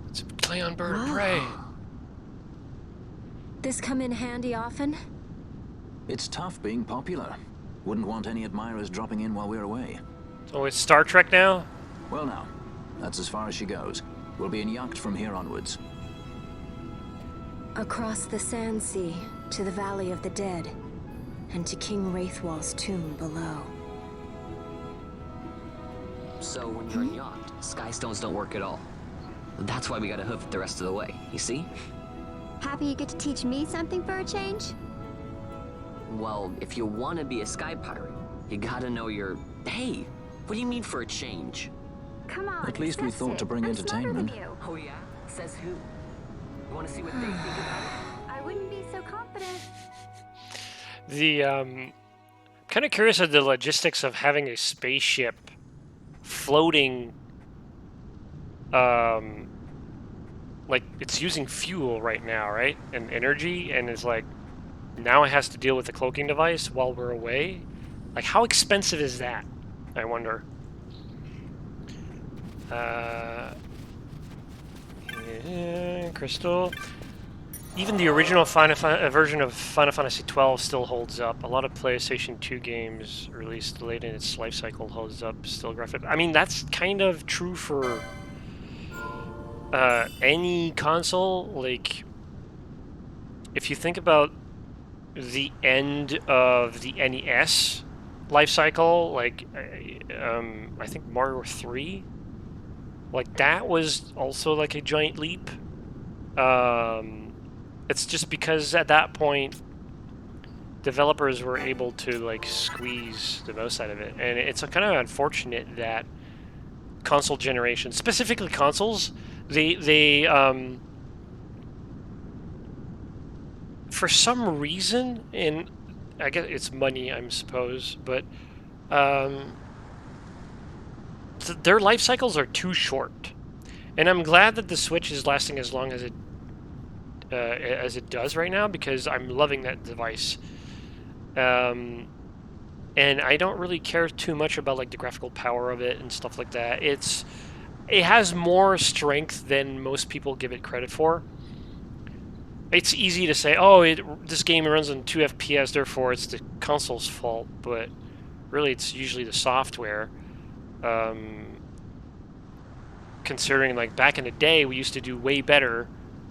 It's a play on Bird of Prey. This come in handy often? It's tough being popular. Wouldn't want any admirers dropping in while we're away. So it's Star Trek now? Well now, that's as far as she goes. We'll be in yacht from here onwards. Across the Sand Sea, to the Valley of the Dead, and to King Wraithwall's tomb below. So when you're in yacht, skystones don't work at all. That's why we gotta hoof it the rest of the way, you see? Happy you get to teach me something for a change? Well, if you want to be a sky pirate, you gotta know your... Hey, what do you mean for a change? Come on, At least we accept thought it. to bring I'm smarter entertainment. than you. Oh yeah? Says who? You want to see what they think about it? I wouldn't be so confident. The kind of curious of the logistics of having a spaceship floating. Like it's using fuel right now, right, and energy, and it's like now it has to deal with the cloaking device while we're away. Like, how expensive is that? I wonder. Crystal. Even the original version of Final Fantasy XII still holds up. A lot of PlayStation 2 games released late in its life cycle holds up still graphic. I mean, that's kind of true for any console. Like, if you think about the end of the NES life cycle, like I think Mario 3, like that was also like a giant leap. It's just because at that point developers were able to like squeeze the most out of it, and it's kind of unfortunate that console generation, specifically consoles, they for some reason, and I guess it's money, I suppose, but their life cycles are too short. And I'm glad that the Switch is lasting as long as it does right now, because I'm loving that device. And I don't really care too much about like the graphical power of it and stuff like that. It has more strength than most people give it credit for. It's easy to say, oh, this game runs on 2 FPS, therefore it's the console's fault, but really it's usually the software. Considering like back in the day, we used to do way better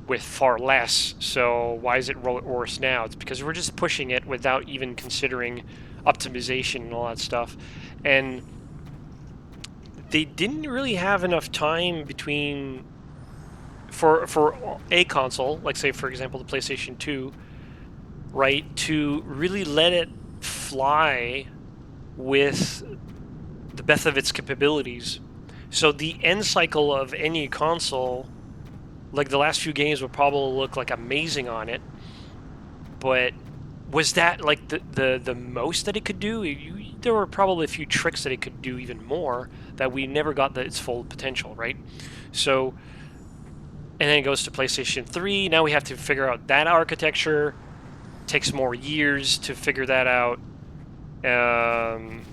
with far less, so why is it worse now? It's because we're just pushing it without even considering optimization and all that stuff. And they didn't really have enough time between for a console, like say for example the PlayStation 2, right, to really let it fly with the best of its capabilities. So the end cycle of any console, like the last few games would probably look like amazing on it, but was that like the most that it could do? There were probably a few tricks that it could do even more that we never got its full potential, right? So, and then it goes to PlayStation 3. Now we have to figure out that architecture. It takes more years to figure that out. And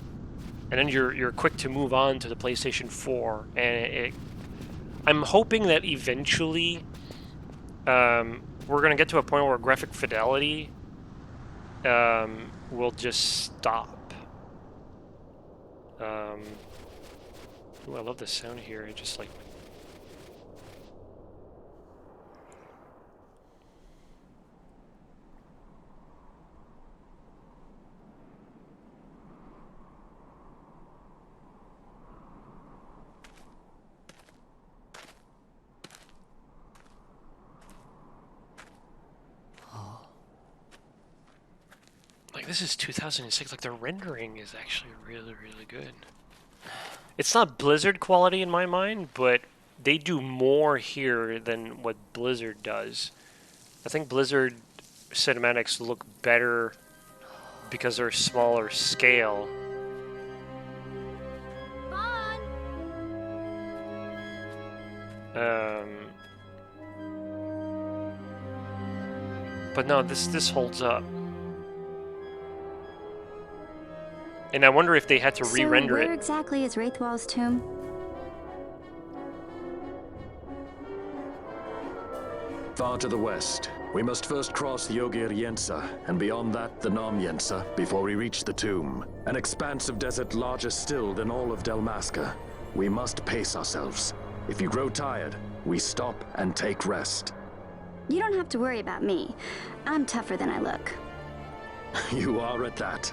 then you're quick to move on to the PlayStation 4. And I'm hoping that eventually we're going to get to a point where graphic fidelity will just stop. Ooh, I love the sound here. It just like... Like, this is 2006. Like, the rendering is actually really, really good. It's not Blizzard quality in my mind, but they do more here than what Blizzard does. I think Blizzard cinematics look better because they're smaller scale. But no, this holds up. And I wonder if they had to re-render it. Where exactly is Wraithwall's tomb? Far to the west. We must first cross the Yogir Yensa, and beyond that, the Nam Yensa, before we reach the tomb. An expanse of desert larger still than all of Delmasca. We must pace ourselves. If you grow tired, we stop and take rest. You don't have to worry about me. I'm tougher than I look. You are at that.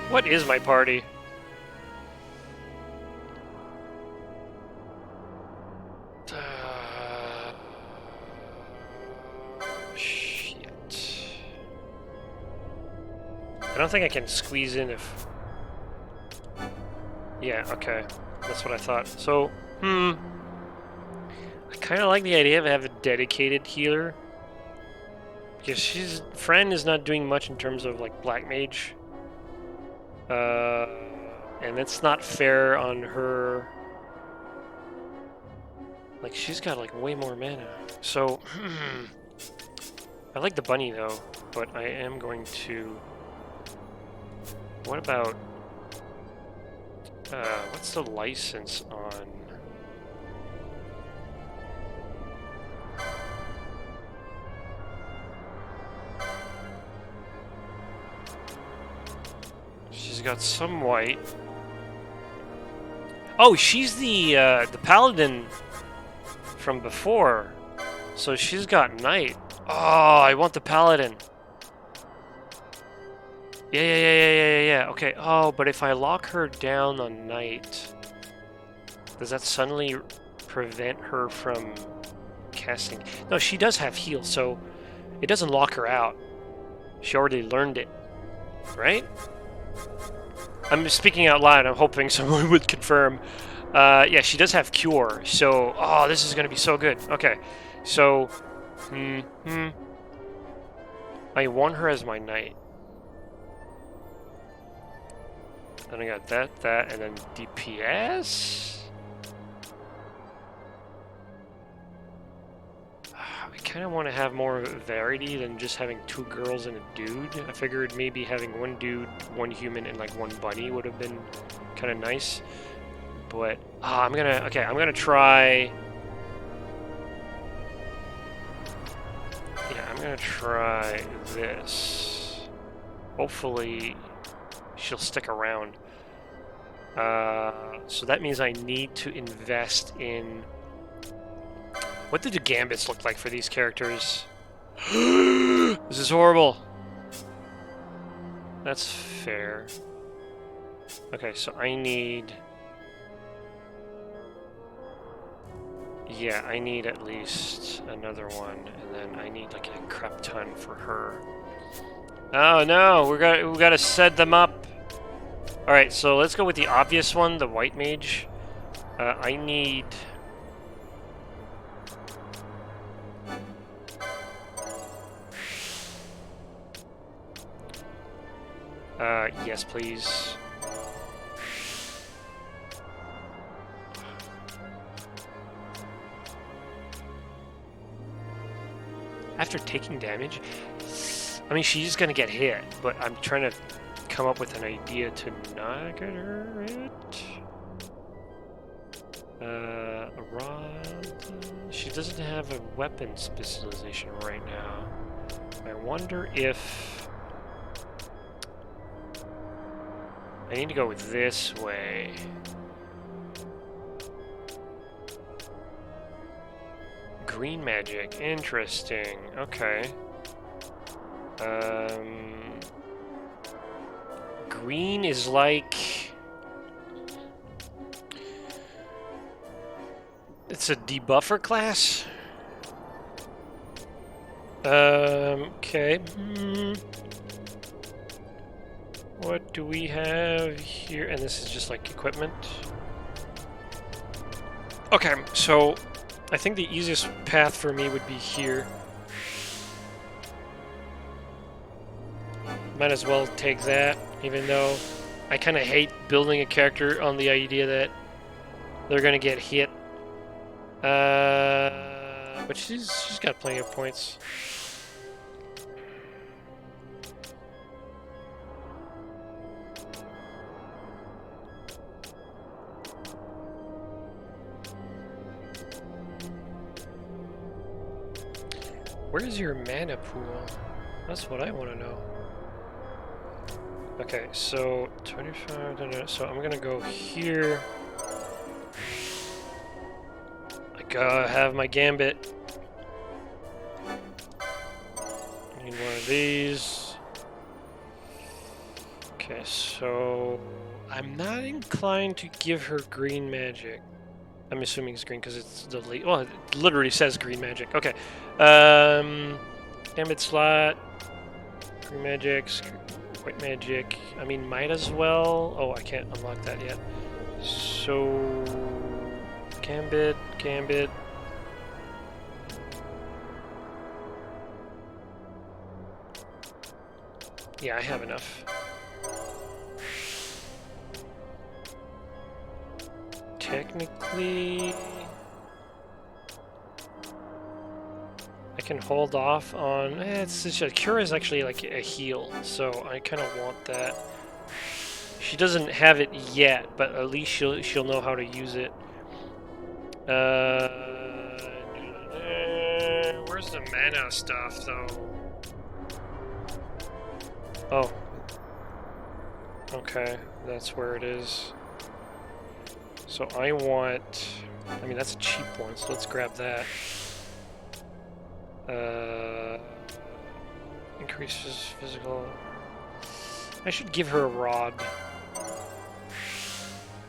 What is my party? Shit. I don't think I can squeeze in if... Yeah, okay. That's what I thought. So, I kind of like the idea of having a dedicated healer. Because Friend is not doing much in terms of, like, Black Mage. And it's not fair on her. Like, she's got, like, way more mana. So, I like the bunny, though. But I am going to... What about... what's the license on... She's got some white. Oh, she's the paladin from before. So she's got knight. Oh, I want the paladin. Yeah. Okay. Oh, but if I lock her down on knight, does that suddenly prevent her from casting? No, she does have heal, so it doesn't lock her out. She already learned it, right? I'm speaking out loud. I'm hoping someone would confirm. Yeah, she does have cure. So, oh, this is going to be so good. Okay, so, I want her as my knight. Then I got that, and then DPS. I kind of want to have more variety than just having 2 girls and a dude. I figured maybe having 1 dude, 1 human, and like 1 bunny would have been kind of nice. But I'm gonna try. Yeah, I'm gonna try this. Hopefully, she'll stick around. So that means I need to invest in. What did the gambits look like for these characters? This is horrible. That's fair. Okay, so I need... Yeah, I need at least another one, and then I need like a crap ton for her. Oh no, we gotta set them up. All right, so let's go with the obvious one, the white mage. I need. Yes, please. After taking damage, I mean, she's gonna get hit, but I'm trying to come up with an idea to not get her hit. A rod. She doesn't have a weapon specialization right now. I wonder if I need to go this way. Green magic, interesting. Okay. Green is like... It's a debuffer class? Okay. What do we have here? And this is just like equipment. Okay, so I think the easiest path for me would be here. Might as well take that, even though I kind of hate building a character on the idea that they're gonna get hit. But she's got plenty of points. Where's your mana pool? That's what I want to know. Okay, so 25. So I'm gonna go here. I gotta have my gambit. Need one of these. Okay, so I'm not inclined to give her green magic. I'm assuming it's green because it's the late. Well, it literally says green magic. Okay. Gambit slot. Green magic. White magic. I mean, might as well. Oh, I can't unlock that yet. So, Gambit. Yeah, I have enough. Technically, I can hold off on. It's just, Cure is actually like a heal, so I kind of want that. She doesn't have it yet, but at least she'll know how to use it. Where's the mana stuff though? Oh. Okay, that's where it is. So I want... I mean, that's a cheap one, so let's grab that. Increases physical... I should give her a rod.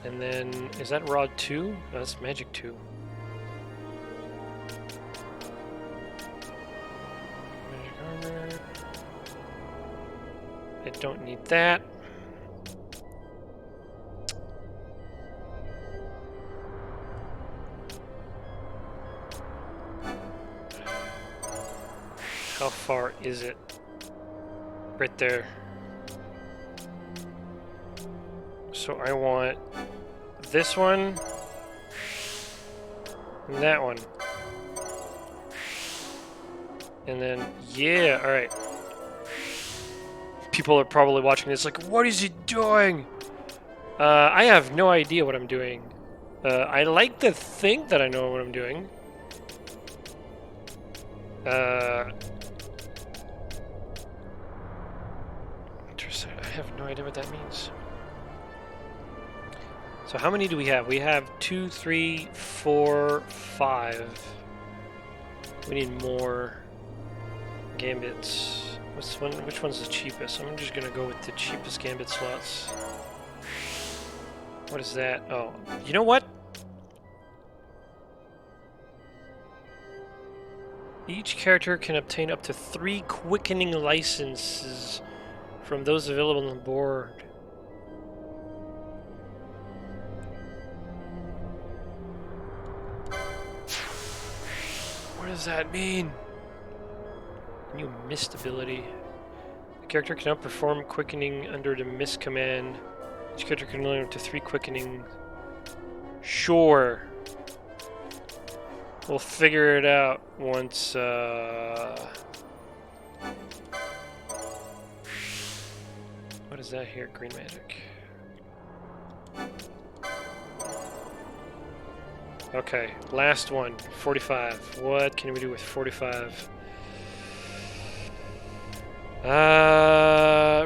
And then... Is that rod 2? No, that's magic 2. Magic armor... I don't need that. How far is it? Right there. So I want this one and that one. And then, yeah, alright. People are probably watching this like, what is he doing? I have no idea what I'm doing. I like to think that I know what I'm doing. Interesting. I have no idea what that means. So how many do we have? We have 2, 3, 4, 5. We need more gambits. Which one's the cheapest? I'm just gonna go with the cheapest gambit slots. What is that? Oh, you know what? Each character can obtain up to 3 quickening licenses from those available on the board. What does that mean? New mist ability. The character can outperform quickening under the mist command. Each character can learn up to 3 quickening. Sure. We'll figure it out once, What is that here? Green magic. Okay, last one. 45. What can we do with 45?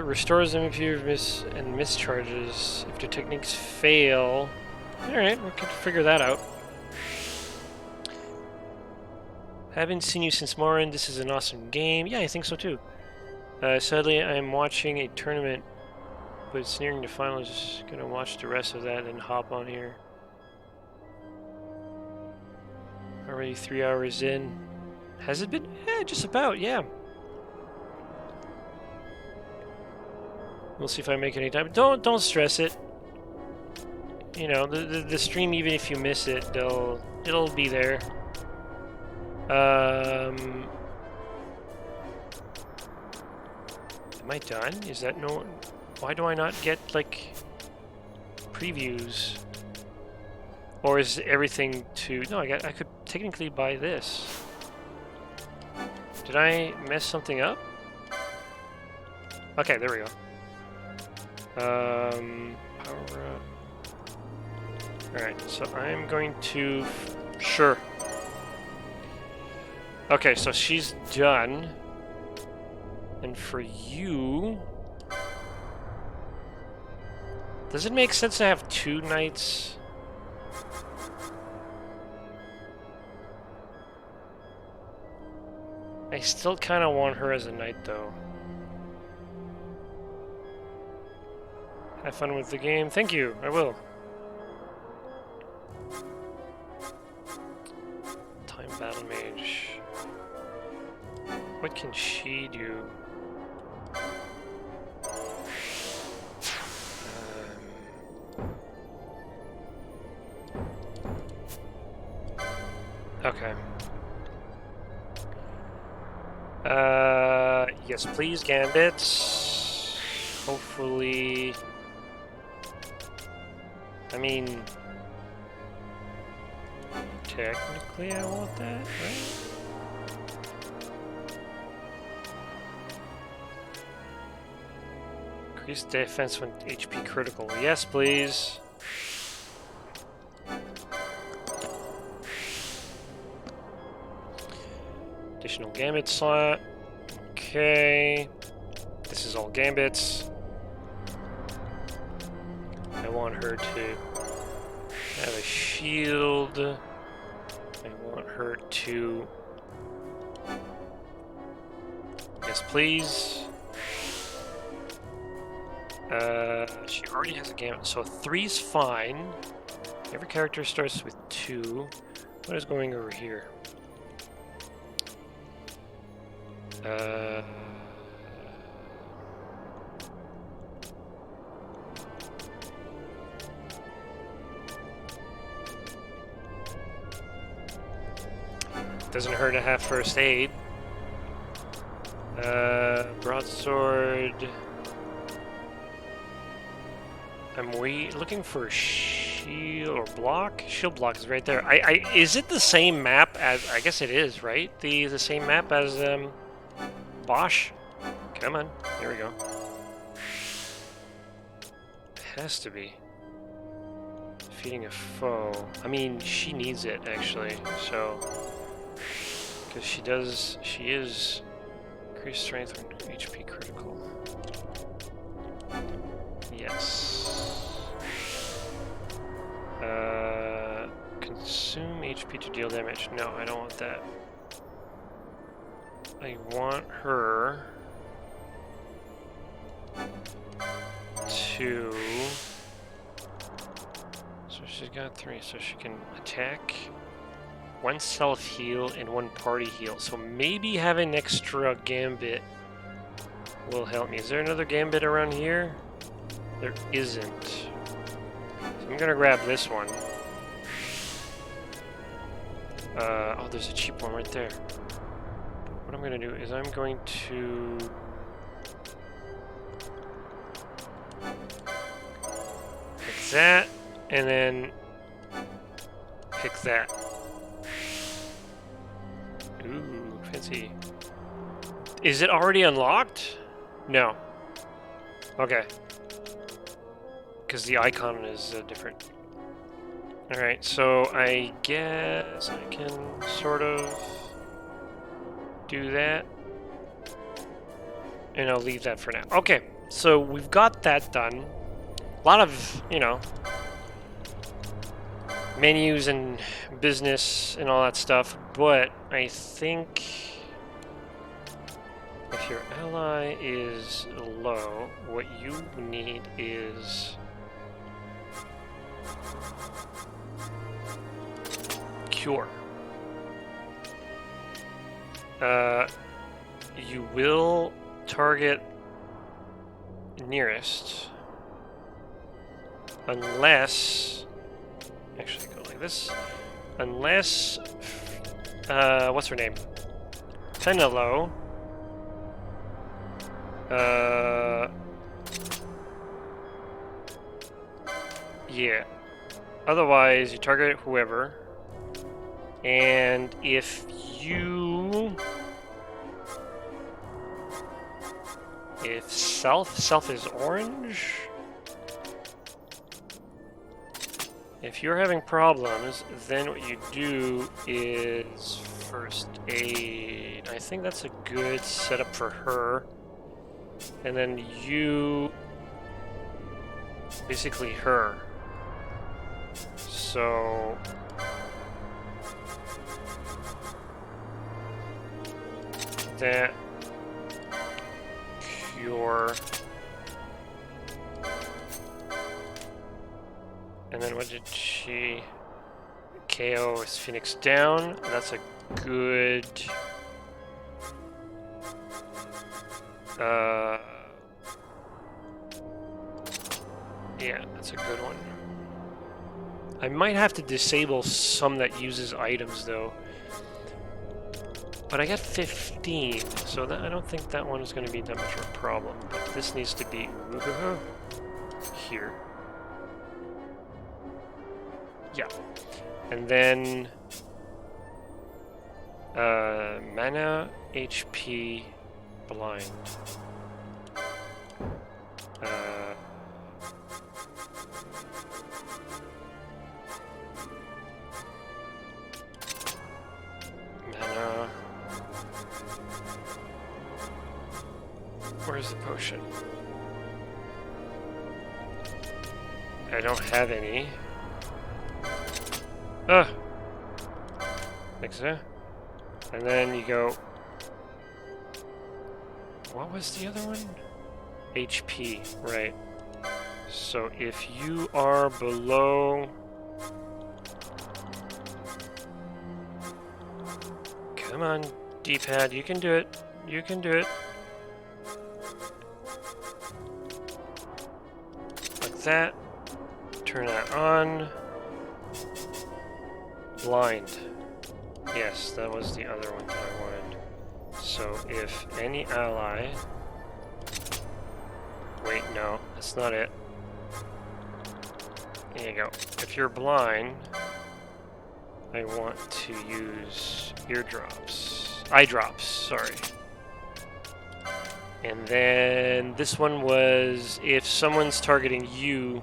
Restores MP of miss and mischarges if the techniques fail. Alright, we can figure that out. Haven't seen you since Morin. This is an awesome game. Yeah, I think so too. Sadly, I'm watching a tournament, but it's nearing the final. I'm just gonna watch the rest of that and hop on here. Already 3 hours in. Has it been? Yeah, just about, yeah. We'll see if I make any time. Don't stress it. You know, the stream, even if you miss it, it'll be there. Am I done? Is that no? Why do I not get like previews? Or is everything to? No, I could technically buy this. Did I mess something up? Okay, there we go. Power up. Alright, so I'm going to... Sure. Okay, so she's done. And for you... Does it make sense to have 2 knights? I still kind of want her as a knight, though. Have fun with the game. Thank you. I will. Time battle mage. What can she do? Okay. Yes, please, Gambits. Hopefully... I mean... Technically, I want that, right? Increase defense when HP critical. Yes, please. Additional gambit slot. Okay. This is all gambits. I want her to have a shield. I want her to... Yes, please. She already has a gambit, so 3's fine. Every character starts with 2. What is going over here? Doesn't hurt to have first aid. Broadsword. I'm looking for shield or block. Shield block is right there. Is it the same map as? I guess it is, right? The same map as Bosch. Come on, here we go. It has to be. Defeating a foe. I mean, she needs it actually. So, because she is increased strength when HP critical. Yes. Consume HP to deal damage. No, I don't want that. I want her to... So she's got 3, so she can attack, 1 self-heal, and 1 party heal. So maybe having extra gambit will help me. Is there another gambit around here? There isn't. So I'm gonna grab this one. Oh, there's a cheap one right there. What I'm gonna do is I'm going to... pick that, and then pick that. Ooh, fancy. Is it already unlocked? No. Okay. Because the icon is different. Alright, so I guess I can sort of do that. And I'll leave that for now. Okay, so we've got that done. A lot of, you know, menus and business and all that stuff, but I think if your ally is low, what you need is cure. You will target nearest unless, actually go like this, unless what's her name, Fenelo yeah, otherwise you target whoever, and if self is orange, if you're having problems, then what you do is first aid. I think that's a good setup for her. And then you, basically her. So that cure. And then what did she... KO is Phoenix down. That's a good... yeah, that's a good one. I might have to disable some that uses items though, But I got 15, so that, I don't think that one is going to be that much of a problem. But this needs to be here. Yeah. And then mana, HP, blind. Mana. Where's the potion? I don't have any. Like so. And then you go. What was the other one? HP, right. So if you are below. Come on, D-pad, you can do it. You can do it. Like that. Turn that on. Blind. Yes, that was the other one that I wanted. So if any ally... Wait, no, that's not it. There you go. If you're blind, I want to use eye drops, sorry. And then this one was if someone's targeting you.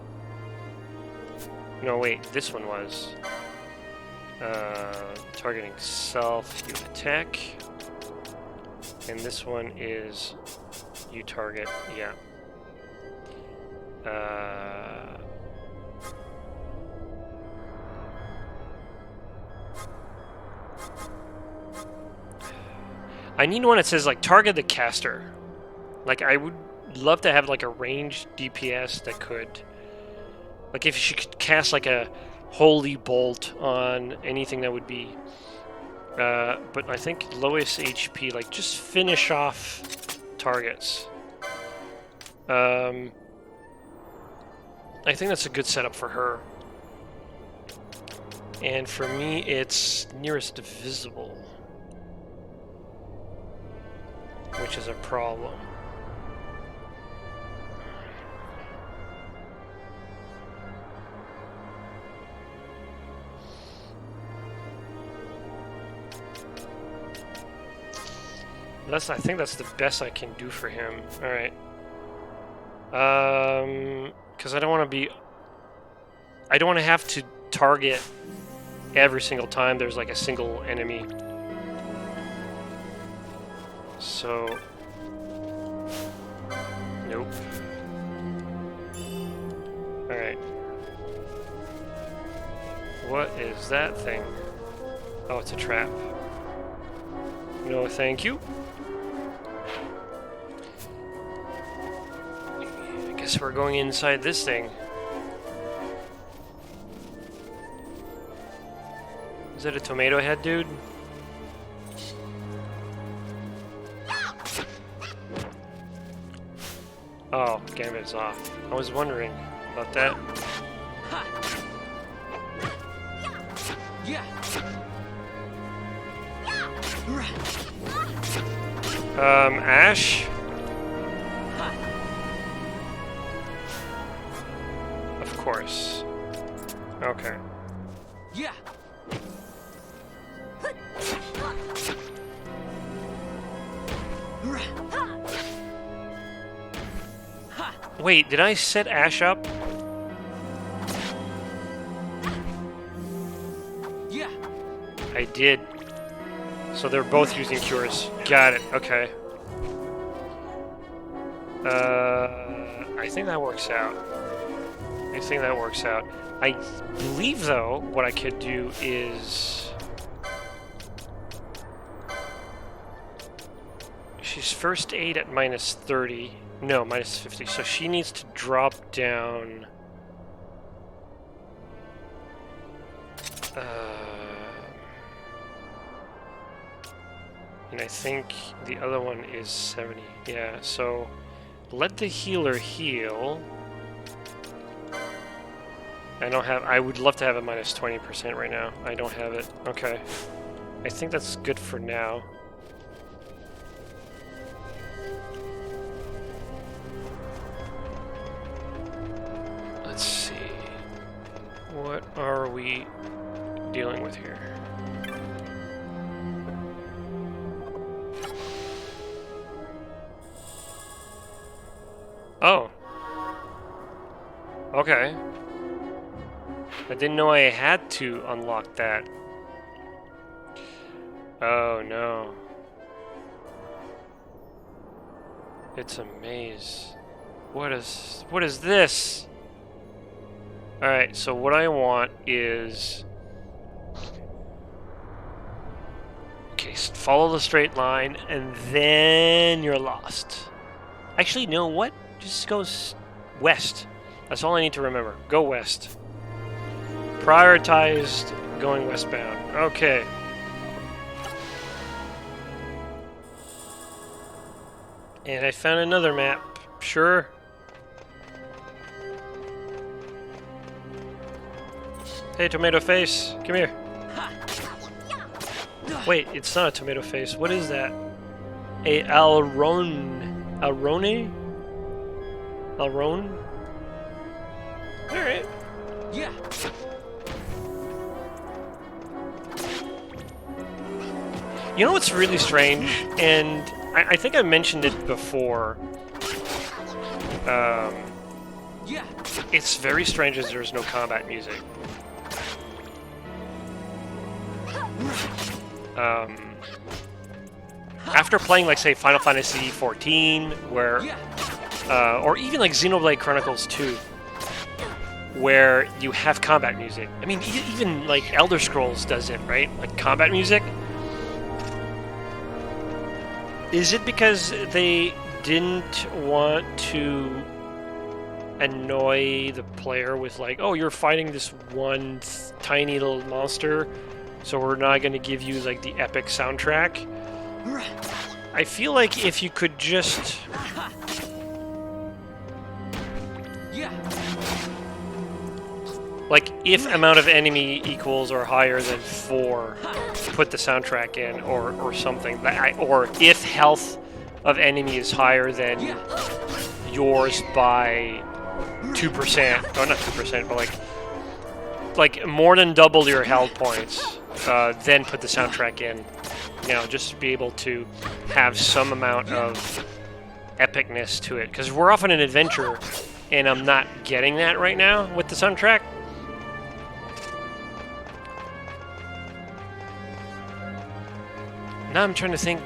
No, wait, this one was targeting self, you attack. And this one is you target, yeah. I need one that says like target the caster. Like I would love to have like a ranged DPS that could, like if she could cast like a holy bolt on anything that would be. But I think lowest HP, like just finish off targets. I think that's a good setup for her. And for me, it's nearest divisible, which is a problem. I think that's the best I can do for him. All right. Because I don't want to have to target every single time there's like a single enemy. So, nope. All right. What is that thing? Oh, it's a trap. No, thank you. I guess we're going inside this thing. Is that a tomato head, dude? Oh, Gambit's off. I was wondering about that. Ash? Of course. Okay. Yeah. Wait, did I set Ash up? Yeah. I did. So they're both using cures. Got it. Okay. I think that works out. I believe, though, what I could do is... She's first aid at minus 30. No, minus 50. So she needs to drop down... and I think the other one is 70. Yeah, so let the healer heal. I would love to have a minus 20% right now. I don't have it. Okay. I think that's good for now. What are we dealing with here? Oh. Okay. I didn't know I had to unlock that. Oh no. It's a maze. What is this? Alright, so what I want is... Okay, so follow the straight line, and then you're lost. Actually, you know what? Just go west. That's all I need to remember. Go west. Prioritized going westbound. Okay. And I found another map. Sure. Hey, tomato face. Come here. Wait, it's not a tomato face. What is that? A Alrone? Alrone? Alright. Yeah. You know what's really strange? And I think I mentioned it before. Yeah. It's very strange as there's no combat music. After playing, like, say, Final Fantasy XIV, where, or even like Xenoblade Chronicles 2, where you have combat music. I mean, even like Elder Scrolls does it, right? Like combat music. Is it because they didn't want to annoy the player with like, oh, you're fighting this one tiny little monster, so we're not going to give you like the epic soundtrack? I feel like if you could just... Like, if amount of enemy equals or higher than 4, put the soundtrack in, or something. Or if health of enemy is higher than yours by 2%, no, not 2%, but like more than double your health points, then put the soundtrack in. You know, just to be able to have some amount of epicness to it. Because we're off on an adventure, and I'm not getting that right now with the soundtrack. Now I'm trying to think,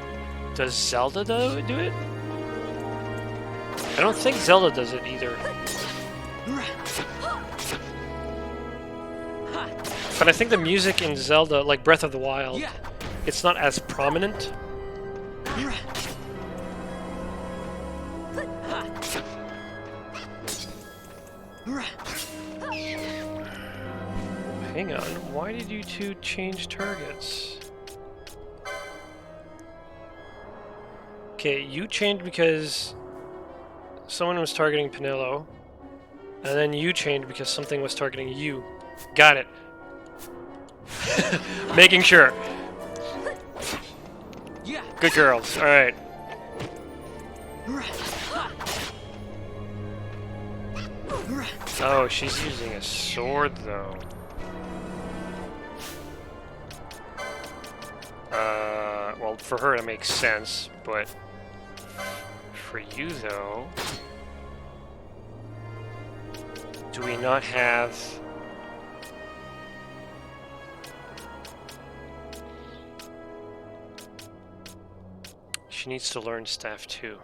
does Zelda do it? I don't think Zelda does it either. But I think the music in Zelda, like Breath of the Wild, it's not as prominent. Hang on, why did you two change targets? Okay, you changed because someone was targeting Penelo, and then you changed because something was targeting you. Got it. Making sure. Good girls. All right. Oh, she's using a sword though. Well, for her it makes sense, but for you though, do we not have? She needs to learn staff 2.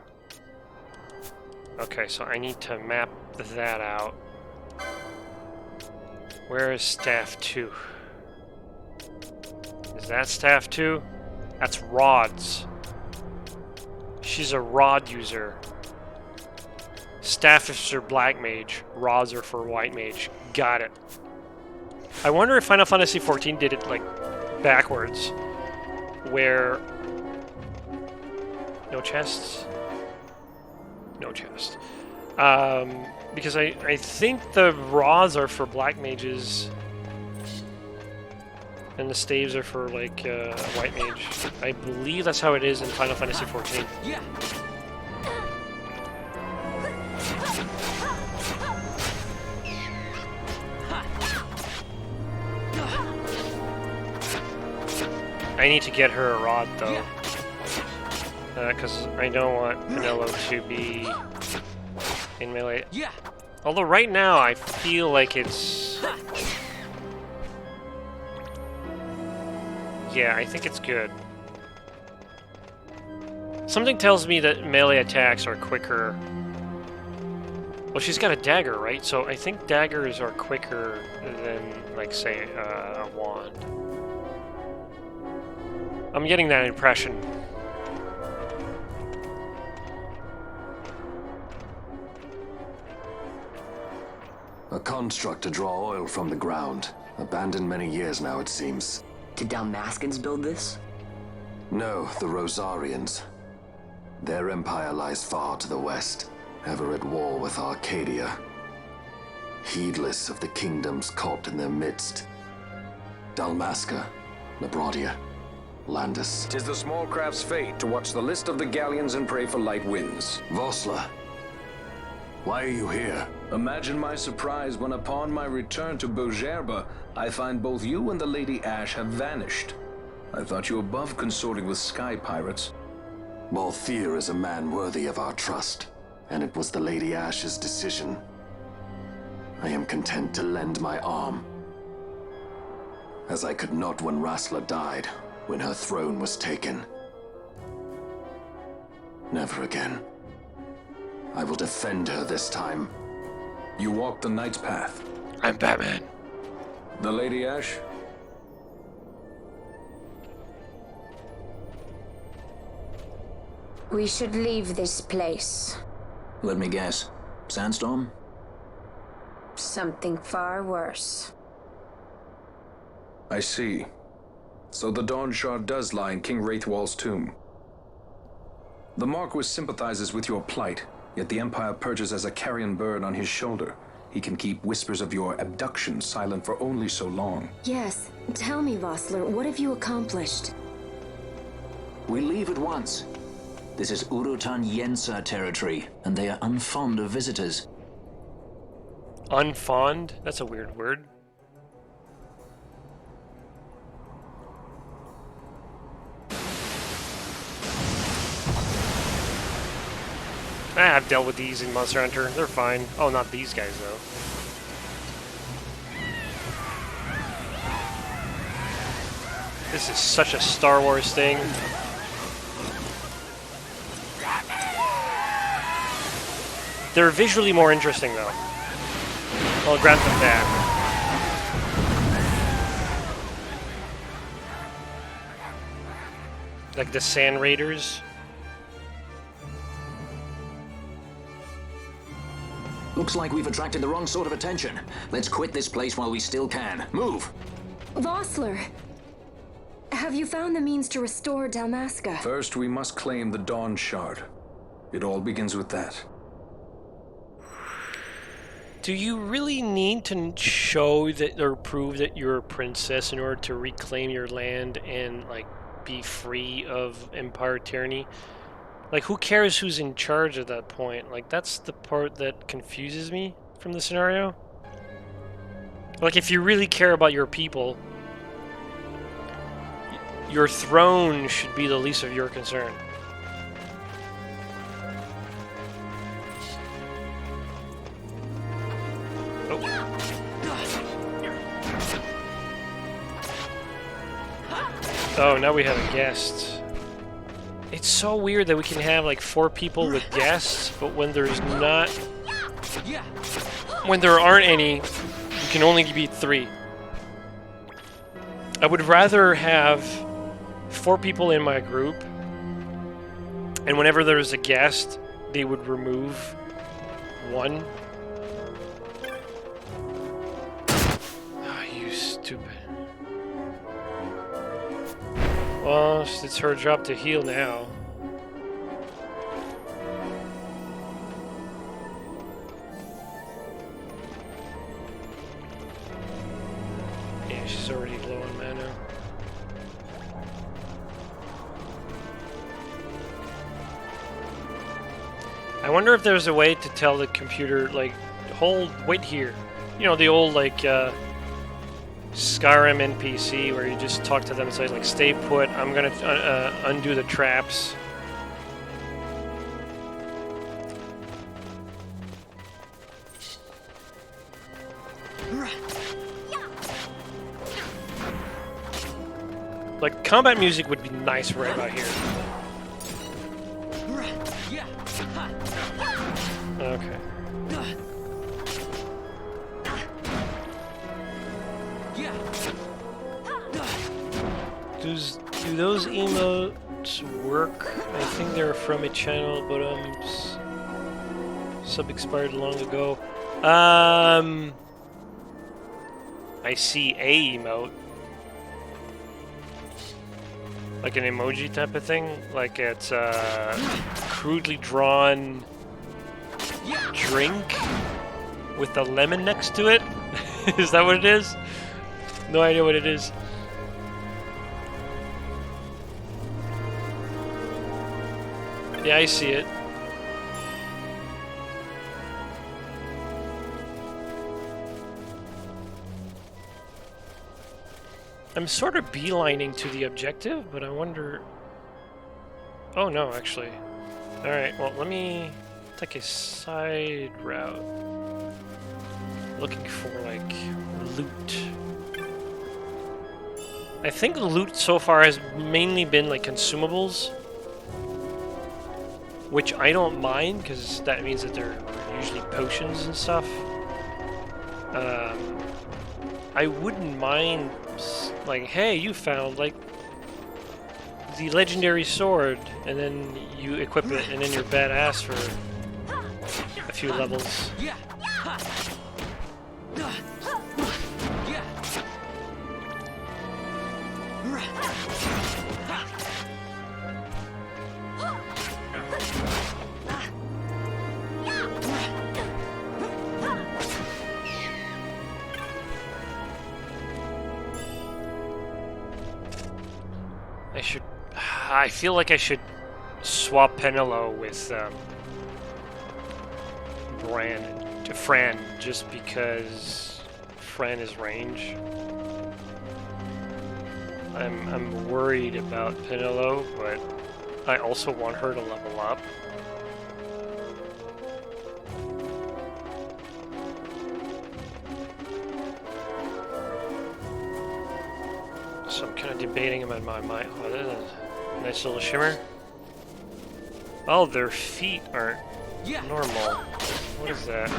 Okay, so I need to map that out. Where is staff 2? Is that staff 2? That's rods. She's a rod user. Staff is for black mage. Rods are for white mage. Got it. I wonder if Final Fantasy XIV did it like backwards, where no chests. No chest. Because I think the rods are for black mages, and the staves are for like white mage. I believe that's how it is in Final Fantasy XIV. Yeah. I need to get her a rod, though. Because I don't want Vanilla to be in melee. Yeah. Although right now, I feel like it's... Yeah, I think it's good. Something tells me that melee attacks are quicker. Well, she's got a dagger, right? So I think daggers are quicker than, like, say, a wand. I'm getting that impression. A construct to draw oil from the ground. Abandoned many years now, it seems. Did Dalmaskins build this? No, the Rosarians. Their empire lies far to the west, ever at war with Arcadia. Heedless of the kingdoms caught in their midst. Dalmasca, Labradia, Landis. 'Tis the small craft's fate to watch the list of the galleons and pray for light winds. Vossler, why are you here? Imagine my surprise when upon my return to Bogerba, I find both you and the Lady Ash have vanished. I thought you above consorting with sky pirates. Balthier is a man worthy of our trust, and it was the Lady Ash's decision. I am content to lend my arm, as I could not when Rassler died, when her throne was taken. Never again. I will defend her this time. You walk the Knight's path. I'm Batman. The Lady Ash? We should leave this place. Let me guess. Sandstorm? Something far worse. I see. So the Dawn Shard does lie in King Wraithwall's tomb. The Marquis sympathizes with your plight, yet the Empire perches as a carrion bird on his shoulder. He can keep whispers of your abduction silent for only so long. Yes. Tell me, Vossler, what have you accomplished? We leave at once. This is Urutan Yensa territory, and they are unfond of visitors. Unfond? That's a weird word. I've dealt with these in Monster Hunter. They're fine. Oh, not these guys, though. This is such a Star Wars thing. They're visually more interesting, though. I'll grant them that. Like the Sand Raiders. Looks like we've attracted the wrong sort of attention. Let's quit this place while we still can. Move! Vossler! Have you found the means to restore Dalmasca? First, we must claim the Dawn Shard. It all begins with that. Do you really need to show that or prove that you're a princess in order to reclaim your land and, like, be free of Empire tyranny? Like, who cares who's in charge at that point? Like, that's the part that confuses me from the scenario. Like, if you really care about your people, your throne should be the least of your concern. Oh, now we have a guest. It's so weird that we can have like 4 people with guests, but when there's not... When there aren't any, you can only be 3. I would rather have 4 people in my group, and whenever there's a guest, they would remove 1. Oh, you stupid. Well, it's her job to heal now. Yeah, she's already low on mana. I wonder if there's a way to tell the computer, like, wait here. You know, the old, like, Skyrim NPC where you just talk to them and say like, "Stay put. I'm gonna undo the traps." Like, combat music would be nice right about here. Okay. Do those emotes work? I think they're from a channel, but sub expired long ago. I see a emote. Like an emoji type of thing, like it's crudely drawn drink with a lemon next to it. Is that what it is? No idea what it is. Yeah, I see it. I'm sort of beelining to the objective, but I wonder... Oh no, actually. Alright, well, let me take a side route. Looking for, like, loot. I think the loot so far has mainly been, like, consumables. Which I don't mind, because that means that they're usually potions and stuff. I wouldn't mind... Like, hey, you found, like, the legendary sword, and then you equip it, and then you're badass for a few levels. I feel like I should swap Penelo with Fran, just because Fran is range. I'm worried about Penelo, but I also want her to level up. So I'm kind of debating them in my mind. Oh, that is a nice little shimmer. Oh, their feet aren't normal. What is that?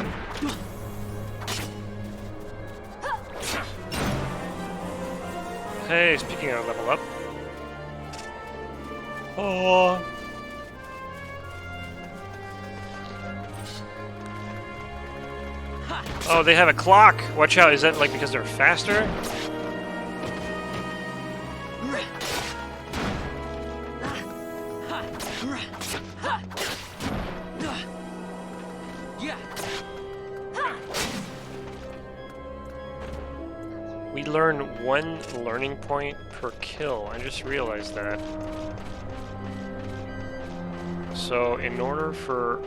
Hey, speaking of level up. Oh. Oh, they have a clock. Watch out. Is that like because they're faster? We learn 1 learning point per kill. I just realized that. So in order for...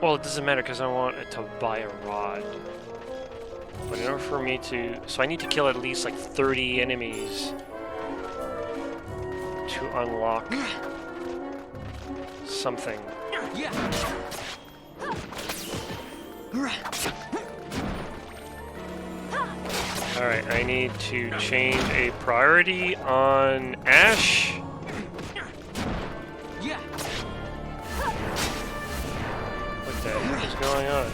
Well, it doesn't matter because I want it to buy a rod. But in order for me to... So I need to kill at least like 30 enemies to unlock something. Alright, I need to change a priority on Ash. What the heck is going on?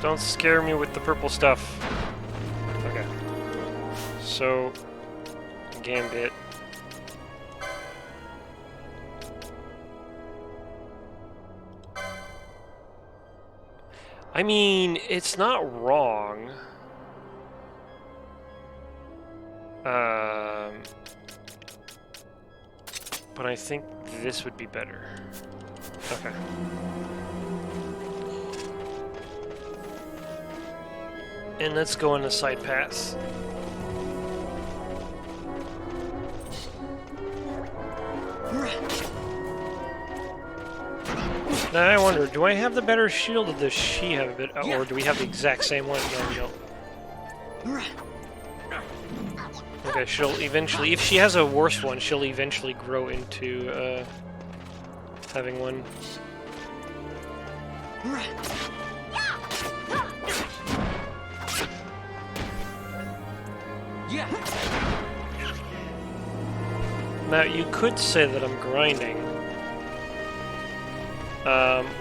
Don't scare me with the purple stuff. Okay. So, Gambit. I mean, it's not wrong. But I think this would be better. Okay. And let's go on the side paths. Now I wonder, do I have the better shield or does she have a bit, or do we have the exact same one? No, we don't. Okay, she'll eventually, if she has a worse one, she'll eventually grow into having one. Now you could say that I'm grinding,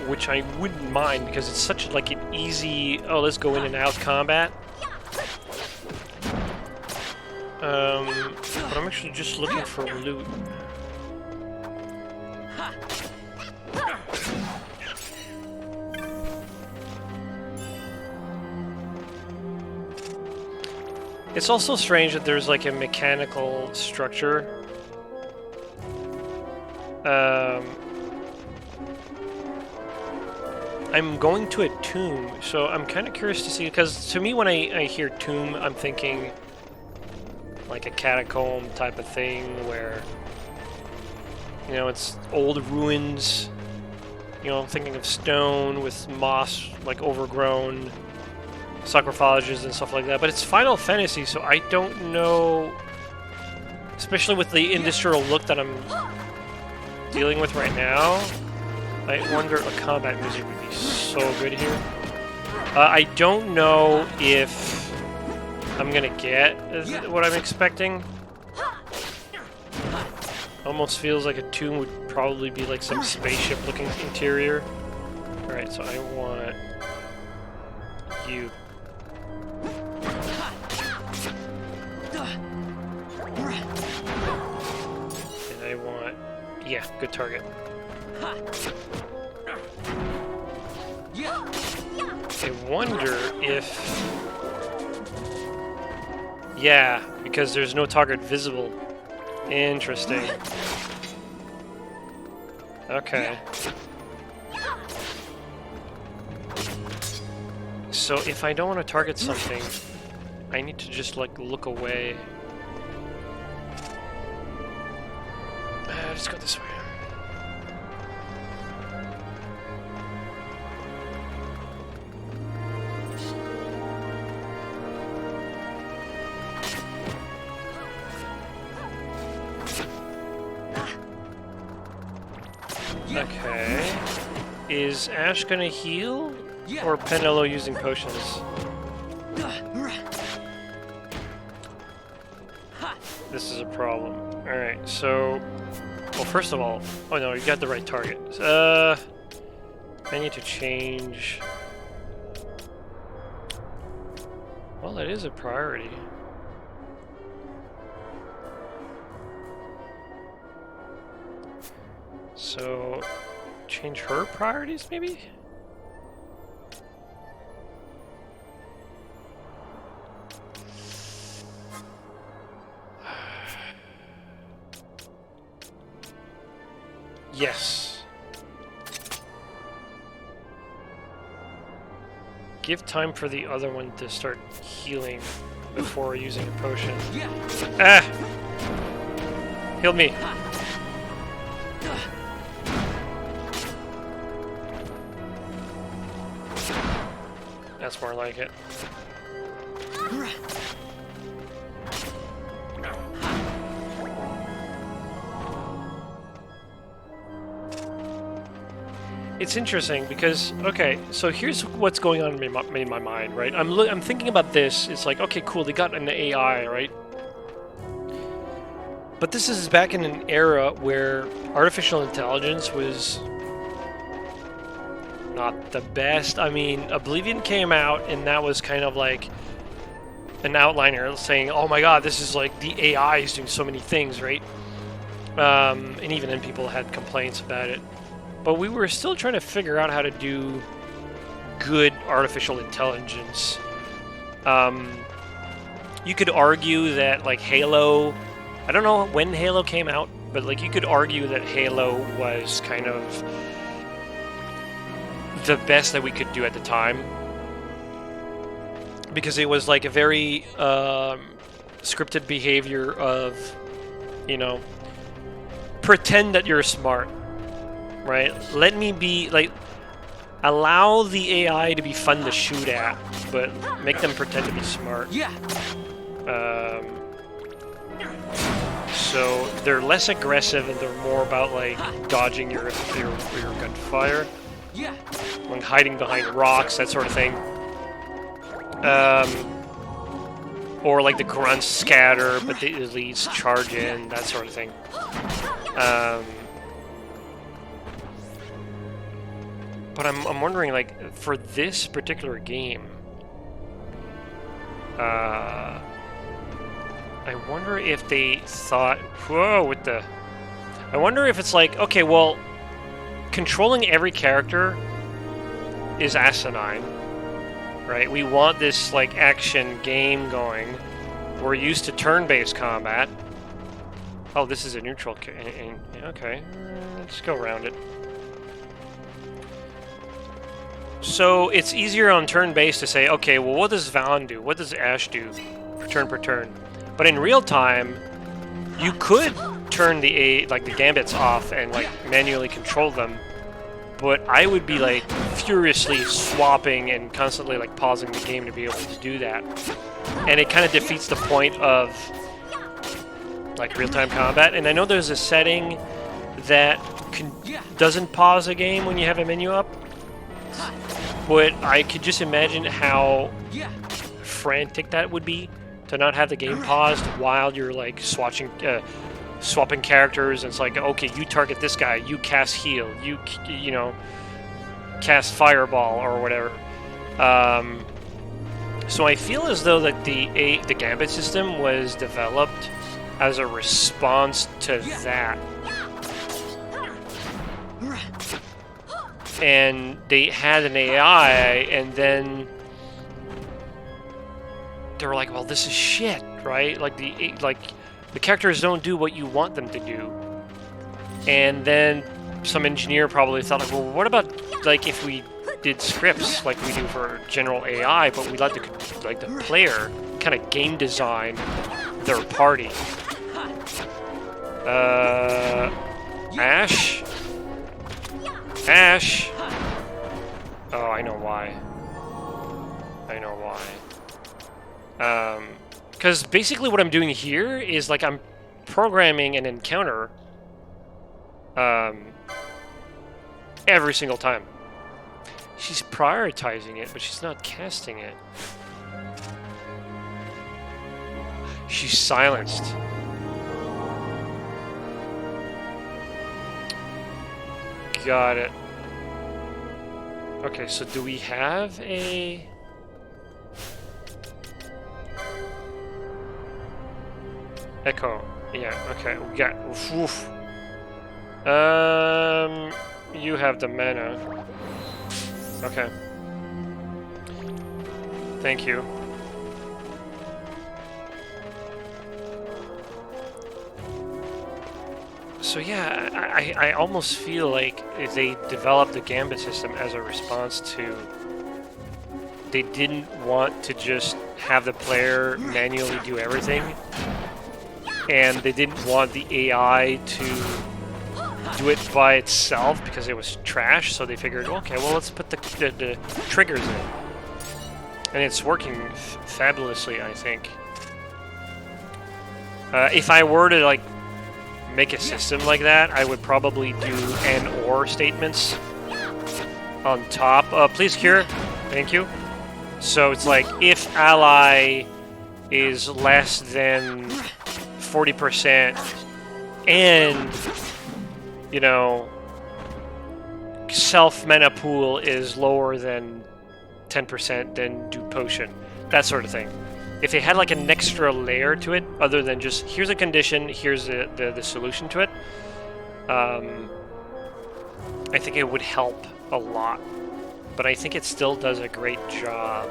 which I wouldn't mind because it's such like an easy, oh, let's go in and out combat. But I'm actually just looking for loot. It's also strange that there's like a mechanical structure. I'm going to a tomb, so I'm kind of curious to see, because to me when I hear tomb, I'm thinking like a catacomb type of thing where, you know, it's old ruins, you know, I'm thinking of stone with moss, like overgrown sarcophages and stuff like that, but it's Final Fantasy, so I don't know, especially with the industrial look that I'm dealing with right now. I wonder if a combat music would be so good here. I don't know if I'm gonna get what I'm expecting. Almost feels like a tomb would probably be like some spaceship looking interior. Alright, so I want you. And I want, yeah, good target. I wonder if, yeah, because there's no target visible. Interesting. Okay. So if I don't want to target something, I need to just like look away. Let's go this way. Okay. Is Ash gonna heal? Or Penelo using potions? This is a problem. Alright, so... Well, first of all... Oh no, you got the right target. I need to change... Well, that is a priority. So... Change her priorities, maybe? Yes. Give time for the other one to start healing before using a potion. Ah! Heal me. That's more like it. It's interesting because, okay, so here's what's going on in my mind, right? I'm thinking about this. It's like, okay, cool, they got an AI, right? But this is back in an era where artificial intelligence was not the best. I mean, Oblivion came out, and that was kind of like an outliner saying, oh my god, this is like the AI is doing so many things, right? And even then people had complaints about it. But we were still trying to figure out how to do good artificial intelligence. You could argue that, like, Halo... I don't know when Halo came out, but, like, you could argue that Halo was kind of the best that we could do at the time. Because it was, like, a very scripted behavior of, you know, pretend that you're smart. right? Let me be, like, allow the AI to be fun to shoot at, but make them pretend to be smart. Yeah. So they're less aggressive and they're more about, like, dodging your gunfire. Yeah. Like hiding behind rocks, that sort of thing. Or like the grunts scatter, but the elites charge in, that sort of thing. But I'm wondering, like, for this particular game, I wonder if they thought, whoa, with the... I wonder if it's like, okay, well, controlling every character is asinine, right? We want this, like, action game going. We're used to turn-based combat. Oh, this is a neutral... Okay, let's go around it. So it's easier on turn-based to say, okay, well, what does Vaughn do? What does Ash do? Turn per turn. But in real time, you could turn the gambits off and, like, manually control them. But I would be, like, furiously swapping and constantly, like, pausing the game to be able to do that. And it kind of defeats the point of, like, real-time combat. And I know there's a setting that doesn't pause a game when you have a menu up. But I could just imagine how frantic that would be to not have the game paused while you're, like, swapping characters, and it's like, okay, you target this guy, you cast heal, you know, cast fireball or whatever. So I feel as though that the gambit system was developed as a response to that. And they had an AI, and then they were like, well, this is shit, right? Like, the characters don't do what you want them to do. And then some engineer probably thought, like, well, what about, like, if we did scripts like we do for general AI, but we let the player kind of game design their party. Ash? Ash! Oh, I know why. Because basically what I'm doing here is, like, I'm programming an encounter every single time. She's prioritizing it, but she's not casting it. She's silenced. Got it. Okay, so do we have a... Echo. Yeah, okay. We got... Oof. You have the mana. Okay. Thank you. So yeah, I almost feel like they developed the Gambit system as a response to... They didn't want to just have the player manually do everything. And they didn't want the AI to do it by itself because it was trash, so they figured, okay, well, let's put the triggers in. And it's working fabulously, I think. If I were to, like, make a system like that, I would probably do and/or statements on top. Please cure. Thank you. So it's like, if ally is less than 40% and, you know, self mana pool is lower than 10%, then do potion. That sort of thing. If they had like an extra layer to it, other than just, here's a condition, here's the solution to it, I think it would help a lot. But I think it still does a great job.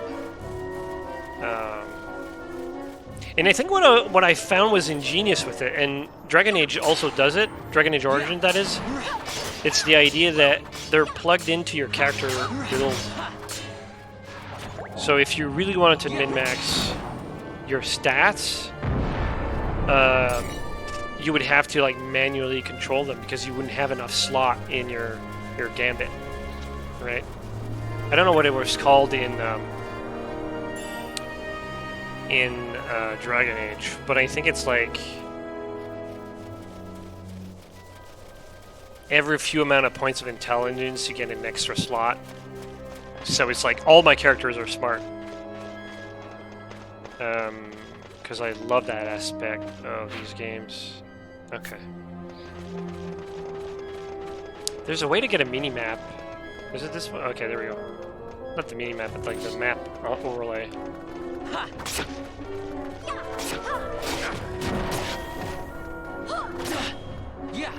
And I think what I found was ingenious with it, and Dragon Age also does it, Dragon Age Origin that is, it's the idea that they're plugged into your character build. So if you really wanted to min-max your stats, you would have to like manually control them because you wouldn't have enough slot in your gambit, right? I don't know what it was called in Dragon Age, but I think it's like every few amount of points of intelligence you get an extra slot. So it's like all my characters are smart. Because I love that aspect of these games. Okay. There's a way to get a mini-map. Is it this one? Okay, there we go. Not the mini-map, but like the map overlay. Yeah.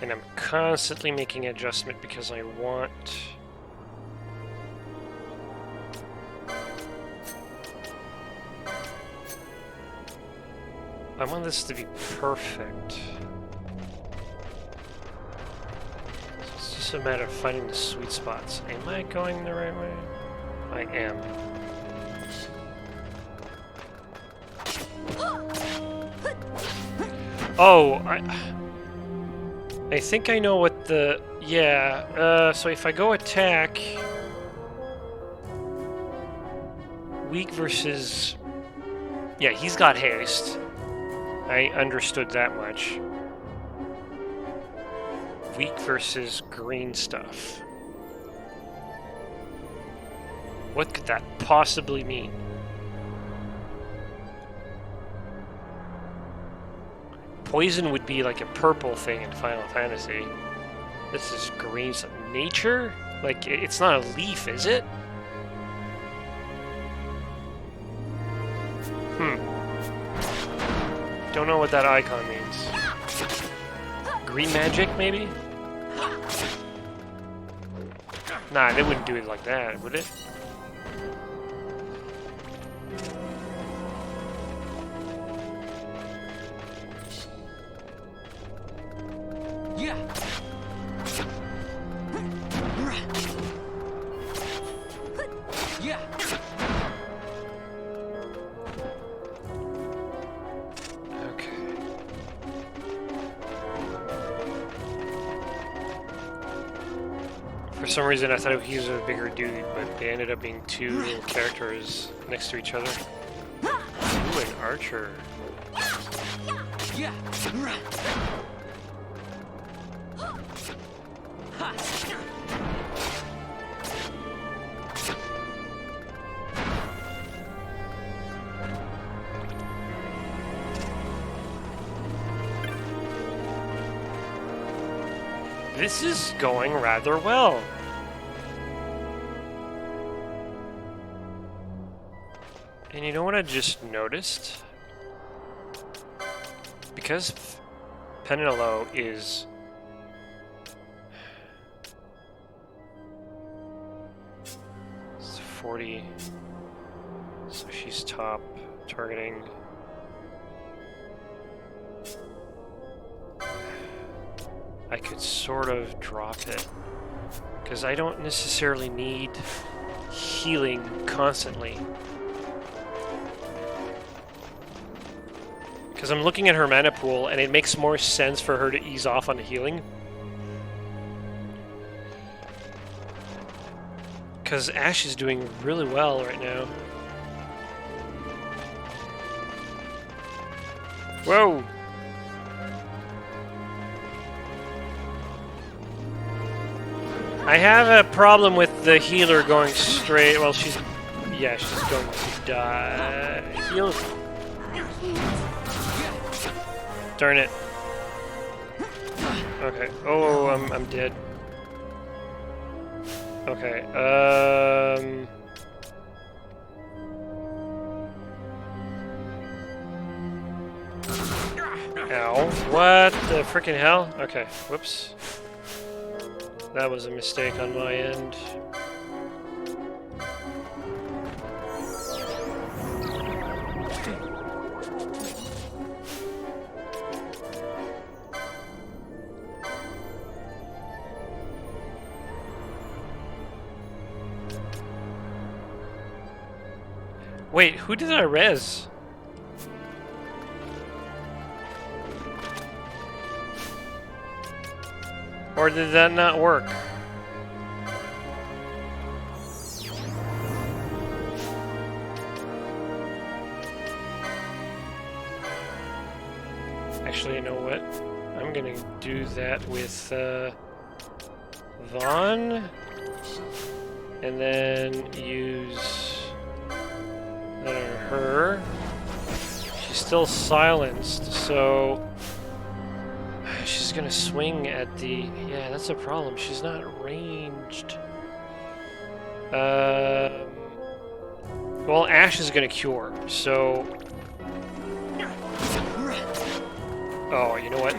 And I'm constantly making an adjustment because I want... this to be perfect. So it's just a matter of finding the sweet spots. Am I going the right way? I am. Oh, I think I know what the... Yeah, so if I go attack... Weak versus... Yeah, he's got haste. I understood that much. Weak versus green stuff. What could that possibly mean? Poison would be like a purple thing in Final Fantasy. This is green stuff. Nature? Like, it's not a leaf, is it? Don't know what that icon means. Green magic, maybe? Nah, they wouldn't do it like that, would it? Yeah. Yeah. For some reason I thought he was a bigger dude, but they ended up being two characters next to each other. Ooh, an archer. Yeah. This is going rather well. And you know what I just noticed? Because Penelope is... It's 40. So she's top targeting. I could sort of drop it. Because I don't necessarily need healing constantly. Because I'm looking at her mana pool, and it makes more sense for her to ease off on the healing. Because Ash is doing really well right now. Whoa! I have a problem with the healer going straight. Well, she's... Yeah, she's going to die. Heal. Darn it. Okay. Oh, I'm dead. Okay. Ow. What the freaking hell? Okay. Whoops. That was a mistake on my end. Wait, who did I res? Or did that not work? Actually, you know what? I'm gonna do that with Vaughn, and then use that on her. She's still silenced, so she's gonna swing at the... Yeah, that's a problem. She's not ranged. Well, Ash is gonna cure, so... Oh, you know what?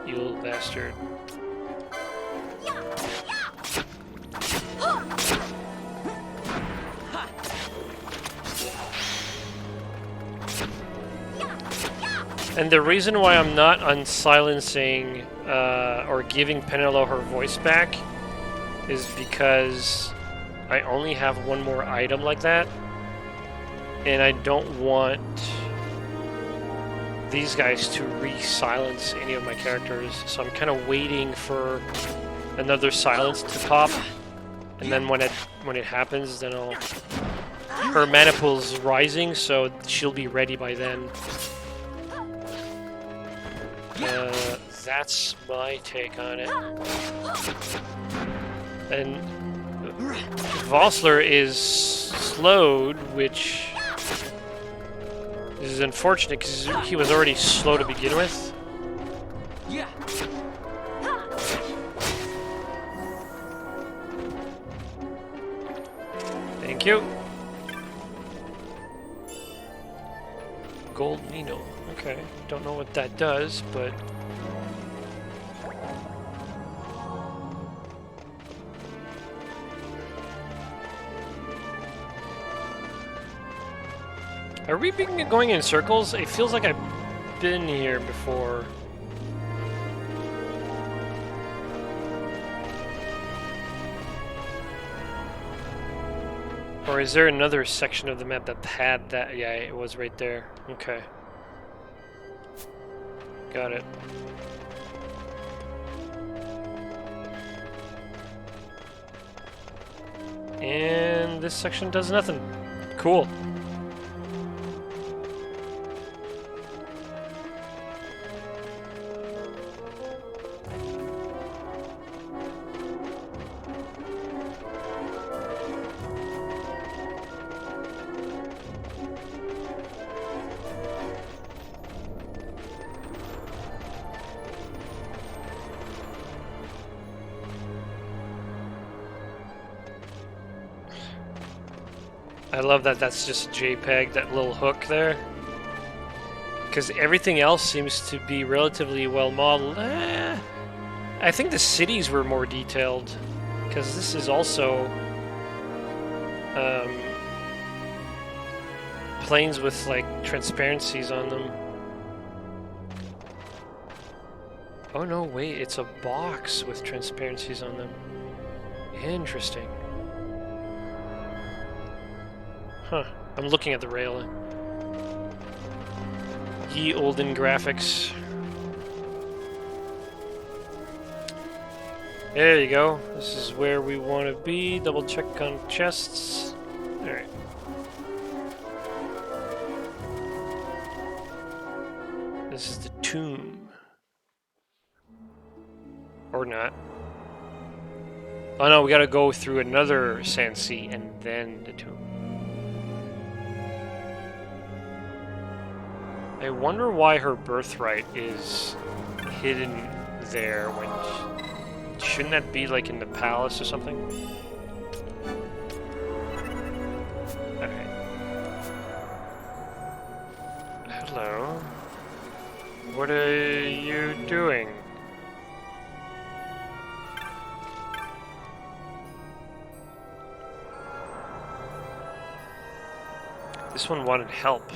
You little bastard. And the reason why I'm not unsilencing or giving Penelo her voice back is because I only have one more item like that, and I don't want these guys to re-silence any of my characters, so I'm kind of waiting for another silence to pop, and then when it happens, then I'll... Her mana pool's rising, so she'll be ready by then. That's my take on it. And Vossler is slowed, which is unfortunate because he was already slow to begin with. Yeah. Thank you. Gold Nino. Okay, don't know what that does, but... Are we going in circles? It feels like I've been here before. Or is there another section of the map that had that? Yeah, it was right there. Okay. Got it. And this section does nothing. Cool. I love that that's just JPEG, that little hook there. Because everything else seems to be relatively well modeled. I think the cities were more detailed. Because this is also planes with like transparencies on them. Oh no, wait, it's a box with transparencies on them. Interesting. Huh, I'm looking at the rail. Ye olden graphics. There you go. This is where we want to be. Double check on chests. Alright. This is the tomb. Or not. Oh no, we gotta go through another sand sea and then the tomb. I wonder why her birthright is hidden there when shouldn't that be like in the palace or something? Okay. Hello. What are you doing? This one wanted help.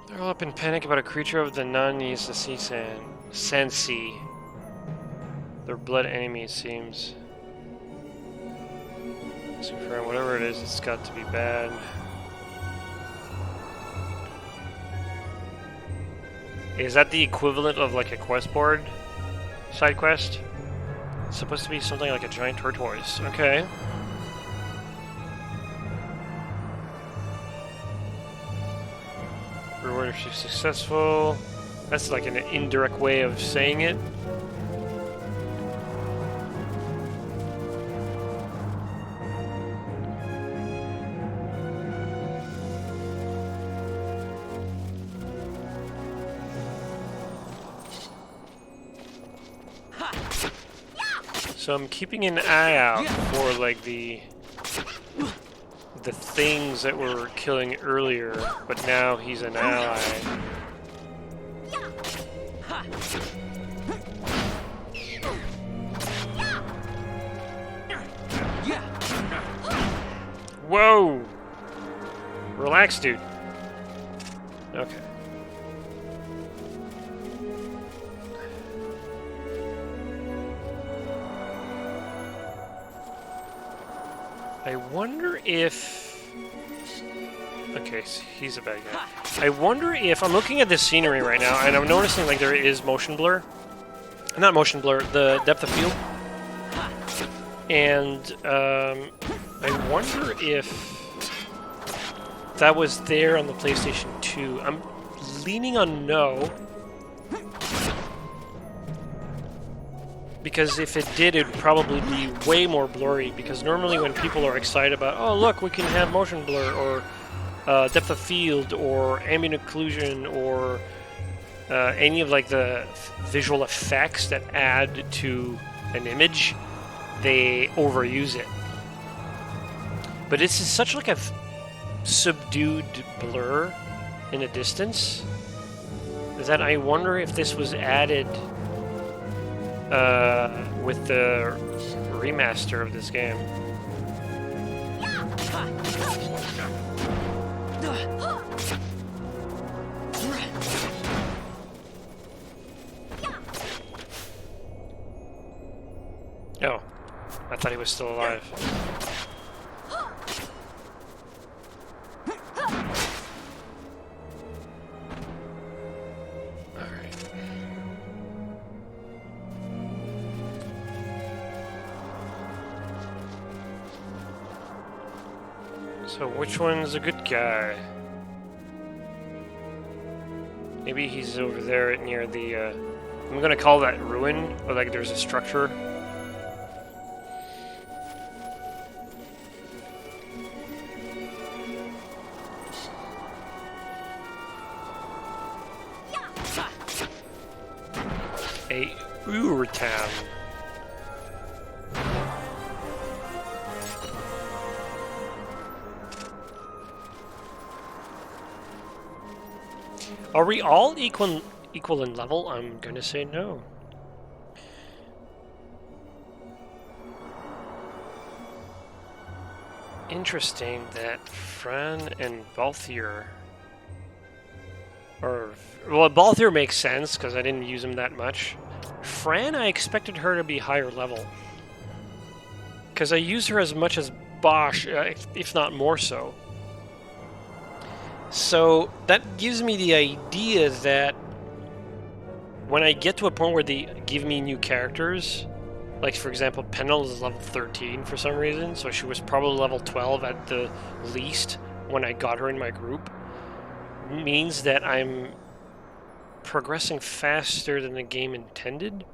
They're all up in panic about a creature of the nun needs the sea sand. Sand sea. Their blood enemy, it seems. So for whatever it is, it's got to be bad. Is that the equivalent of like a quest board side quest? It's supposed to be something like a giant tortoise. Okay. Reward if she's successful. That's like an indirect way of saying it. So I'm keeping an eye out for like the things that were killing earlier, but now he's an ally. Whoa! Relax, dude. Okay. I wonder if... Okay, so he's a bad guy. I wonder if... I'm looking at this scenery right now, and I'm noticing like there is motion blur. Not motion blur, the depth of field. And I wonder if that was there on the PlayStation 2. I'm leaning on no. Because if it did, it would probably be way more blurry. Because normally when people are excited about, oh look, we can have motion blur, or depth of field, or ambient occlusion, or any of like the visual effects that add to an image, they overuse it. But this is such like a subdued blur in the distance that I wonder if this was added with the remaster of this game. Oh, I thought he was still alive. So which one's a good guy? Maybe he's over there near the, I'm gonna call that ruin, or like there's a structure. A Urtam. Are we all equal in level? I'm gonna say no. Interesting that Fran and Balthier are... Well, Balthier makes sense because I didn't use him that much. Fran, I expected her to be higher level. Because I used her as much as Bosch, if not more so. So that gives me the idea that when I get to a point where they give me new characters, like for example, Pennell is level 13 for some reason, so she was probably level 12 at the least when I got her in my group, means that I'm progressing faster than the game intended.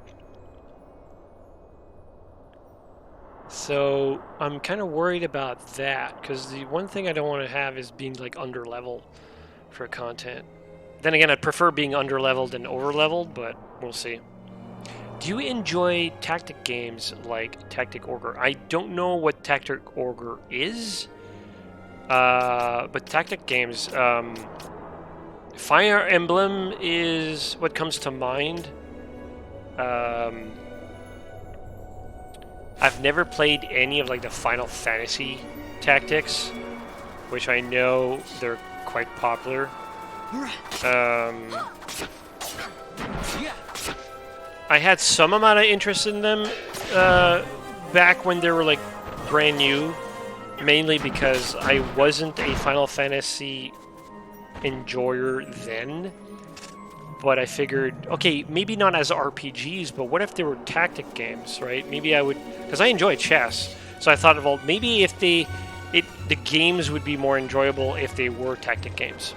So I'm kind of worried about that, because the one thing I don't want to have is being like under level for content. Then again, I'd prefer being under leveled than over leveled, but we'll see. Do you enjoy tactic games like Tactic Ogre? I don't know what Tactic Ogre is, but tactic games, Fire Emblem is what comes to mind. I've never played any of like the Final Fantasy tactics, which I know they're quite popular. I had some amount of interest in them back when they were like brand new, mainly because I wasn't a Final Fantasy enjoyer then, but I figured, okay, maybe not as RPGs, but what if they were tactic games, right? Maybe I would, because I enjoy chess, so I thought, well, maybe if the games would be more enjoyable if they were tactic games.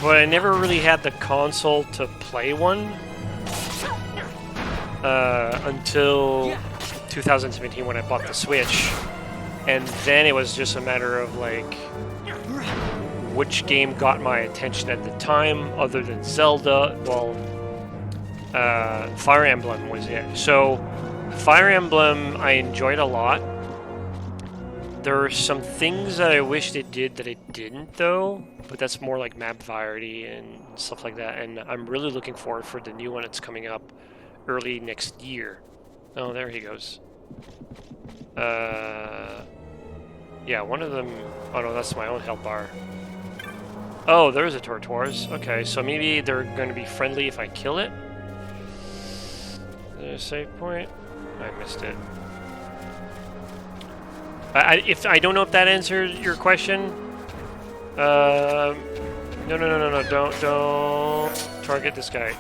But I never really had the console to play one until 2017 when I bought the Switch, and then it was just a matter of like which game got my attention at the time other than Zelda. Well, Fire Emblem was it. So Fire Emblem I enjoyed a lot. There are some things that I wish they did that it didn't though, but that's more like map variety and stuff like that, and I'm really looking forward for the new one that's coming up early next year. Oh, there he goes. Yeah, one of them... Oh no, that's my own health bar. Oh, there's a Tortoise. Okay, so maybe they're going to be friendly if I kill it. Is there a save point? I missed it. I don't know if that answered your question. No, don't target this guy.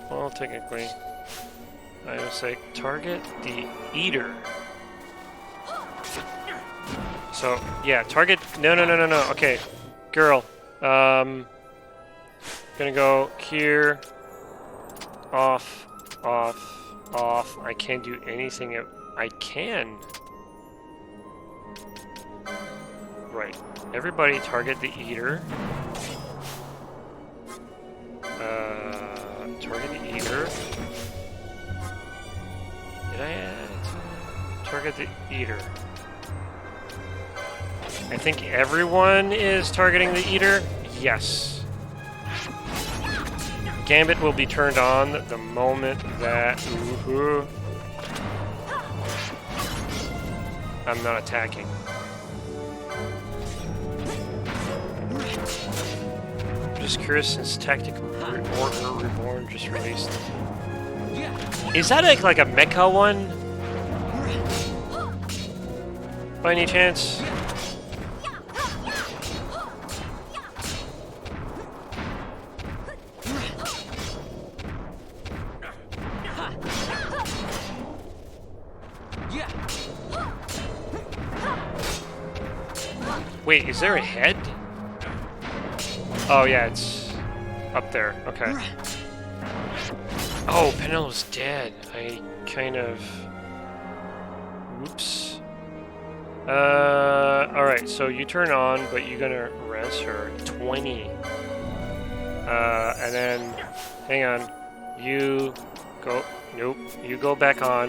Well, technically, I would say target the eater. So yeah, target. No. Okay, girl. Gonna go here. Off. I can't do anything. I can. Right. Everybody target the eater. Target the eater. Did I add target the eater? I think everyone is targeting the eater. Yes. Gambit will be turned on the moment that... I'm not attacking. I'm just curious since Tactical Warfare Reborn just released. Is that like a mecha one? By any chance? Wait, is there a head? Oh yeah, it's up there. Okay. Oh, Penelope's dead. I kind of... Whoops. Alright, so you turn on, but you're gonna res her. 20. And then... Hang on. You go... Nope. You go back on.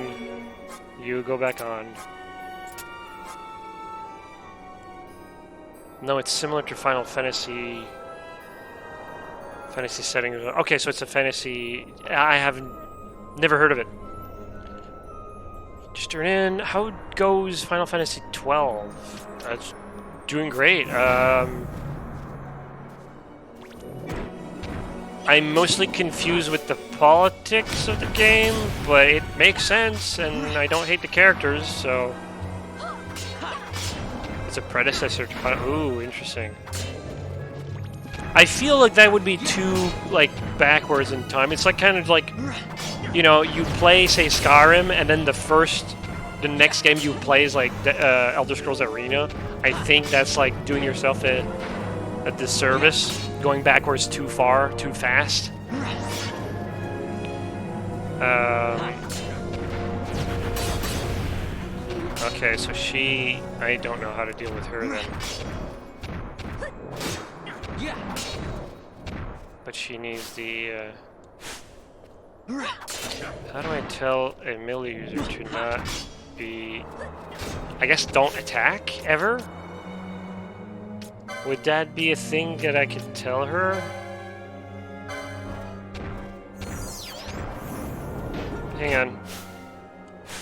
You go back on. No, it's similar to Final Fantasy settings. Okay, so it's a fantasy. I haven't never heard of it. Just turn in. How goes Final Fantasy 12? It's doing great. I'm mostly confused with the politics of the game, but it makes sense, and I don't hate the characters, so... It's a predecessor to Final... Ooh, interesting. I feel like that would be too, like, backwards in time. It's like kind of like, you know, you play, say, Skyrim, and then the next game you play is like Elder Scrolls Arena. I think that's like doing yourself a disservice, going backwards too far, too fast. Okay, so I don't know how to deal with her then. But she needs the, how do I tell a melee user to not be... I guess don't attack, ever? Would that be a thing that I could tell her? Hang on.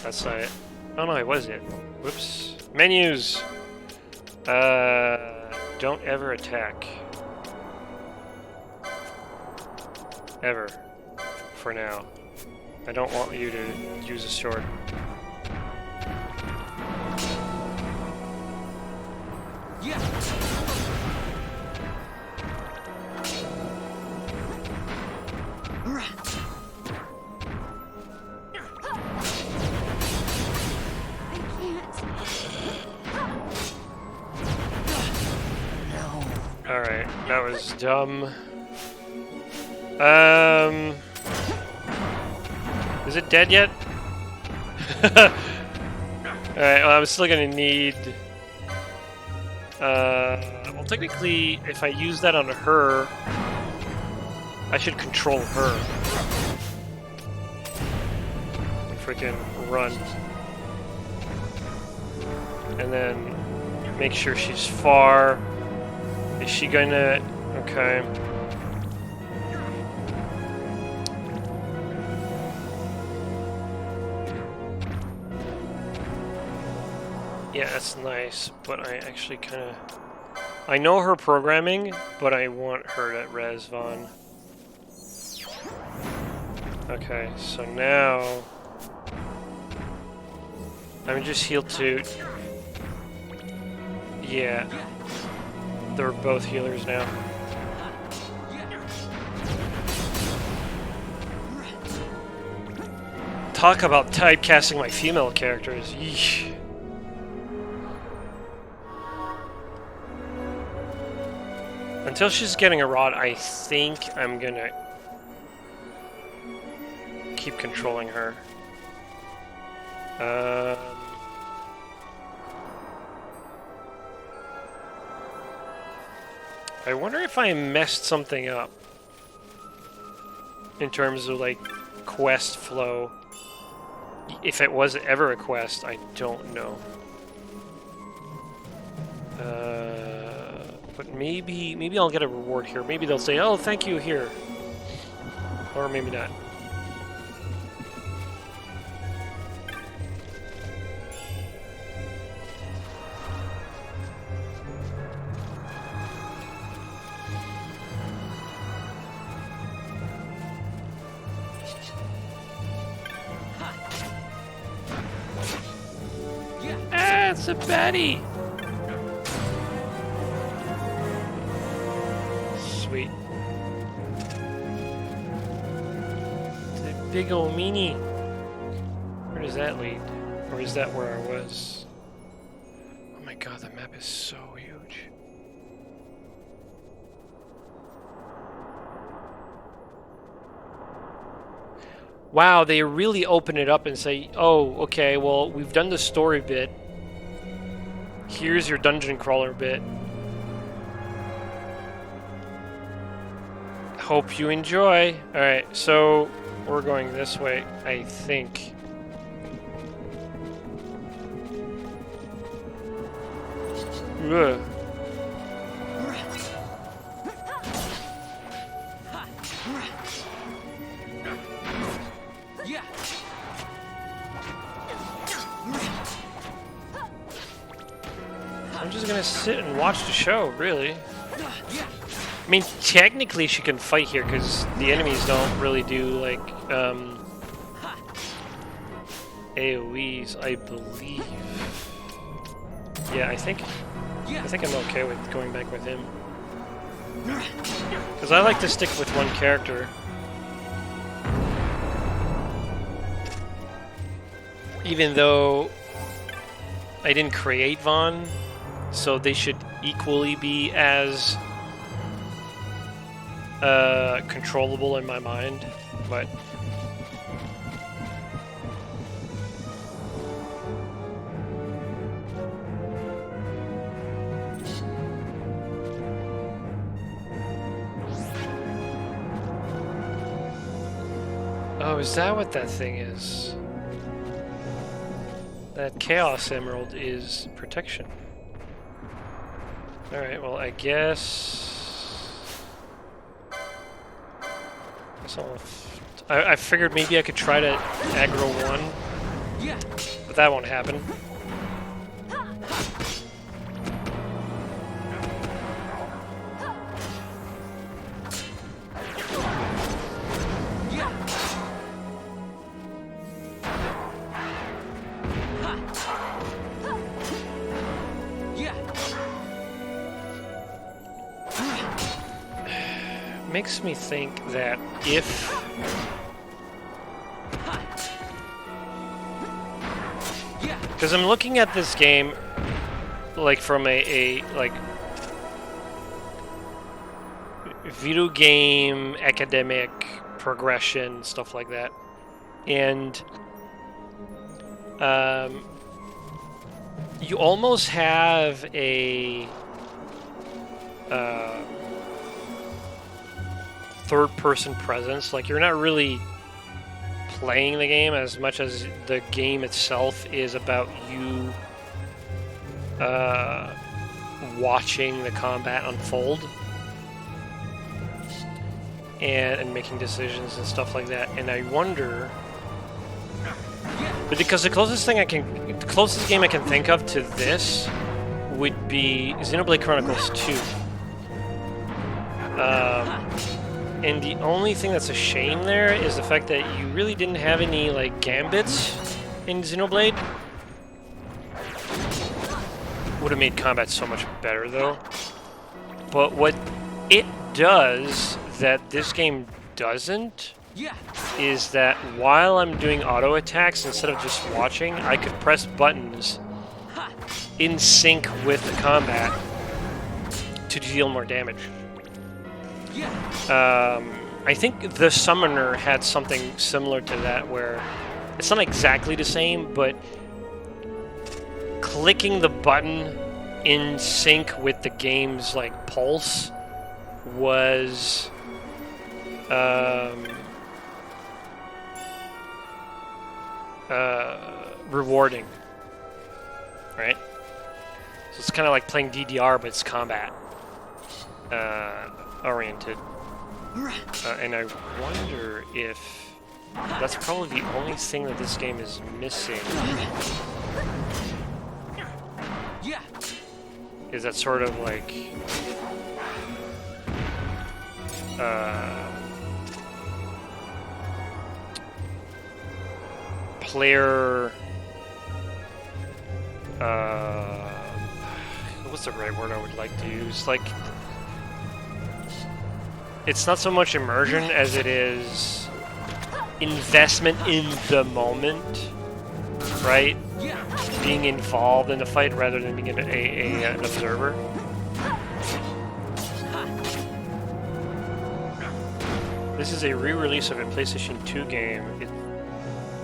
That's not it. Oh no, it was it. Whoops. Menus! Don't ever attack. Ever. For now. I don't want you to use a sword. Alright, that was dumb. Is it dead yet? Alright, well, I'm still gonna need... well, technically, if I use that on her, I should control her. Freaking run. And then make sure she's far. Is she gonna... Okay. Yeah, that's nice, but I actually kind of... I know her programming, but I want her to res Vaughn. Okay, so now... I'm just heal 2. Yeah. They're both healers now. Talk about typecasting my female characters. Yeesh. Until she's getting a rod, I think I'm gonna keep controlling her. I wonder if I messed something up in terms of like quest flow. If it was ever a quest, I don't know. But maybe I'll get a reward here. Maybe they'll say, "Oh, thank you," here, or maybe not. Ah, it's a baddie. Sweet. It's a big ol' meanie. Where does that lead? Or is that where I was? Oh my god, the map is so huge. Wow, they really open it up and say, oh, okay, well, we've done the story bit. Here's your dungeon crawler bit. Hope you enjoy. Alright, so we're going this way, I think. Ugh. I'm just gonna sit and watch the show, really. I mean, technically she can fight here because the enemies don't really do like AoEs, I believe. Yeah, I think I'm okay with going back with him. Because I like to stick with one character. Even though I didn't create Vaughn, so they should equally be as controllable in my mind, but oh, is that what that thing is? That Chaos Emerald is protection. Alright, well, I guess... I figured maybe I could try to aggro one, but that won't happen. makes me think that if because I'm looking at this game like from a like video game academic progression, stuff like that, and you almost have a third-person presence. Like, you're not really playing the game as much as the game itself is about you watching the combat unfold and making decisions and stuff like that. And I wonder, but because the closest game I can think of to this would be Xenoblade Chronicles 2. And the only thing that's a shame there is the fact that you really didn't have any like gambits in Xenoblade. Would have made combat so much better though. But what it does that this game doesn't is that while I'm doing auto attacks, instead of just watching, I could press buttons in sync with the combat to deal more damage. I think the Summoner had something similar to that, where it's not exactly the same, but clicking the button in sync with the game's like pulse was rewarding, right? So it's kind of like playing DDR, but it's combat oriented. And I wonder if that's probably the only thing that this game is missing. Is that sort of like player what's the right word I would like to use? Like, it's not so much immersion as it is investment in the moment, right? Being involved in the fight rather than being an observer. This is a re-release of a PlayStation 2 game.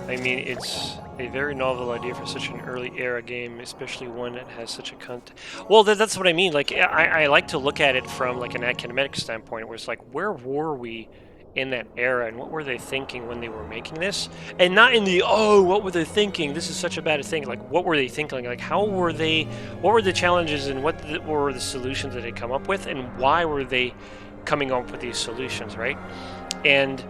I mean, it's a very novel idea for such an early era game, especially one that has such a content. Well, that's what I mean. Like, I like to look at it from like an academic standpoint, where it's like, where were we in that era, and what were they thinking when they were making this? And not in the, oh, what were they thinking? This is such a bad thing. Like, what were they thinking? Like, what were the challenges, and what were the solutions that they come up with, and why were they coming up with these solutions, right? And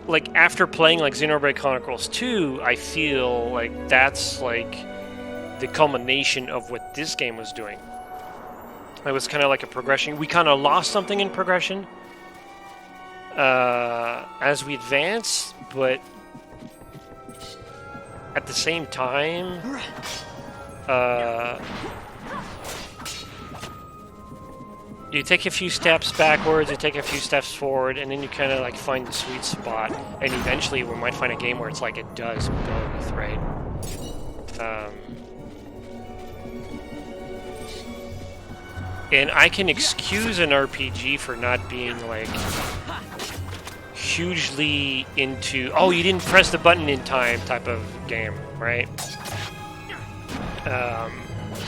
like, after playing like Xenoblade Chronicles 2, I feel like that's like the culmination of what this game was doing. It was kind of like a progression. We kind of lost something in progression as we advanced, but at the same time, you take a few steps backwards, you take a few steps forward, and then you kind of like find the sweet spot. And eventually we might find a game where it's like it does both, right? And I can excuse an RPG for not being like hugely into, oh, you didn't press the button in time type of game, right?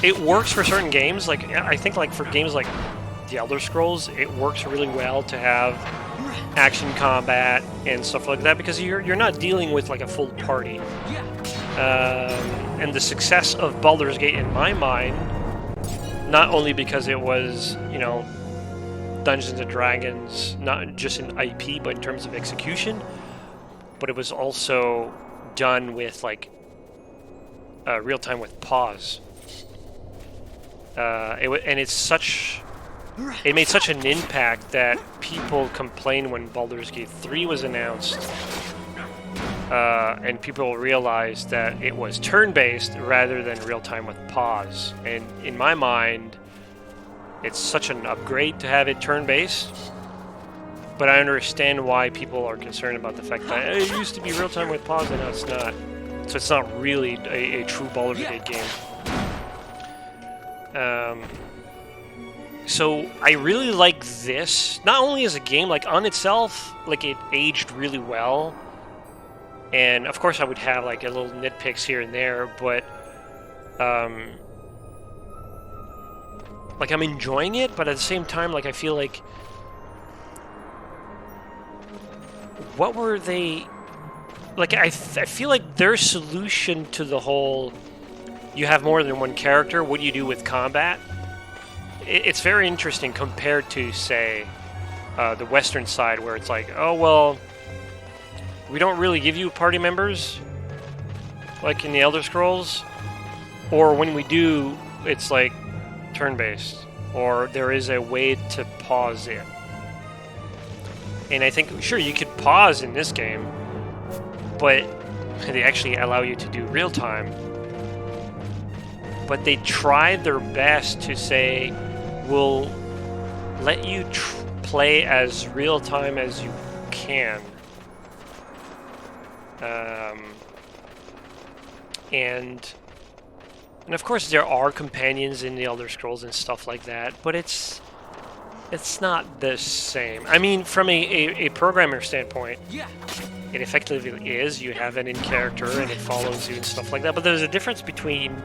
It works for certain games. Like, I think like for games like The Elder Scrolls, it works really well to have action combat and stuff like that, because you're not dealing with like a full party. And the success of Baldur's Gate, in my mind, not only because it was, you know, Dungeons and Dragons, not just in IP, but in terms of execution, but it was also done with like real time with pause. And it's such. It made such an impact that people complained when Baldur's Gate 3 was announced, and people realized that it was turn-based rather than real-time with pause. And in my mind, it's such an upgrade to have it turn-based. But I understand why people are concerned about the fact that it used to be real-time with pause, and now it's not. So it's not really a true Baldur's Gate game. So I really like this, not only as a game, like on itself, like it aged really well. And of course I would have like a little nitpicks here and there, but like I'm enjoying it, but at the same time, like I feel like, what were they, like I feel like their solution to the whole, you have more than one character, what do you do with combat? It's very interesting compared to, say, the Western side, where it's like, oh, well, we don't really give you party members, like in the Elder Scrolls, or when we do, it's like turn-based, or there is a way to pause it. And I think, sure, you could pause in this game, but they actually allow you to do real-time. But they tried their best to say, we'll let you play as real-time as you can. And of course there are companions in the Elder Scrolls and stuff like that, but it's not the same. I mean, from a programmer standpoint, it effectively is. You have an in-character and it follows you and stuff like that, but there's a difference between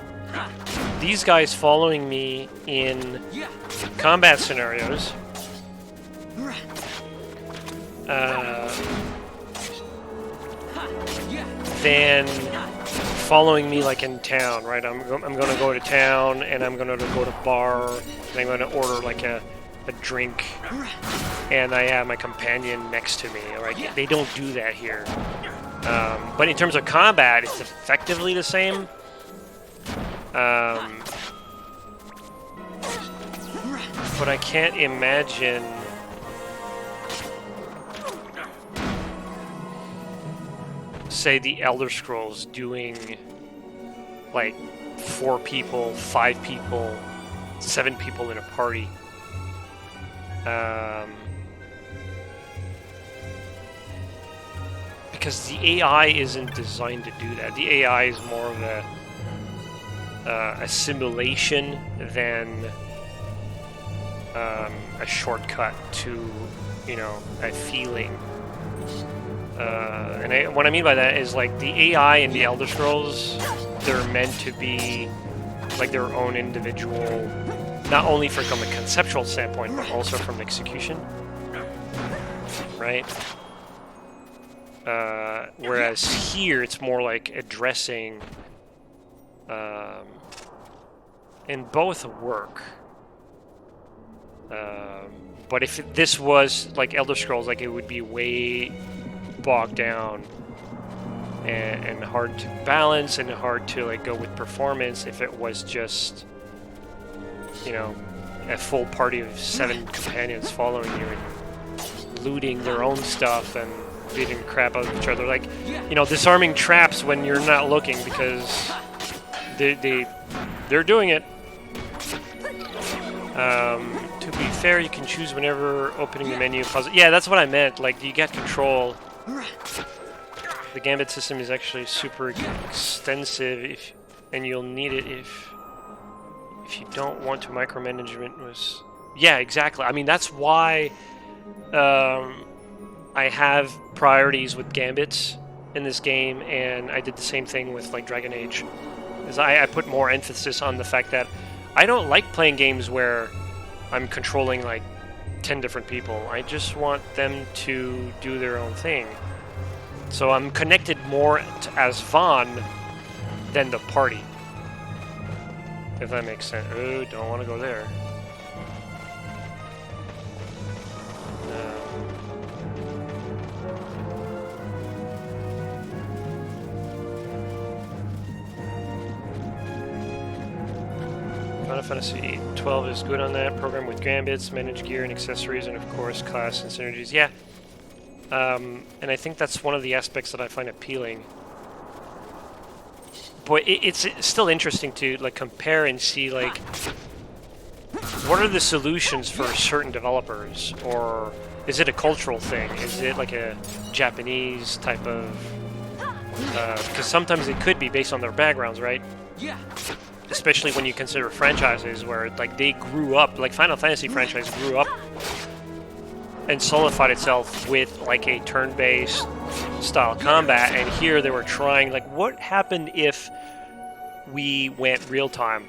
these guys following me in combat scenarios than following me like in town, right? I'm going to go to town and I'm going to go to bar and I'm going to order like a drink and I have my companion next to me, right? They don't do that here. But in terms of combat, it's effectively the same. But I can't imagine say the Elder Scrolls doing like 4 people, 5 people, 7 people in a party. Because the AI isn't designed to do that. The AI is more of a simulation than a shortcut to, you know, a feeling. And what I mean by that is, like, the AI in the Elder Scrolls, they're meant to be like their own individual, not only from a conceptual standpoint, but also from execution, right? Whereas here, it's more like addressing, and both work. But if this was like Elder Scrolls, like, it would be way bogged down and hard to balance and hard to like go with performance if it was just, you know, a full party of 7 companions following you and looting their own stuff and beating the crap out of each other, like, you know, disarming traps when you're not looking because they're doing it. To be fair, you can choose whenever opening the menu. Yeah, that's what I meant. Like, you get control. The Gambit system is actually super extensive, and you'll need it if you don't want to micromanagement. Yeah, exactly. I mean, that's why I have priorities with Gambits in this game, and I did the same thing with like Dragon Age. Is I put more emphasis on the fact that I don't like playing games where I'm controlling like 10 different people. I just want them to do their own thing. So I'm connected more as Vaughn than the party. If that makes sense. Oh, don't want to go there. Final Fantasy 12 is good on that. Program with Gambits, manage gear and accessories, and of course class and synergies. Yeah. And I think that's one of the aspects that I find appealing. But it's still interesting to like compare and see like what are the solutions for certain developers, or is it a cultural thing? Is it like a Japanese type of? Because sometimes it could be based on their backgrounds, right? Yeah. Especially when you consider franchises where like they grew up, like Final Fantasy franchise grew up and solidified itself with like a turn-based style combat, and here they were trying like, what happened if we went real time?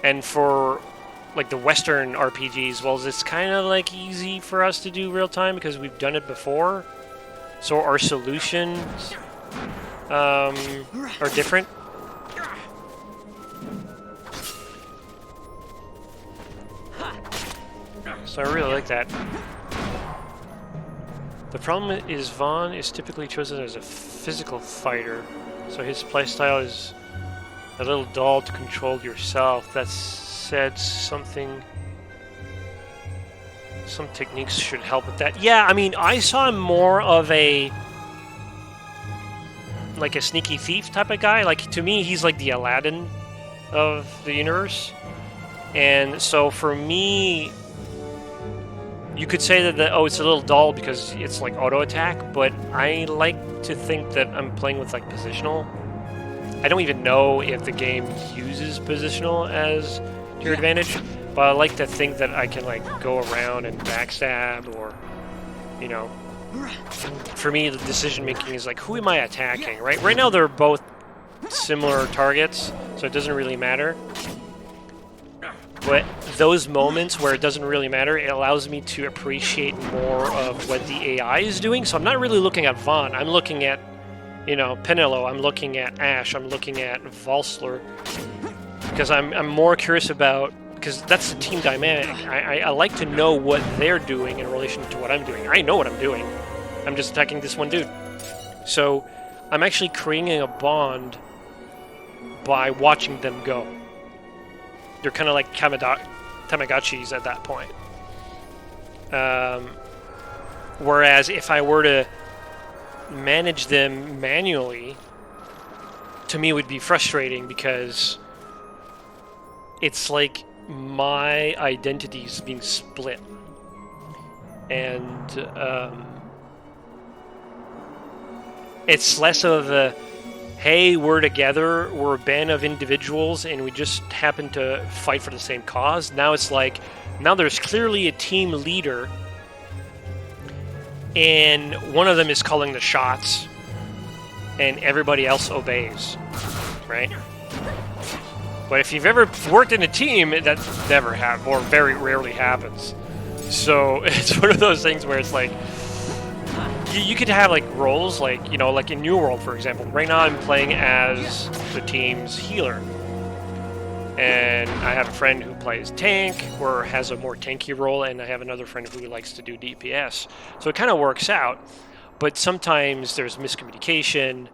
And for like the Western RPGs, well, it's kind of like easy for us to do real time because we've done it before. So our solutions are different. So I really like that. The problem is Vaughn is typically chosen as a physical fighter, so his playstyle is a little dull to control yourself. That said, some techniques should help with that. Yeah, I mean, I saw him more of a like a sneaky thief type of guy. Like, to me, he's like the Aladdin of the universe. And so for me, you could say that it's a little dull because it's like auto attack, but I like to think that I'm playing with like positional. I don't even know if the game uses positional as to your advantage, but I like to think that I can like go around and backstab, or, you know, for me the decision making is like, who am I attacking, right? Right now they're both similar targets, so it doesn't really matter. But those moments where it doesn't really matter, it allows me to appreciate more of what the AI is doing. So I'm not really looking at Vaughn. I'm looking at, you know, Penelo. I'm looking at Ash. I'm looking at Valsler. Because I'm more curious about, because that's the team dynamic. I like to know what they're doing in relation to what I'm doing. I know what I'm doing. I'm just attacking this one dude. So I'm actually creating a bond by watching them go. They're kind of like Tamagotchis at that point. Whereas if I were to manage them manually, to me it would be frustrating because it's like my identity is being split. And it's less of a, hey, we're together, we're a band of individuals, and we just happen to fight for the same cause. Now it's like, now there's clearly a team leader, and one of them is calling the shots, and everybody else obeys, right? But if you've ever worked in a team, that never happens, or very rarely happens. So it's one of those things where it's like, you could have like roles, like, you know, like in New World, for example. Right now I'm playing as the team's healer. And I have a friend who plays tank, or has a more tanky role, and I have another friend who likes to do DPS. So it kind of works out. But sometimes there's miscommunication,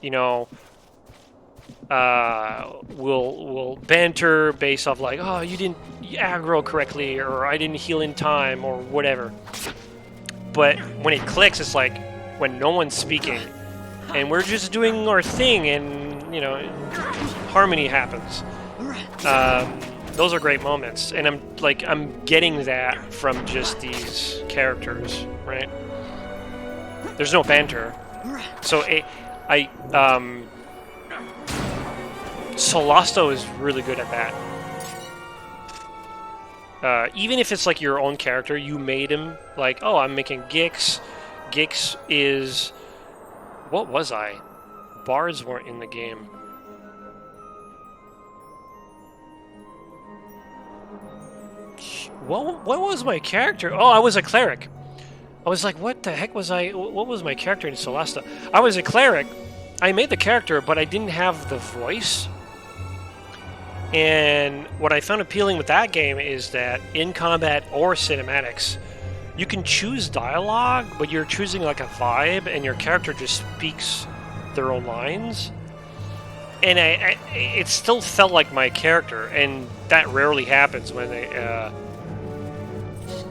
you know, we'll banter based off like, oh, you didn't aggro correctly, or I didn't heal in time, or whatever. But when it clicks, it's like when no one's speaking and we're just doing our thing, and, you know, harmony happens. Those are great moments, and I'm getting that from just these characters, right? There's no banter. So Solasto is really good at that. Even if it's like your own character, you made him, like, oh, I'm making Gix. Gix is... What was I? Bards weren't in the game. What was my character? Oh, I was a cleric. I was like, what the heck was I... What was my character in Solasta? I was a cleric. I made the character, but I didn't have the voice. And what I found appealing with that game is that in combat or cinematics, you can choose dialogue, but you're choosing like a vibe, and your character just speaks their own lines. And it still felt like my character, and that rarely happens when a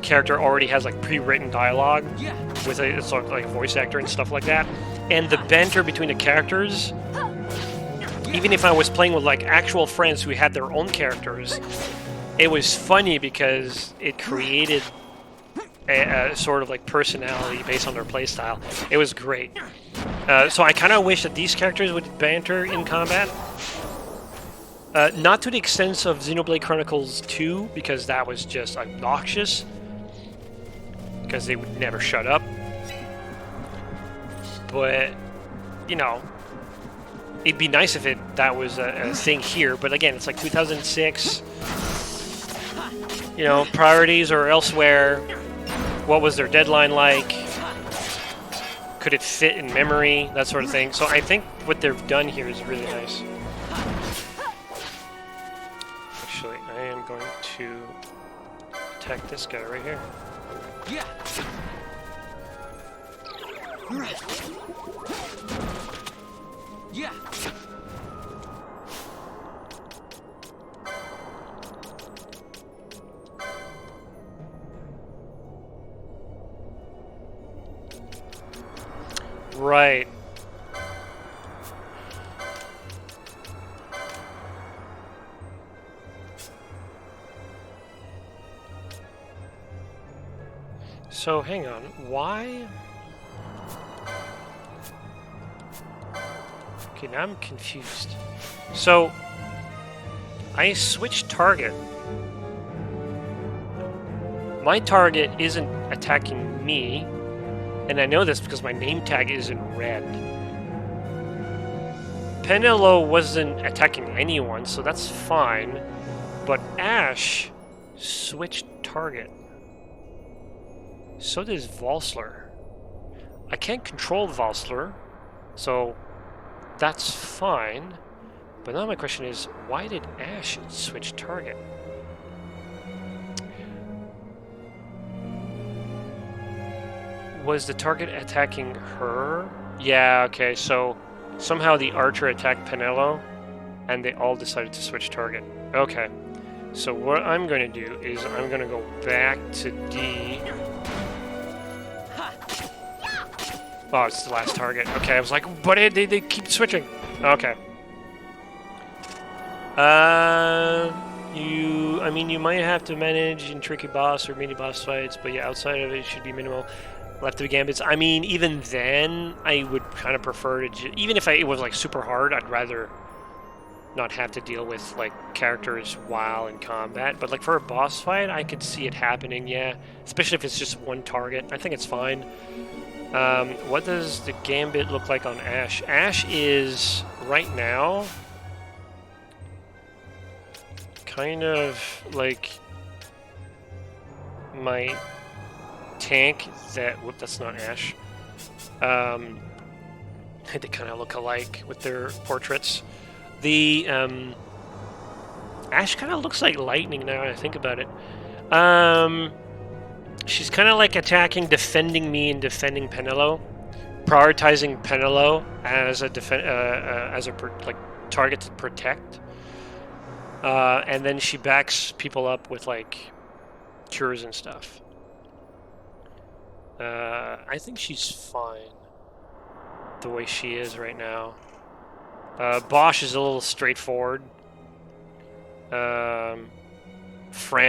character already has like pre-written dialogue with a sort of like voice actor and stuff like that. And the banter between the characters, even if I was playing with like actual friends who had their own characters, it was funny because it created a sort of like personality based on their playstyle. It was great. So I kind of wish that these characters would banter in combat. Not to the extent of Xenoblade Chronicles 2, because that was just obnoxious. Because they would never shut up. But, you know, it'd be nice if that was a thing here. But again, it's like 2006. You know, priorities are elsewhere. What was their deadline like? Could it fit in memory? That sort of thing. So I think what they've done here is really nice. Actually, I am going to attack this guy right here. Yeah. Yeah. Right. So, hang on. Why? Okay, now I'm confused. So, I switched target. My target isn't attacking me. And I know this because my name tag is in red. Penelo wasn't attacking anyone, so that's fine. But Ash switched target. So does Valsler. I can't control Valsler, so that's fine. But now my question is, why did Ash switch target? Was the target attacking her? Yeah, okay, so somehow the archer attacked Penelo, and they all decided to switch target. Okay, so what I'm going to do is I'm going to go back to D. Oh, it's the last target. Okay, I was like, but they keep switching. Okay. I mean, you might have to manage in tricky boss or mini boss fights, but yeah, outside of it, it should be minimal. Left of gambits. I mean, even then, I would kind of prefer to. Even if it was like super hard, I'd rather not have to deal with like characters while in combat. But like for a boss fight, I could see it happening. Yeah, especially if it's just one target. I think it's fine. What does the gambit look like on Ash? Ash is right now kind of like my tank that, whoop, that's not Ash. They kind of look alike with their portraits. The Ash kind of looks like lightning now that I think about it. She's kind of like attacking, defending me, and defending Penelo, prioritizing Penelo as a target to protect. And then she backs people up with like cures and stuff. I think she's fine the way she is right now. Bosch is a little straightforward. Fran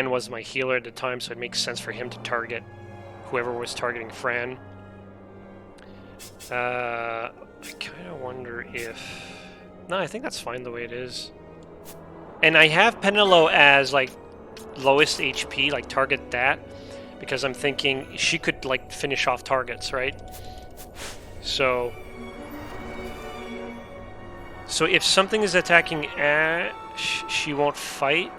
was my healer at the time, so it makes sense for him to target whoever was targeting Fran. I kind of wonder if... No, I think that's fine the way it is. And I have Penelo as like lowest HP, like target that. Because I'm thinking she could like finish off targets, right? So if something is attacking Ash, she won't fight.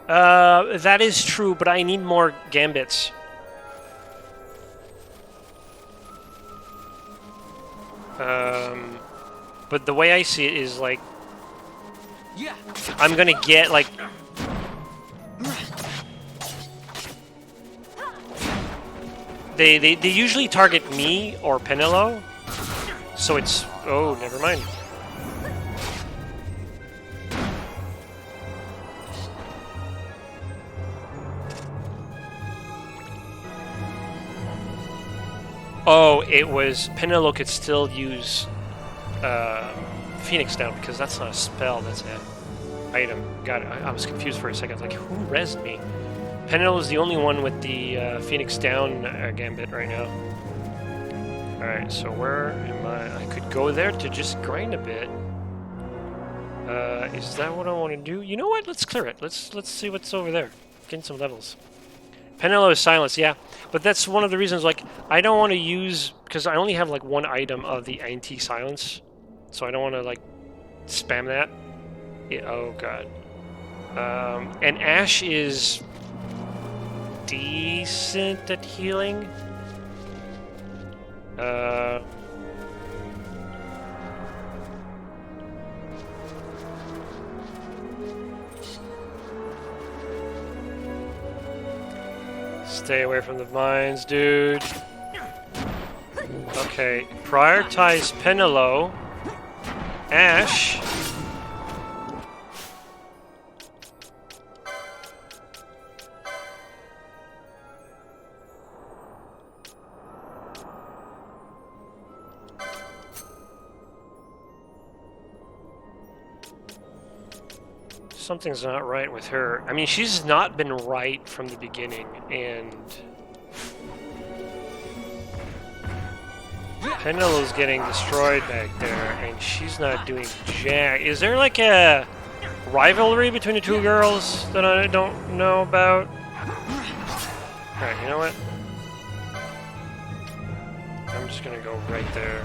That is true, but I need more gambits. But the way I see it is like, I'm gonna get like. They usually target me or Penelo, so it's... Oh, never mind. Oh, it was... Penelo could still use Phoenix Down, because that's not a spell, that's it. Item. Got it. I was confused for a second. Like, who rezzed me? Penelo is the only one with the Phoenix Down gambit right now. Alright, so where am I? I could go there to just grind a bit. Is that what I want to do? You know what? Let's clear it. Let's see what's over there. Getting some levels. Penelo is silence, yeah. But that's one of the reasons, like, I don't want to use... Because I only have, like, one item of the anti-silence. So I don't want to, like, spam that. Yeah, oh, God. And Ash is... decent at healing. Stay away from the mines, dude. Okay, prioritize Penelo. Ash. Something's not right with her. I mean, she's not been right from the beginning, and Penelo's getting destroyed back there, and she's not doing jack. Is there like a rivalry between the two girls that I don't know about? Alright, you know what? I'm just gonna go right there.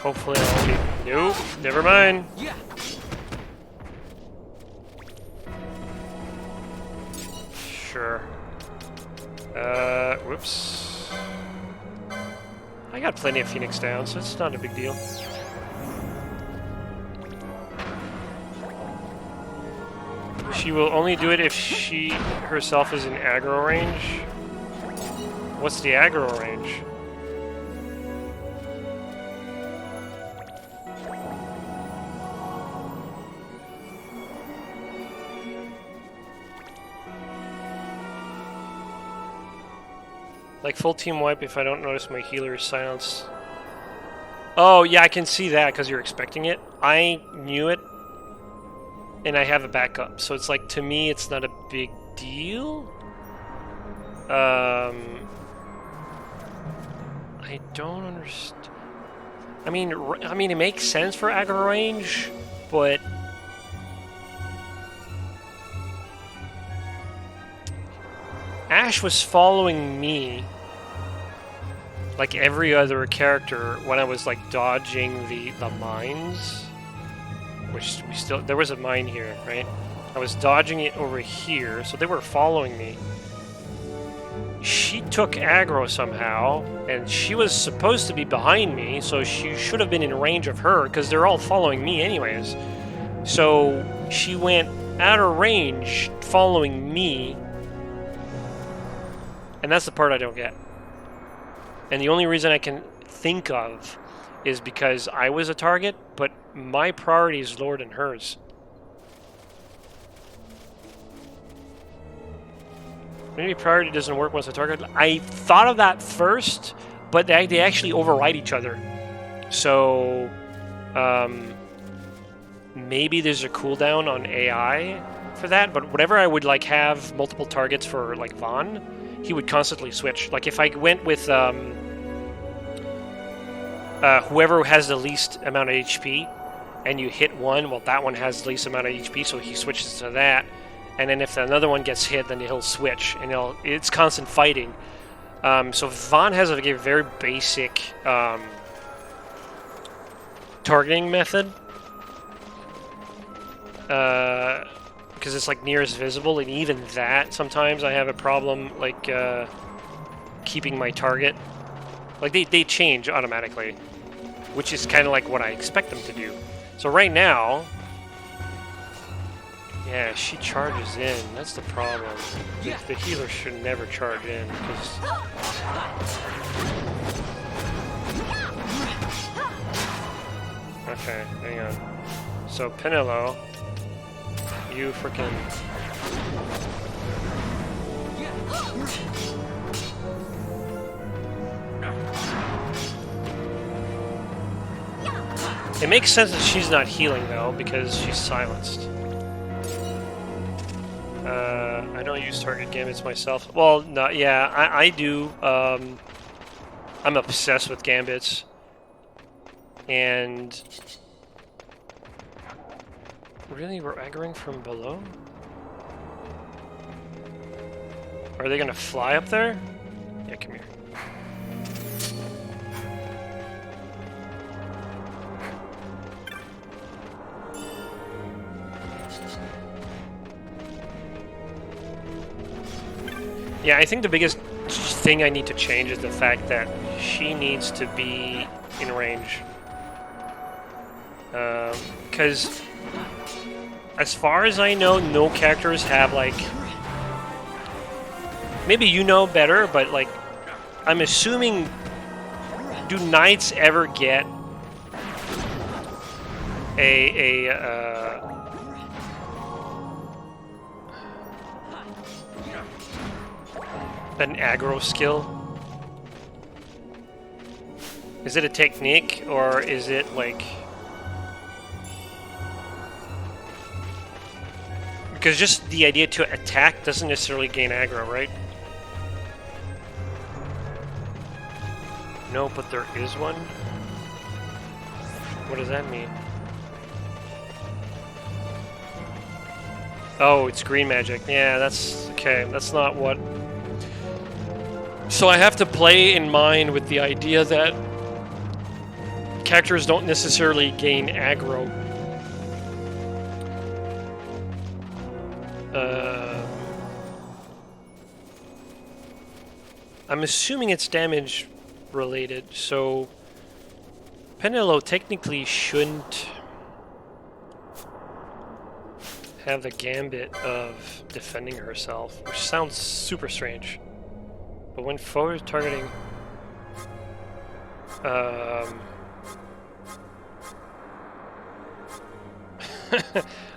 Hopefully I'll be... Nope, never mind. Sure. Whoops. I got plenty of Phoenix down, so it's not a big deal. She will only do it if she herself is in aggro range. What's the aggro range? Like full team wipe if I don't notice my healer is silenced. Oh, yeah, I can see that because you're expecting it. I knew it, and I have a backup. So it's like, to me, it's not a big deal. I don't understand. I mean, it makes sense for aggro range, but... Ash was following me like every other character when I was like dodging the mines, which we still, there was a mine here, right? I was dodging it over here, so they were following me. She took aggro somehow, and she was supposed to be behind me, so she should have been in range of her, because they're all following me anyways. So she went out of range following me. And that's the part I don't get. And the only reason I can think of is because I was a target, but my priority is lower than hers. Maybe priority doesn't work once a target. I thought of that first, but they actually override each other. So, maybe there's a cooldown on AI for that, but whenever I would like have multiple targets for like Vaughn, he would constantly switch. Like if I went with whoever has the least amount of HP, and you hit one, well, that one has the least amount of HP, so he switches to that. And then if another one gets hit, then he'll switch, and it's constant fighting. So Vaughn has a very basic targeting method. Because it's like nearest visible, and even that sometimes I have a problem like keeping my target. Like they change automatically, which is kind of like what I expect them to do. So right now, Yeah, she charges in. That's the problem. The healer should never charge in because. Okay, hang on. So Penelo, you freaking. It makes sense that she's not healing though because she's silenced. I don't use target gambits myself. Well, no, yeah, I do. I'm obsessed with gambits. And really, we're aggroing from below? Are they gonna fly up there? Yeah, come here. Yeah, I think the biggest thing I need to change is the fact that she needs to be in range. Because as far as I know, no characters have, like... Maybe you know better, but, like, I'm assuming... Do knights ever get an aggro skill? Is it a technique, or is it like... Because just the idea to attack doesn't necessarily gain aggro, right? No, but there is one? What does that mean? Oh, it's green magic. Yeah, that's... Okay, that's not what... So I have to play in mind with the idea that characters don't necessarily gain aggro. I'm assuming it's damage related, so Penelo technically shouldn't have the gambit of defending herself, which sounds super strange. But when foe is targeting...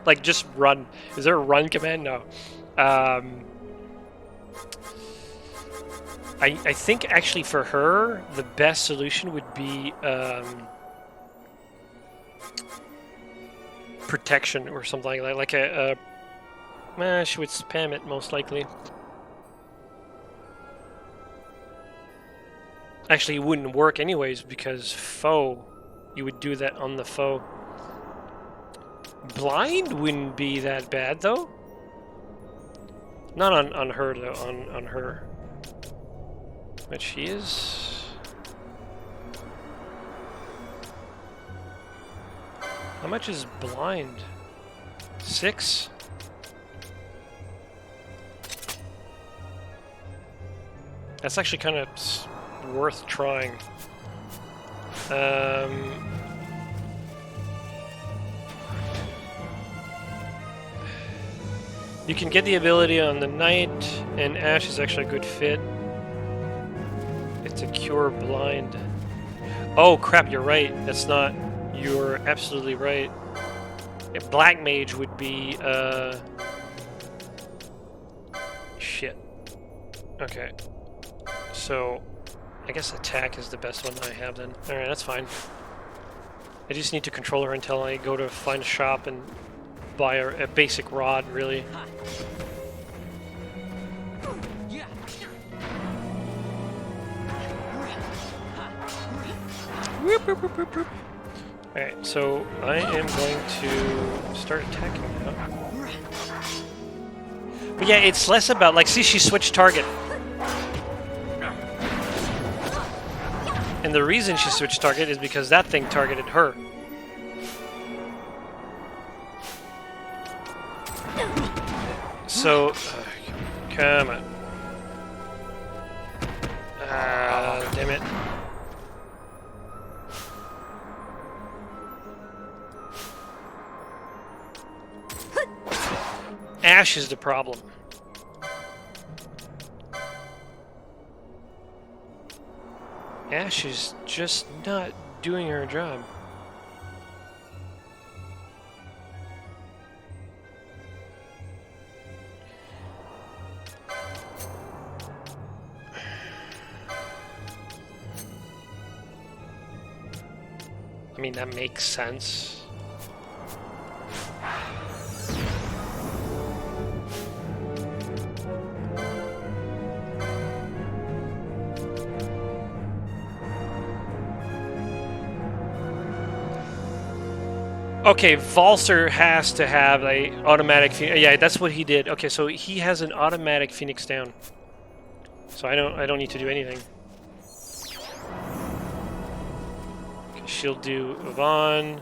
like, just run. Is there a run command? No. I think, actually, for her, the best solution would be protection or something like that. Like she would spam it, most likely. Actually, it wouldn't work anyways, because foe, you would do that on the foe. Blind wouldn't be that bad, though. Not on her, though, on her. But she is... How much is blind? 6? That's actually kind of worth trying. You can get the ability on the knight, and Ash is actually a good fit. It's a cure blind. Oh crap, you're right. That's not... You're absolutely right. A black mage would be... Shit. Okay. So, I guess attack is the best one I have then. Alright, that's fine. I just need to control her until I go to find a shop and buy a basic rod, really. Alright, so I am going to start attacking now. But yeah, it's less about, like, see, she switched target. And the reason she switched target is because that thing targeted her. So, come on. Damn it. Ash is the problem. Ash is just not doing her job. I mean, that makes sense. Okay, Valser has to have a automatic. Yeah, that's what he did. Okay, so he has an automatic Phoenix down. So I don't need to do anything. Okay, she'll do Yvonne,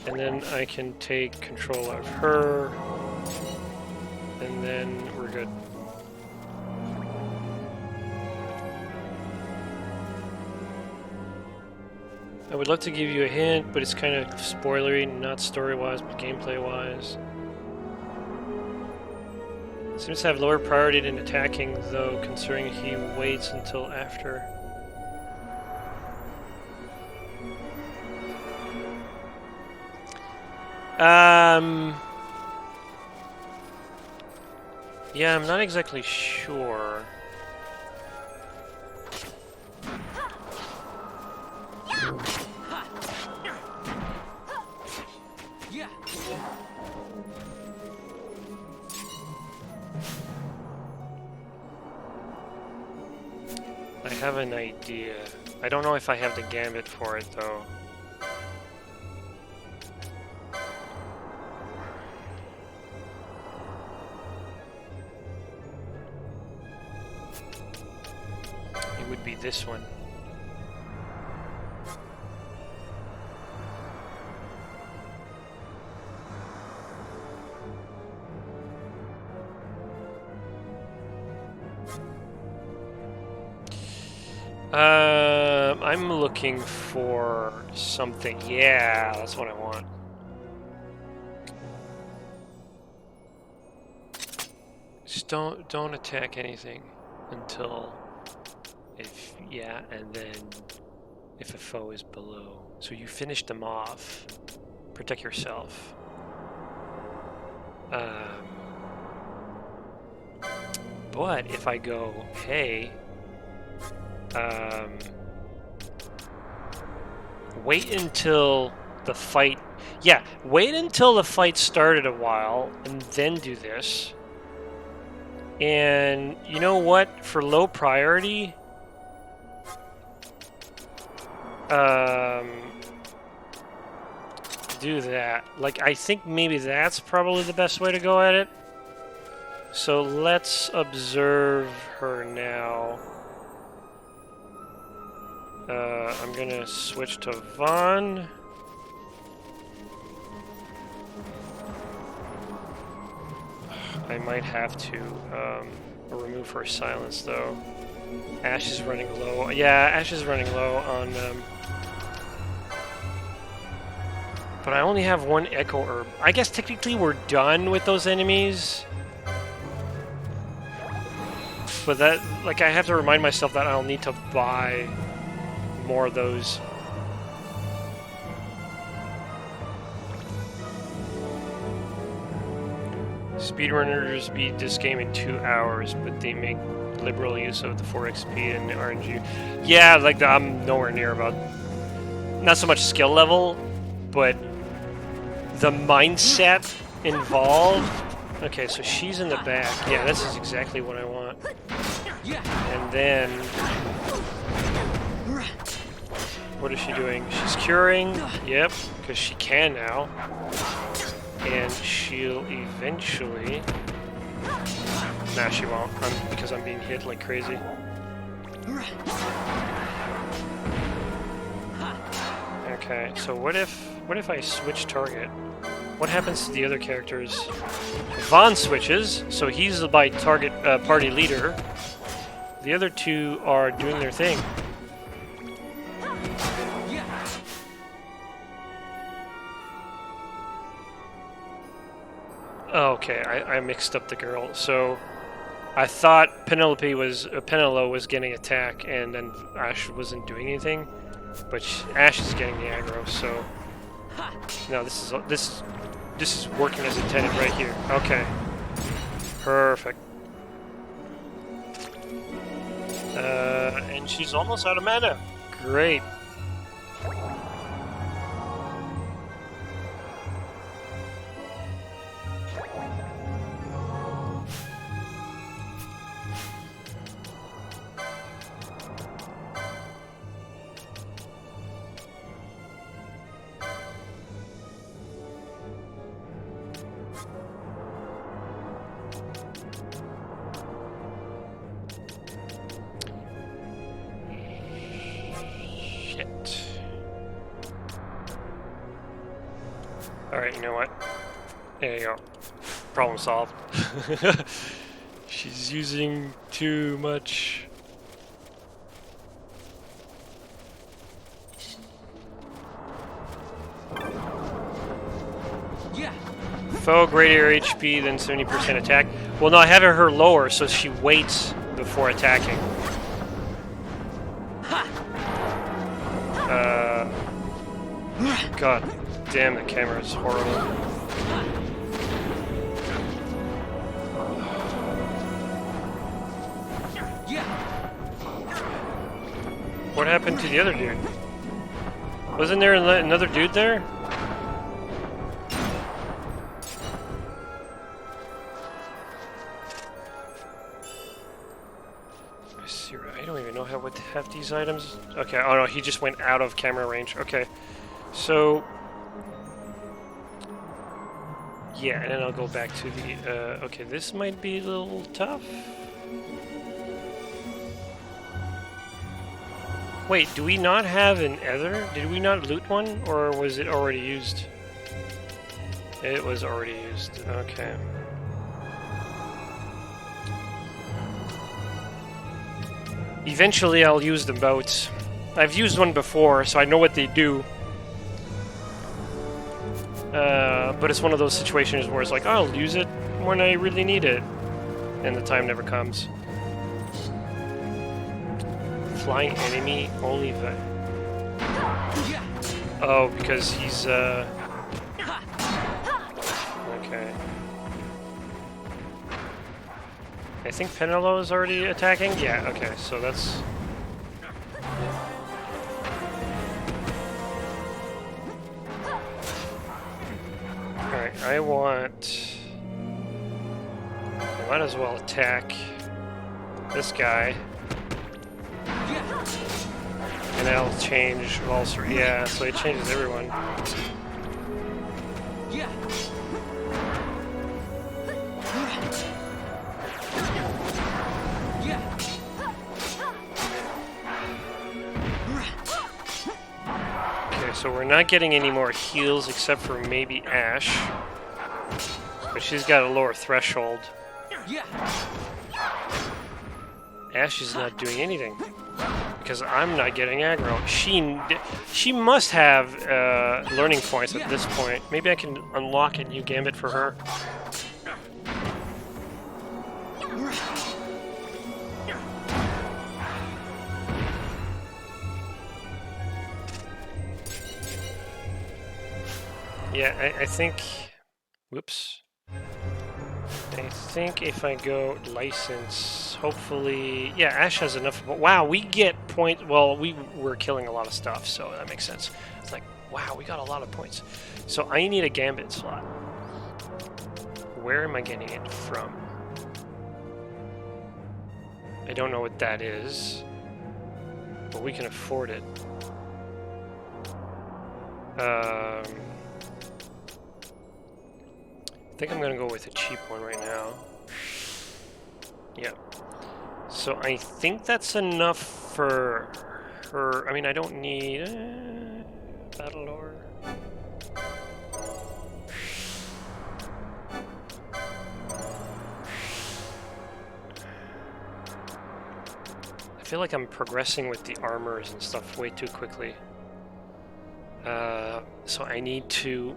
and then I can take control of her, and then we're good. I would love to give you a hint, but it's kind of spoilery, not story-wise, but gameplay-wise. Seems to have lower priority than attacking, though, considering he waits until after. Yeah, I'm not exactly sure. I have an idea. I don't know if I have the gambit for it, though. It would be this one. I'm looking for something. Yeah, that's what I want. Just don't attack anything until and then if a foe is below. So you finish them off. Protect yourself. But if I go, hey, wait until the fight. Yeah, wait until the fight started a while and then do this. And you know what? For low priority, do that. Like, I think maybe that's probably the best way to go at it. So let's observe her now. I'm gonna switch to Vaughn. I might have to remove her silence though. Ash is running low. Yeah, Ash is running low on but I only have one Echo Herb. I guess technically we're done with those enemies. But that, like, I have to remind myself that I'll need to buy more of those. Speedrunners beat this game in 2 hours, but they make liberal use of the 4 XP and RNG. Yeah, like, I'm nowhere near about, not so much skill level, but the mindset involved. Okay, so she's in the back. Yeah, this is exactly what I want. And then, what is she doing? She's curing. Yep, because she can now. And she'll eventually... Nah, she won't, because I'm being hit like crazy. Okay, so what if I switch target? What happens to the other characters? Vaughn switches, so he's by target party leader. The other two are doing their thing. Oh, okay. Okay, I mixed up the girl. So I thought Penelope was getting attack, and then Ash wasn't doing anything, but Ash is getting the aggro. So no, this is working as intended right here. Okay, perfect. And she's almost out of mana. Great. Alright, you know what? There you go. Problem solved. She's using too much. Yeah. Foe greater HP than 70% attack. Well, no, I have her lower, so she waits before attacking. God damn, the camera is horrible. What happened to the other dude? Wasn't there another dude there? I don't even know how to have these items. Okay, oh no, he just went out of camera range. Okay, so yeah, and then I'll go back to the. Okay, this might be a little tough. Wait, do we not have an ether? Did we not loot one, or was it already used? It was already used. Okay. Eventually I'll use the boats. I've used one before, so I know what they do. But it's one of those situations where it's like, oh, I'll use it when I really need it. And the time never comes. Flying enemy only Oh, because he's, okay. I think Penelo is already attacking? Yeah, okay, so that's... Alright, I might as well attack this guy. And that'll change also, yeah, so it changes everyone. Okay, so we're not getting any more heals except for maybe Ash. But she's got a lower threshold. Ash is not doing anything. Because I'm not getting aggro. She must have learning points at this point. Maybe I can unlock a new gambit for her. Yeah, I think... Whoops. I think if I go license, hopefully... Yeah, Ash has enough... Wow, we get points... Well, we're killing a lot of stuff, so that makes sense. It's like, wow, we got a lot of points. So I need a gambit slot. Where am I getting it from? I don't know what that is. But we can afford it. I think I'm gonna go with a cheap one right now. Yep. So I think that's enough for her. I mean, I don't need battle lore. I feel like I'm progressing with the armors and stuff way too quickly. So I need to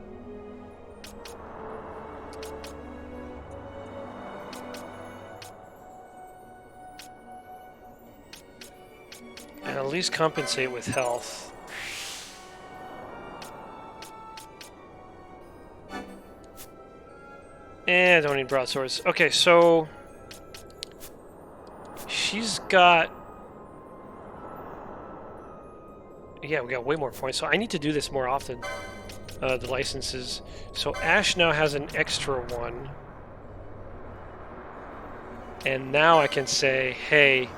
at least compensate with health. I don't need broadswords. Okay, so she's got... Yeah, we got way more points, so I need to do this more often. The licenses. So Ash now has an extra one. And now I can say, hey,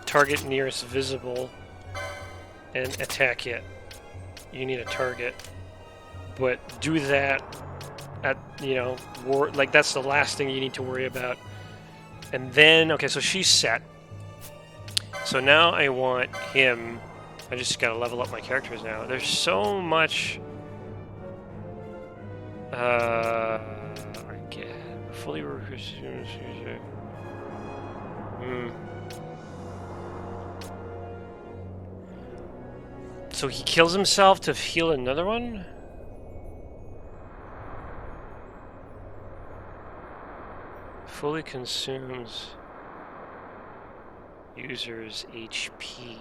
target nearest visible and attack it. You need a target. But do that at, you know, like that's the last thing you need to worry about. And then, okay, so she's set. So now I want him. I just gotta level up my characters now. There's so much. I get fully recruited. So he kills himself to heal another one? Fully consumes user's HP.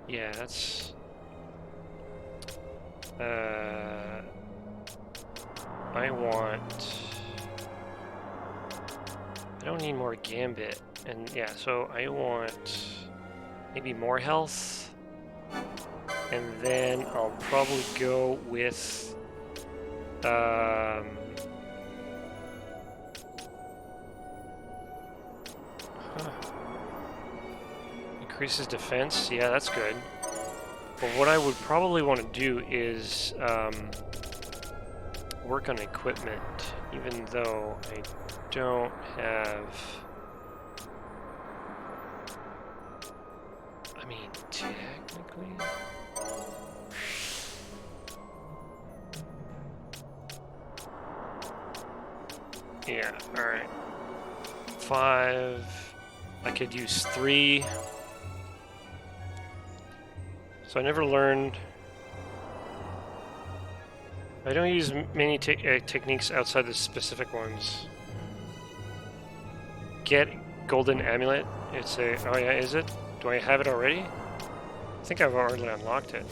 Yeah, that's... I want... I don't need more Gambit. And yeah, so I want maybe more health. And then I'll probably go with... Increases defense. Yeah, that's good. But what I would probably want to do is work on equipment, even though I don't have... I mean, technically... Yeah, alright. 5... I could use 3. So I never learned... I don't use many techniques outside the specific ones. Get Golden Amulet. It's a... Oh yeah, is it? Do I have it already? I think I've already unlocked it.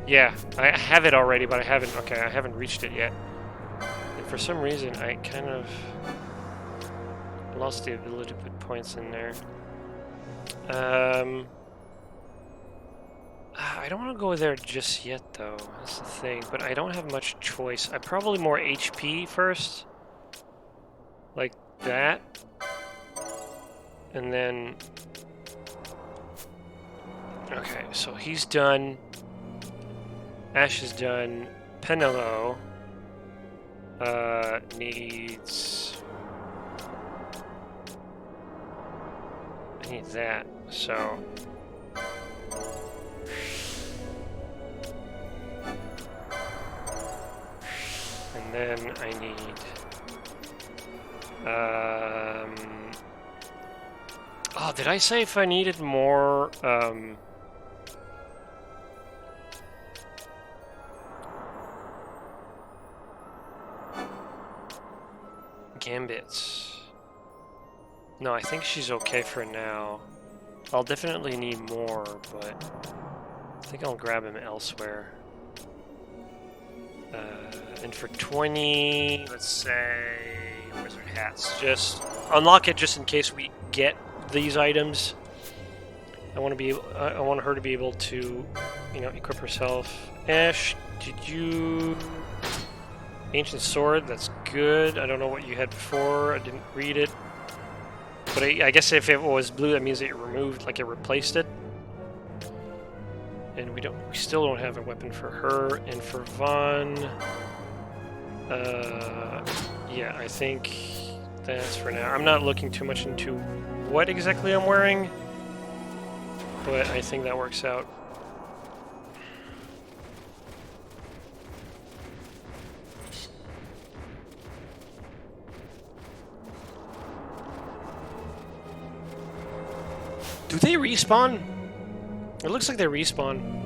Yeah, I have it already, but I haven't... Okay, I haven't reached it yet. And for some reason, I kind of lost the ability to put points in there. I don't want to go there just yet, though. That's the thing. But I don't have much choice. I probably more HP first. Like that. And then... Okay, so he's done. Ash is done. Penelo needs... I need that, so... And then I need... Oh, did I say if I needed more, Gambits? No, I think she's okay for now. I'll definitely need more, but I think I'll grab him elsewhere. And for 20, let's say, wizard hats. Just unlock it just in case we get these items. I want to be able, I want her to be able to, you know, equip herself. Ash, did you... Ancient sword, that's good. I don't know what you had before. I didn't read it. But I guess if it was blue, that means it removed, like it replaced it. And we still don't have a weapon for her. And for Vaughn, yeah, I think that's for now. I'm not looking too much into what exactly I'm wearing, but I think that works out. Do they respawn? It looks like they respawn.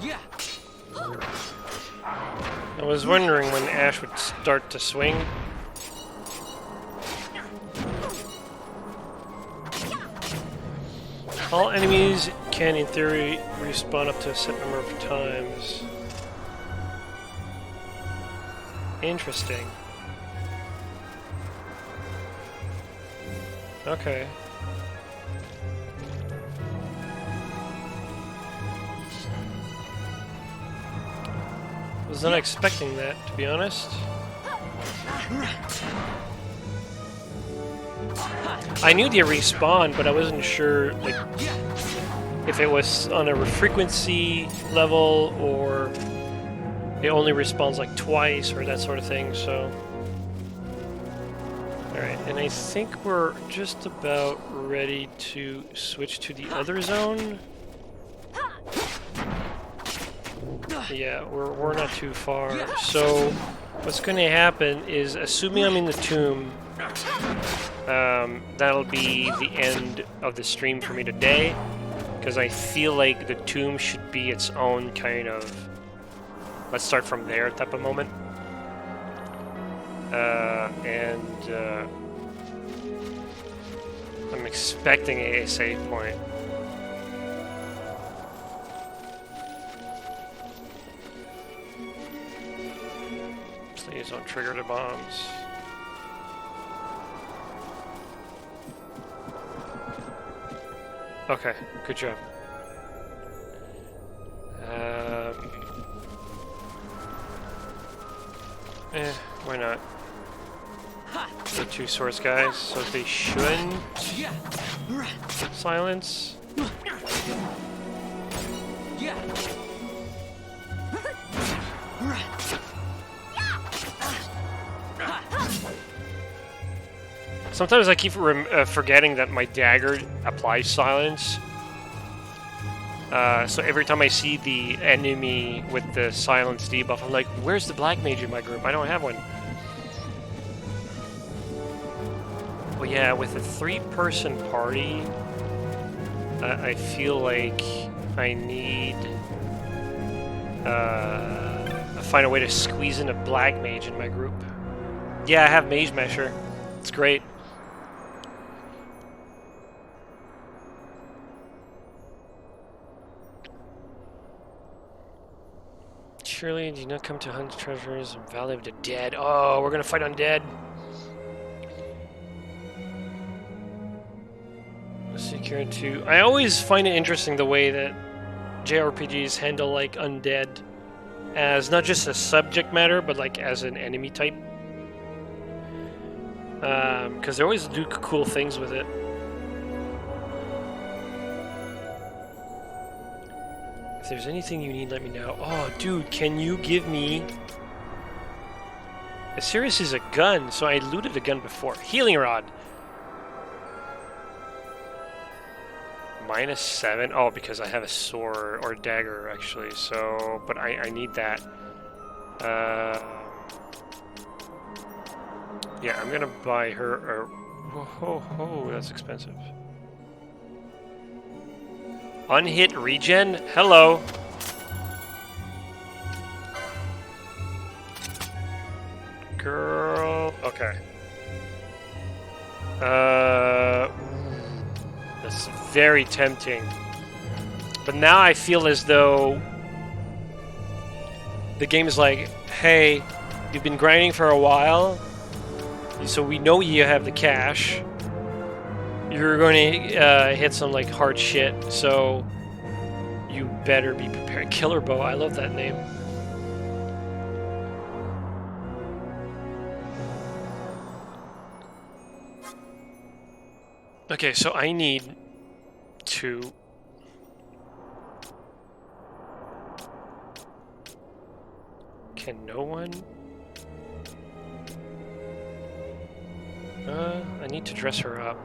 Yeah. I was wondering when Ash would start to swing. All enemies can, in theory, respawn up to a set number of times. Interesting. Okay. Was not expecting that, to be honest. I knew they respawn, but I wasn't sure, like, if it was on a frequency level or it only respawns like twice or that sort of thing. So, all right, and I think we're just about ready to switch to the other zone. Yeah, we're not too far. So what's going to happen is, assuming I'm in the tomb, that'll be the end of the stream for me today, because I feel like the tomb should be its own kind of let's start from there type of moment. I'm expecting a save point. Please don't trigger the bombs. Okay, good job. Why not? The two source guys, so they shouldn't silence. Sometimes I keep forgetting that my dagger applies silence. So every time I see the enemy with the silence debuff, I'm like, where's the black mage in my group? I don't have one. Well, yeah, with a 3-person party, I feel like I need find a way to squeeze in a black mage in my group. Yeah, I have Mage Mesher. It's great. Surely do not come to hunt treasures and Valley of the Dead. Oh, we're gonna fight undead. Secure 2. I always find it interesting the way that JRPGs handle like undead as not just a subject matter, but like as an enemy type. Because they always do cool things with it. If there's anything you need, let me know. Oh, dude, can you give me... Sirius is a gun, so I looted a gun before. Healing Rod. -7? Oh, because I have a sword or dagger, actually. So, but I need that. Yeah, I'm gonna buy her a... Oh, that's expensive. Unhit regen? Hello. Girl. Okay. That's very tempting. But now I feel as though the game is like, hey, you've been grinding for a while, so we know you have the cash. You're going to hit some like hard shit, so you better be prepared. Killer Bow, I love that name. Okay, so I need to... Can no one... I need to dress her up.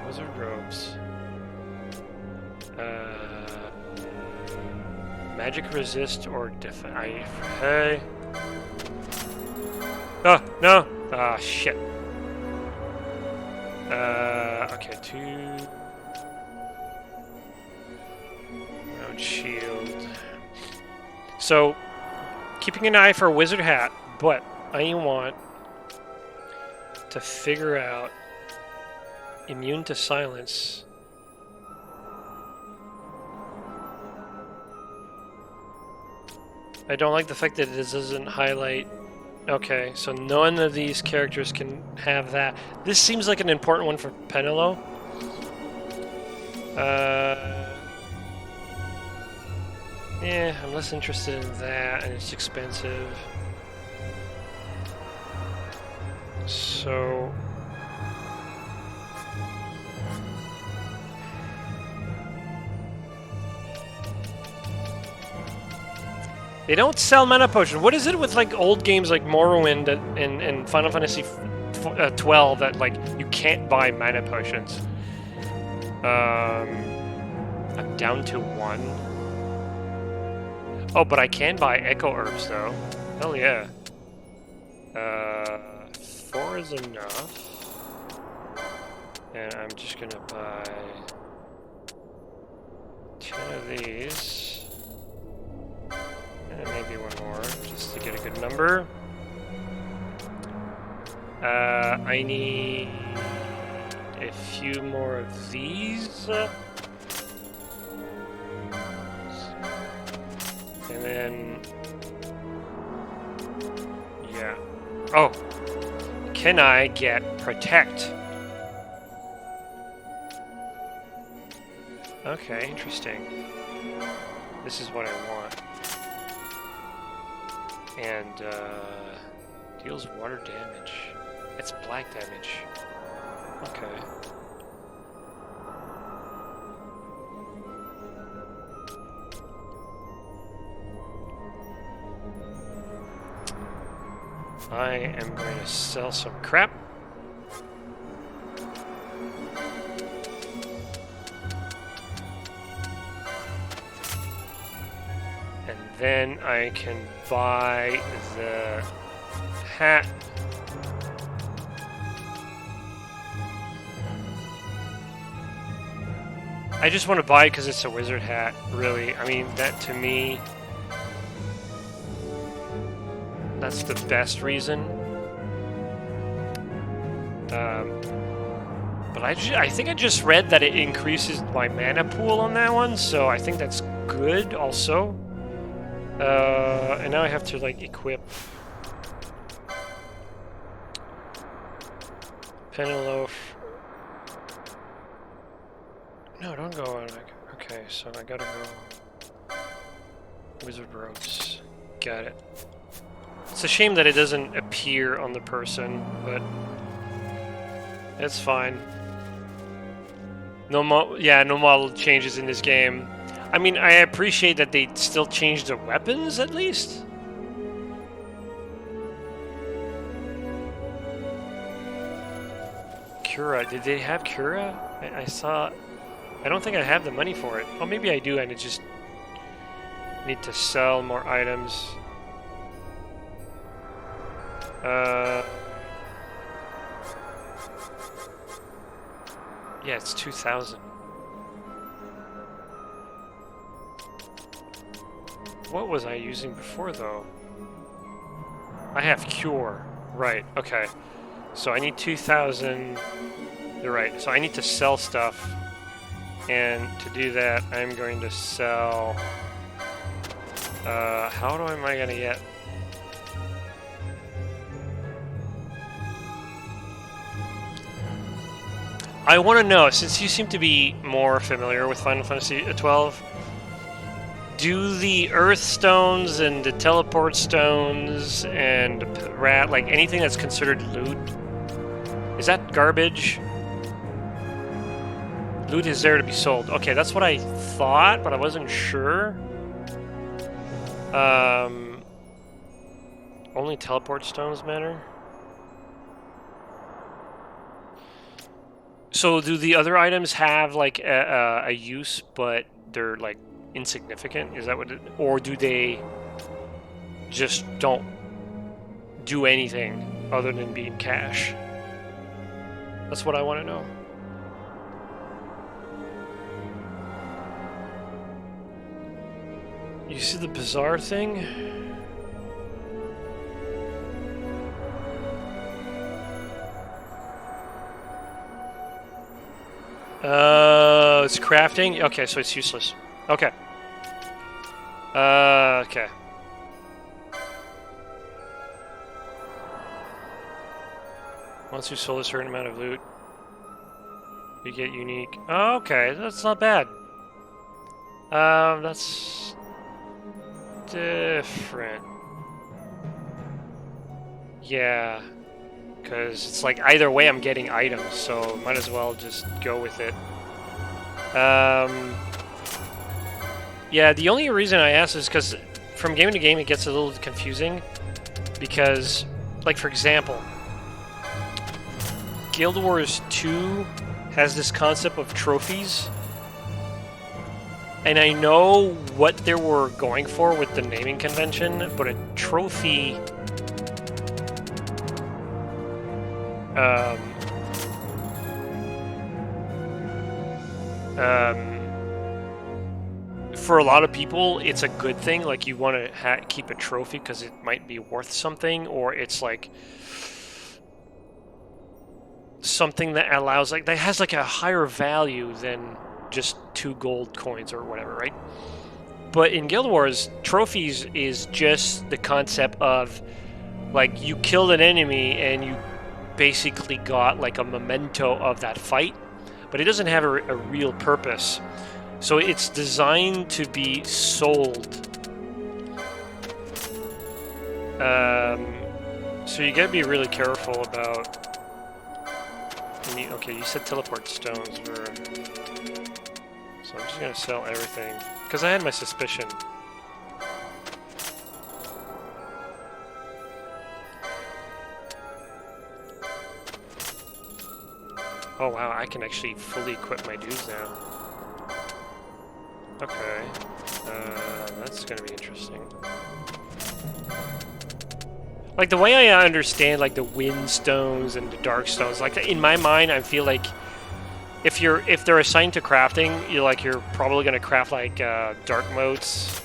Wizard robes. Magic resist or defy. Hey. Oh, no! Ah, shit. Okay, 2. Cloud Shield. So, keeping an eye for a wizard hat, but I want to figure out immune to silence. I don't like the fact that this doesn't highlight. Okay, so none of these characters can have that. This seems like an important one for Penelo. Yeah, I'm less interested in that, and it's expensive. So... They don't sell mana potions. What is it with like old games like Morrowind and Final Fantasy 12 that like you can't buy mana potions? I'm down to 1. Oh, but I can buy Echo Herbs though. Hell yeah. 4 is enough. And I'm just gonna buy 10 of these. And maybe 1 more, just to get a good number. I need a few more of these. And then... yeah. Oh! Can I get Protect? Okay, interesting. This is what I want. And, deals water damage. It's black damage. Okay. I am going to sell some crap. And then I can buy the hat. I just want to buy it because it's a wizard hat, really. I mean, that to me, that's the best reason. But I think I just read that it increases my mana pool on that one, so I think that's good also. And now I have to like equip Penelope. No, don't go on. Okay, so I gotta go Wizard Robes. Got it. It's a shame that it doesn't appear on the person, but it's fine. No model changes in this game. I mean, I appreciate that they still changed the weapons, at least. Cura. Did they have Cura? I saw... I don't think I have the money for it. Oh, maybe I do, and I just need to sell more items. Yeah, it's 2,000. What was I using before, though? I have Cure. Right, okay. So I need 2,000. You're right. So I need to sell stuff. And to do that, I'm going to sell... how am I going to get... I want to know, since you seem to be more familiar with Final Fantasy 12, do the Earth Stones and the Teleport Stones and like anything that's considered loot, is that garbage? Loot is there to be sold. Okay, that's what I thought, but I wasn't sure. Only Teleport Stones matter? So do the other items have like a use, but they're like insignificant? Is that what it, or do they just don't do anything other than being cash? That's what I want to know. You see the bizarre thing? It's crafting? Okay, so it's useless. Okay. Okay. Once you sold a certain amount of loot, you get unique. Oh, okay, that's not bad. That's different. Yeah, because it's like either way I'm getting items, so might as well just go with it. Yeah, the only reason I asked is because from game to game it gets a little confusing because, like for example, Guild Wars 2 has this concept of trophies, and I know what they were going for with the naming convention, but a trophy for a lot of people, it's a good thing. Like, you want to keep a trophy because it might be worth something, or it's like something that allows, like, that has like a higher value than just 2 gold coins or whatever, right? But in Guild Wars, trophies is just the concept of, like, you killed an enemy and you basically got like a memento of that fight, but it doesn't have a real purpose. So it's designed to be sold. So you gotta be really careful about. Okay, you said teleport stones were. So I'm just gonna sell everything because I had my suspicion. Oh wow, I can actually fully equip my dudes now. Okay, that's gonna be interesting. Like, the way I understand, like, the wind stones and the dark stones, like, in my mind, I feel like if they're assigned to crafting, you're probably gonna craft like dark motes.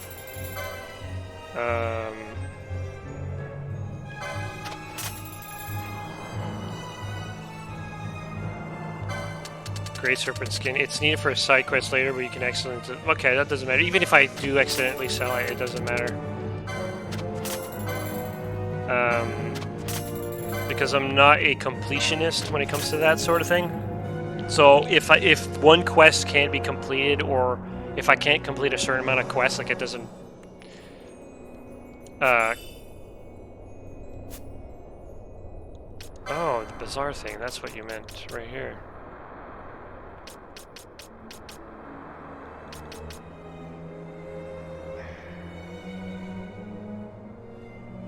Great Serpent Skin. It's needed for a side quest later, but you can accidentally... Okay, that doesn't matter. Even if I do accidentally sell it, it doesn't matter. Because I'm not a completionist when it comes to that sort of thing. So if one quest can't be completed, or if I can't complete a certain amount of quests, like, it doesn't... Oh, the bizarre thing. That's what you meant right here.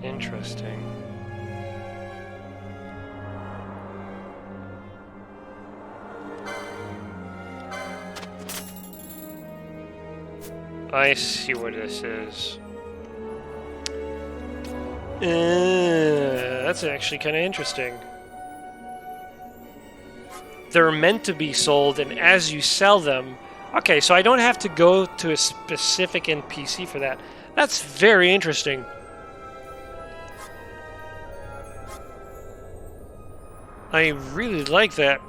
Interesting. I see what this is. That's actually kind of interesting. They're meant to be sold, and as you sell them... Okay, so I don't have to go to a specific NPC for that. That's very interesting. I really like that.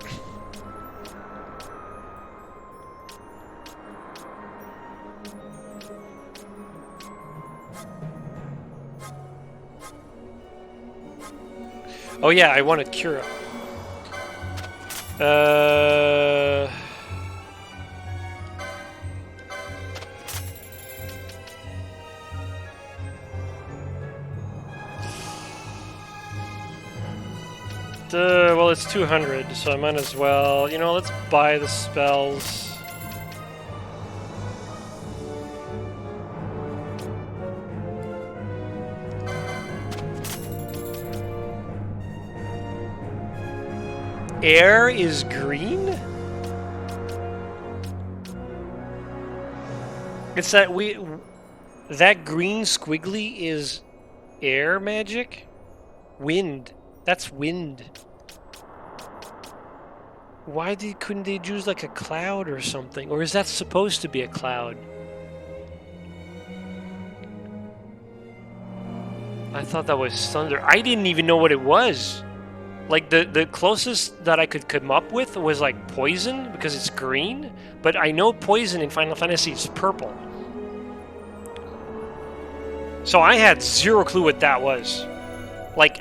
Oh yeah, I wanted Cura. Well, it's 200, so I might as well... You know, let's buy the spells. Air is green? It's that that green squiggly is air magic? Wind. That's wind. Why couldn't they use like a cloud or something? Or is that supposed to be a cloud? I thought that was thunder. I didn't even know what it was. Like, the closest that I could come up with was, like, poison, because it's green. But I know poison in Final Fantasy is purple. So I had zero clue what that was. Like,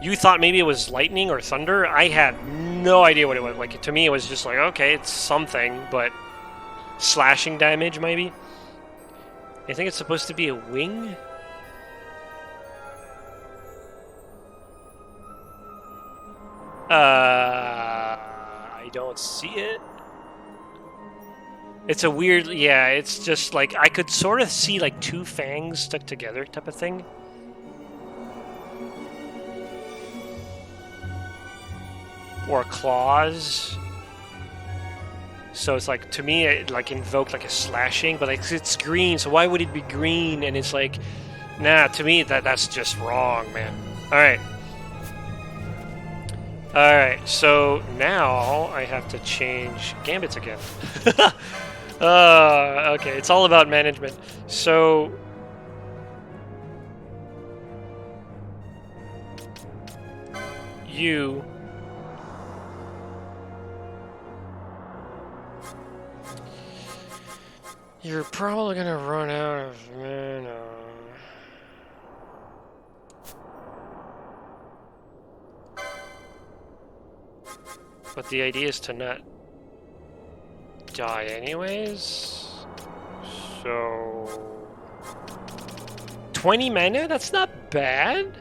you thought maybe it was lightning or thunder? I had no idea what it was. Like, to me, it was just like, okay, it's something, but slashing damage, maybe? I think it's supposed to be a wing? I don't see it. It's a weird, yeah, it's just like, I could sort of see like two fangs stuck together type of thing. Or claws. So it's like, to me, it like invoked like a slashing, but like it's green, so why would it be green? And it's like, nah, to me, that's just wrong, man. Alright. Alright, so now I have to change gambits again. Okay, it's all about management. So you're probably gonna run out of mana. But the idea is to not die anyways. So 20 mana? That's not bad.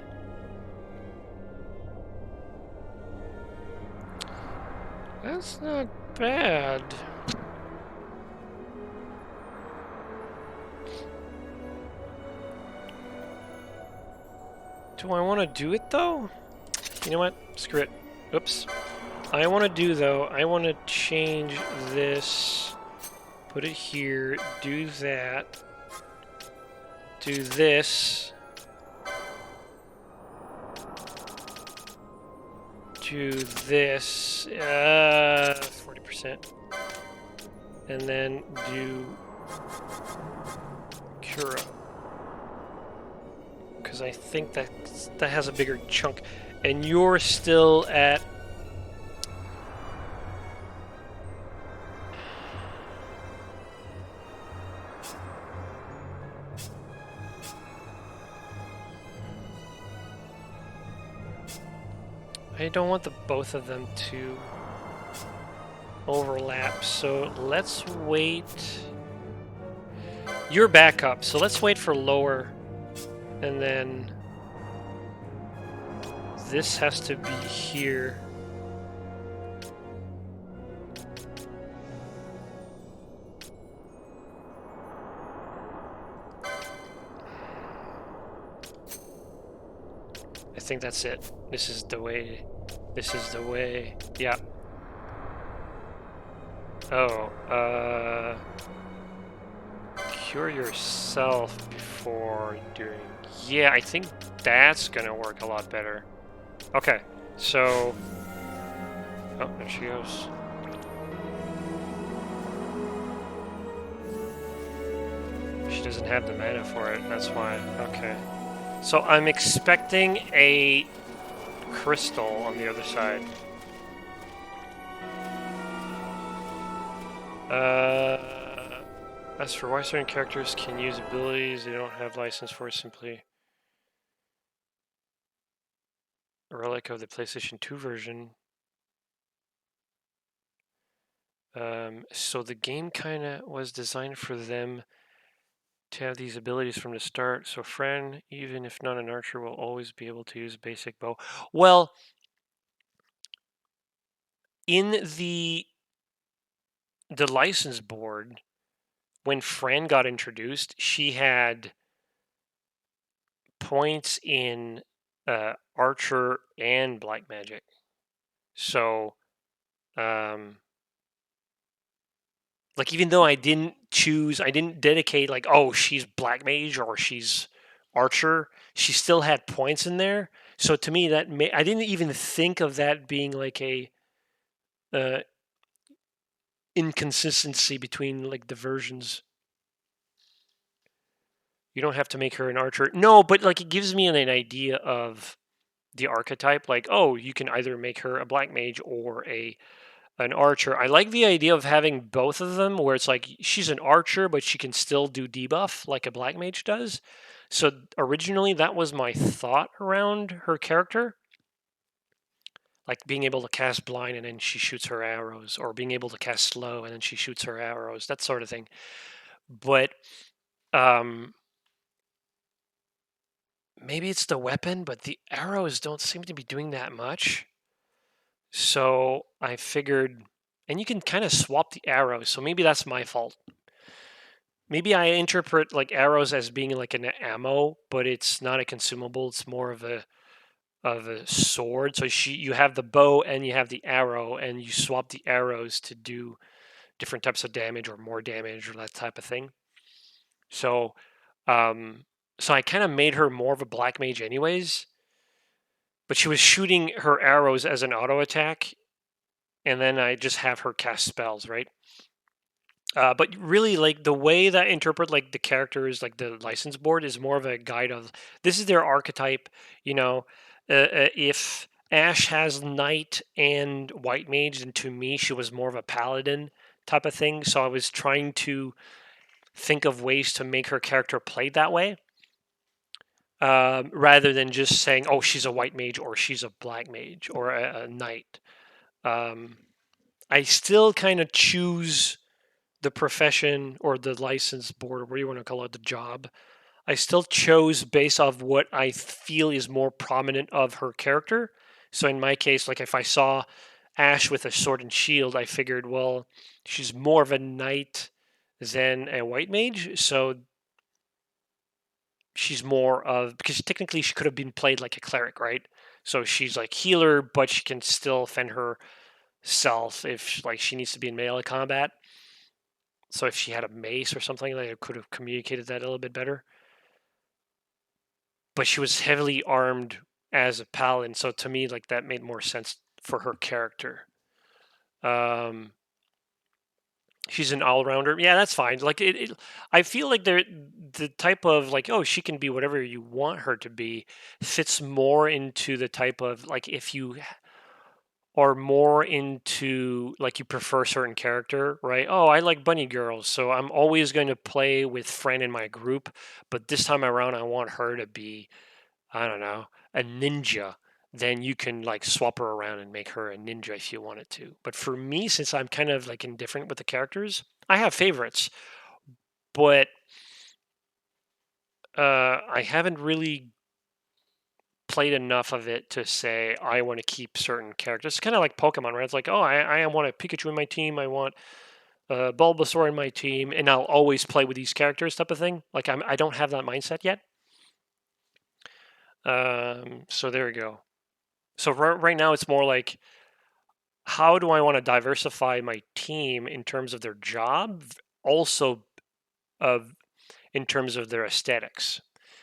That's not bad. Do I want to do it though? You know what? Screw it. Oops. I want to do though, I want to change this, put it here, do that, do this, do this, 40%, and then do Cura, because I think that has a bigger chunk, and you're still at I don't want both of them to overlap, so let's wait. You're back up, so let's wait for lower, and then this has to be here. I think that's it. This is the way. This is the way. Yeah. Oh, cure yourself before doing... Yeah, I think that's gonna work a lot better. Okay, so... Oh, there she goes. She doesn't have the mana for it, that's why. Okay. So I'm expecting a crystal on the other side. As for why certain characters can use abilities they don't have license for, simply a relic of the PlayStation 2 version. So the game kind of was designed for them to have these abilities from the start. So Fran, even if not an archer, will always be able to use basic bow. Well, in the license board, when Fran got introduced, she had points in archer and black magic. So, like, even though I didn't dedicate like, oh, she's black mage or she's archer, she still had points in there. So to me, I didn't even think of that being like a inconsistency between like the versions. You don't have to make her an archer. No, but like it gives me an idea of the archetype. Like, oh, you can either make her a black mage or an archer. I like the idea of having both of them, where it's like she's an archer, but she can still do debuff like a black mage does. So originally, that was my thought around her character, like being able to cast blind and then she shoots her arrows, or being able to cast slow and then she shoots her arrows, that sort of thing. But um, maybe it's the weapon, but the arrows don't seem to be doing that much. So I figured, and you can kind of swap the arrows, so maybe that's my fault. Maybe I interpret like arrows as being like an ammo, but it's not a consumable. It's more of a sword. So you have the bow and you have the arrow, and you swap the arrows to do different types of damage or more damage or that type of thing. So, so I kind of made her more of a black mage, anyways. But she was shooting her arrows as an auto attack, and then I just have her cast spells, right? But really, like the way that I interpret like the characters, like the license board, is more of a guide of this is their archetype. You know, if Ash has knight and white mage, and to me she was more of a paladin type of thing. So I was trying to think of ways to make her character played that way, rather than just saying, "Oh, she's a white mage" or "she's a black mage" or a knight. I still kind of choose the profession or the license board, or what do you want to call it, the job. I still chose based off what I feel is more prominent of her character. So in my case, like if I saw Ash with a sword and shield, I figured, well, she's more of a knight than a white mage. So she's more of, because technically she could have been played like a cleric, right? So she's like healer, but she can still fend herself if like she needs to be in melee combat. So if she had a mace or something, like I could have communicated that a little bit better. But she was heavily armed as a paladin, so to me, like that made more sense for her character. She's an all-rounder. Yeah, that's fine. Like I feel like the type of like, oh, she can be whatever you want her to be, fits more into the type of like if you are more into like you prefer a certain character, right? Oh, I like bunny girls, so I'm always going to play with Fran in my group, but this time around I want her to be, I don't know, a ninja. Then you can like swap her around and make her a ninja if you wanted to. But for me, since I'm kind of like indifferent with the characters, I have favorites, but I haven't really played enough of it to say I want to keep certain characters. It's kind of like Pokemon, right? It's like, oh, I want a Pikachu in my team. I want Bulbasaur in my team, and I'll always play with these characters, type of thing. Like I don't have that mindset yet. So there we go. So right now it's more like, how do I want to diversify my team in terms of their job, also of in terms of their aesthetics.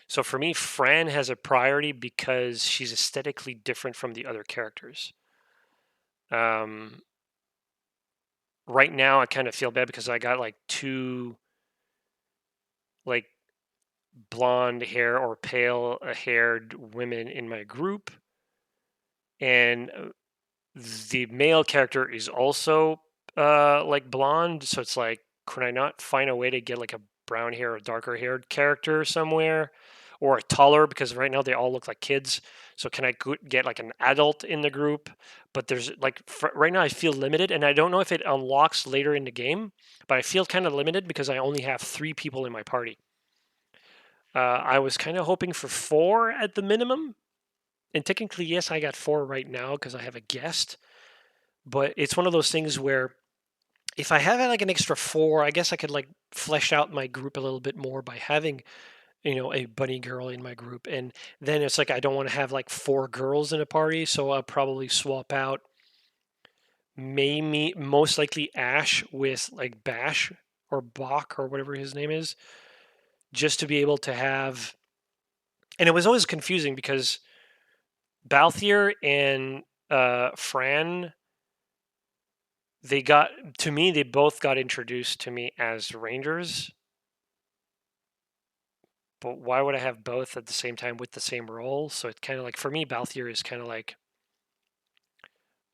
So for me, Fran has a priority because she's aesthetically different from the other characters. Um, right now, I kind of feel bad because I got like two like blonde hair or pale haired women in my group, and the male character is also like blonde. So it's like, could I not find a way to get like a brown hair or darker haired character somewhere, or a taller, because right now they all look like kids. So can I get like an adult in the group? But there's like right now I feel limited, and I don't know if it unlocks later in the game, but I feel kind of limited because I only have 3 people in my party. I was kind of hoping for 4 at the minimum, and technically yes, I got 4 right now because I have a guest. But it's one of those things where if I have like an extra 4, I guess I could like flesh out my group a little bit more by having, a bunny girl in my group. And then it's like I don't want to have like 4 girls in a party, so I'll probably swap out maybe most likely Ash with like Bash or Bach or whatever his name is, just to be able to have. And it was always confusing because Balthier and Fran, they both got introduced to me as Rangers. but why would I have both at the same time with the same role? So it's kind of like, for me, Balthier is kind of like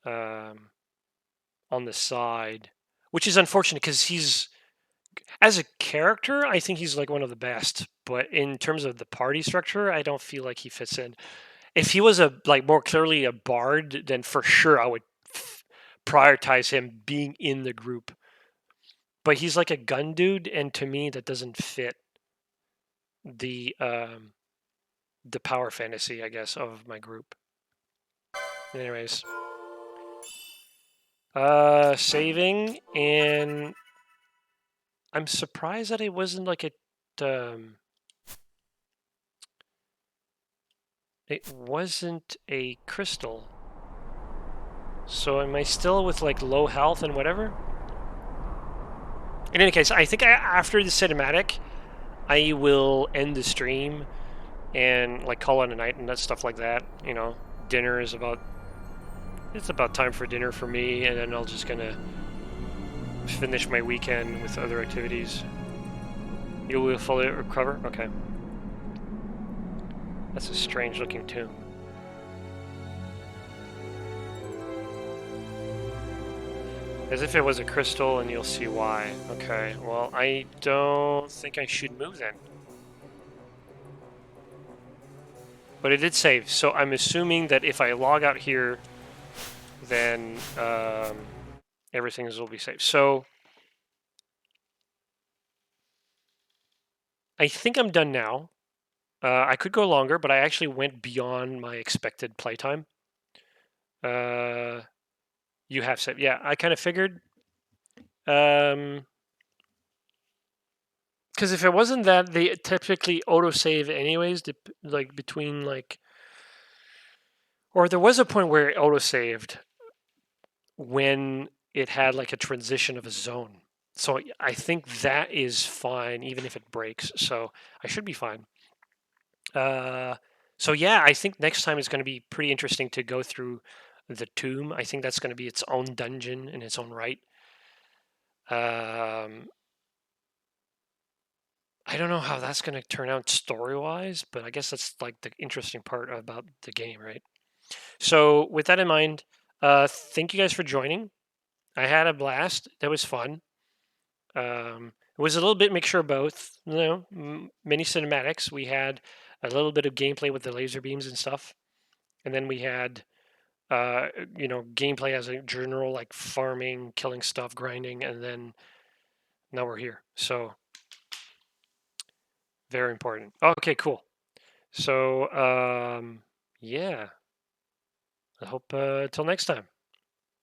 on the side, which is unfortunate because he's, as a character, I think he's like one of the best. But in terms of the party structure, I don't feel like he fits in. If he was more clearly a bard, then for sure I would prioritize him being in the group. But he's like a gun dude, and to me that doesn't fit the power fantasy, I guess, of my group. Anyways, saving, and I'm surprised that it wasn't like it wasn't a crystal. So am I still with like low health and whatever? In any case, I think after the cinematic, I will end the stream and like call it a night and that stuff like that. You know, dinner is it's about time for dinner for me, and then I'll just gonna finish my weekend with other activities. You will fully recover? Okay. That's a strange looking tomb. As if it was a crystal, and you'll see why. Okay, well, I don't think I should move then. But it did save, so I'm assuming that if I log out here, then everything will be saved. So I think I'm done now. I could go longer, but I actually went beyond my expected playtime. You have saved. Yeah, I kind of figured. Because if it wasn't that, they typically autosave anyways, like between like... Or there was a point where it autosaved when it had like a transition of a zone. So I think that is fine, even if it breaks. So I should be fine. So yeah, I think next time it's going to be pretty interesting to go through the tomb. I think that's going to be its own dungeon in its own right. I don't know how that's going to turn out story-wise, but I guess that's like the interesting part about the game, right? So with that in mind, thank you guys for joining. I had a blast. That was fun. It was a little bit mixture of both. You know, many cinematics. We had a little bit of gameplay with the laser beams and stuff, and then we had, gameplay as a general, like farming, killing stuff, grinding, and then now we're here. So very important. Okay, cool. So yeah, I hope till next time.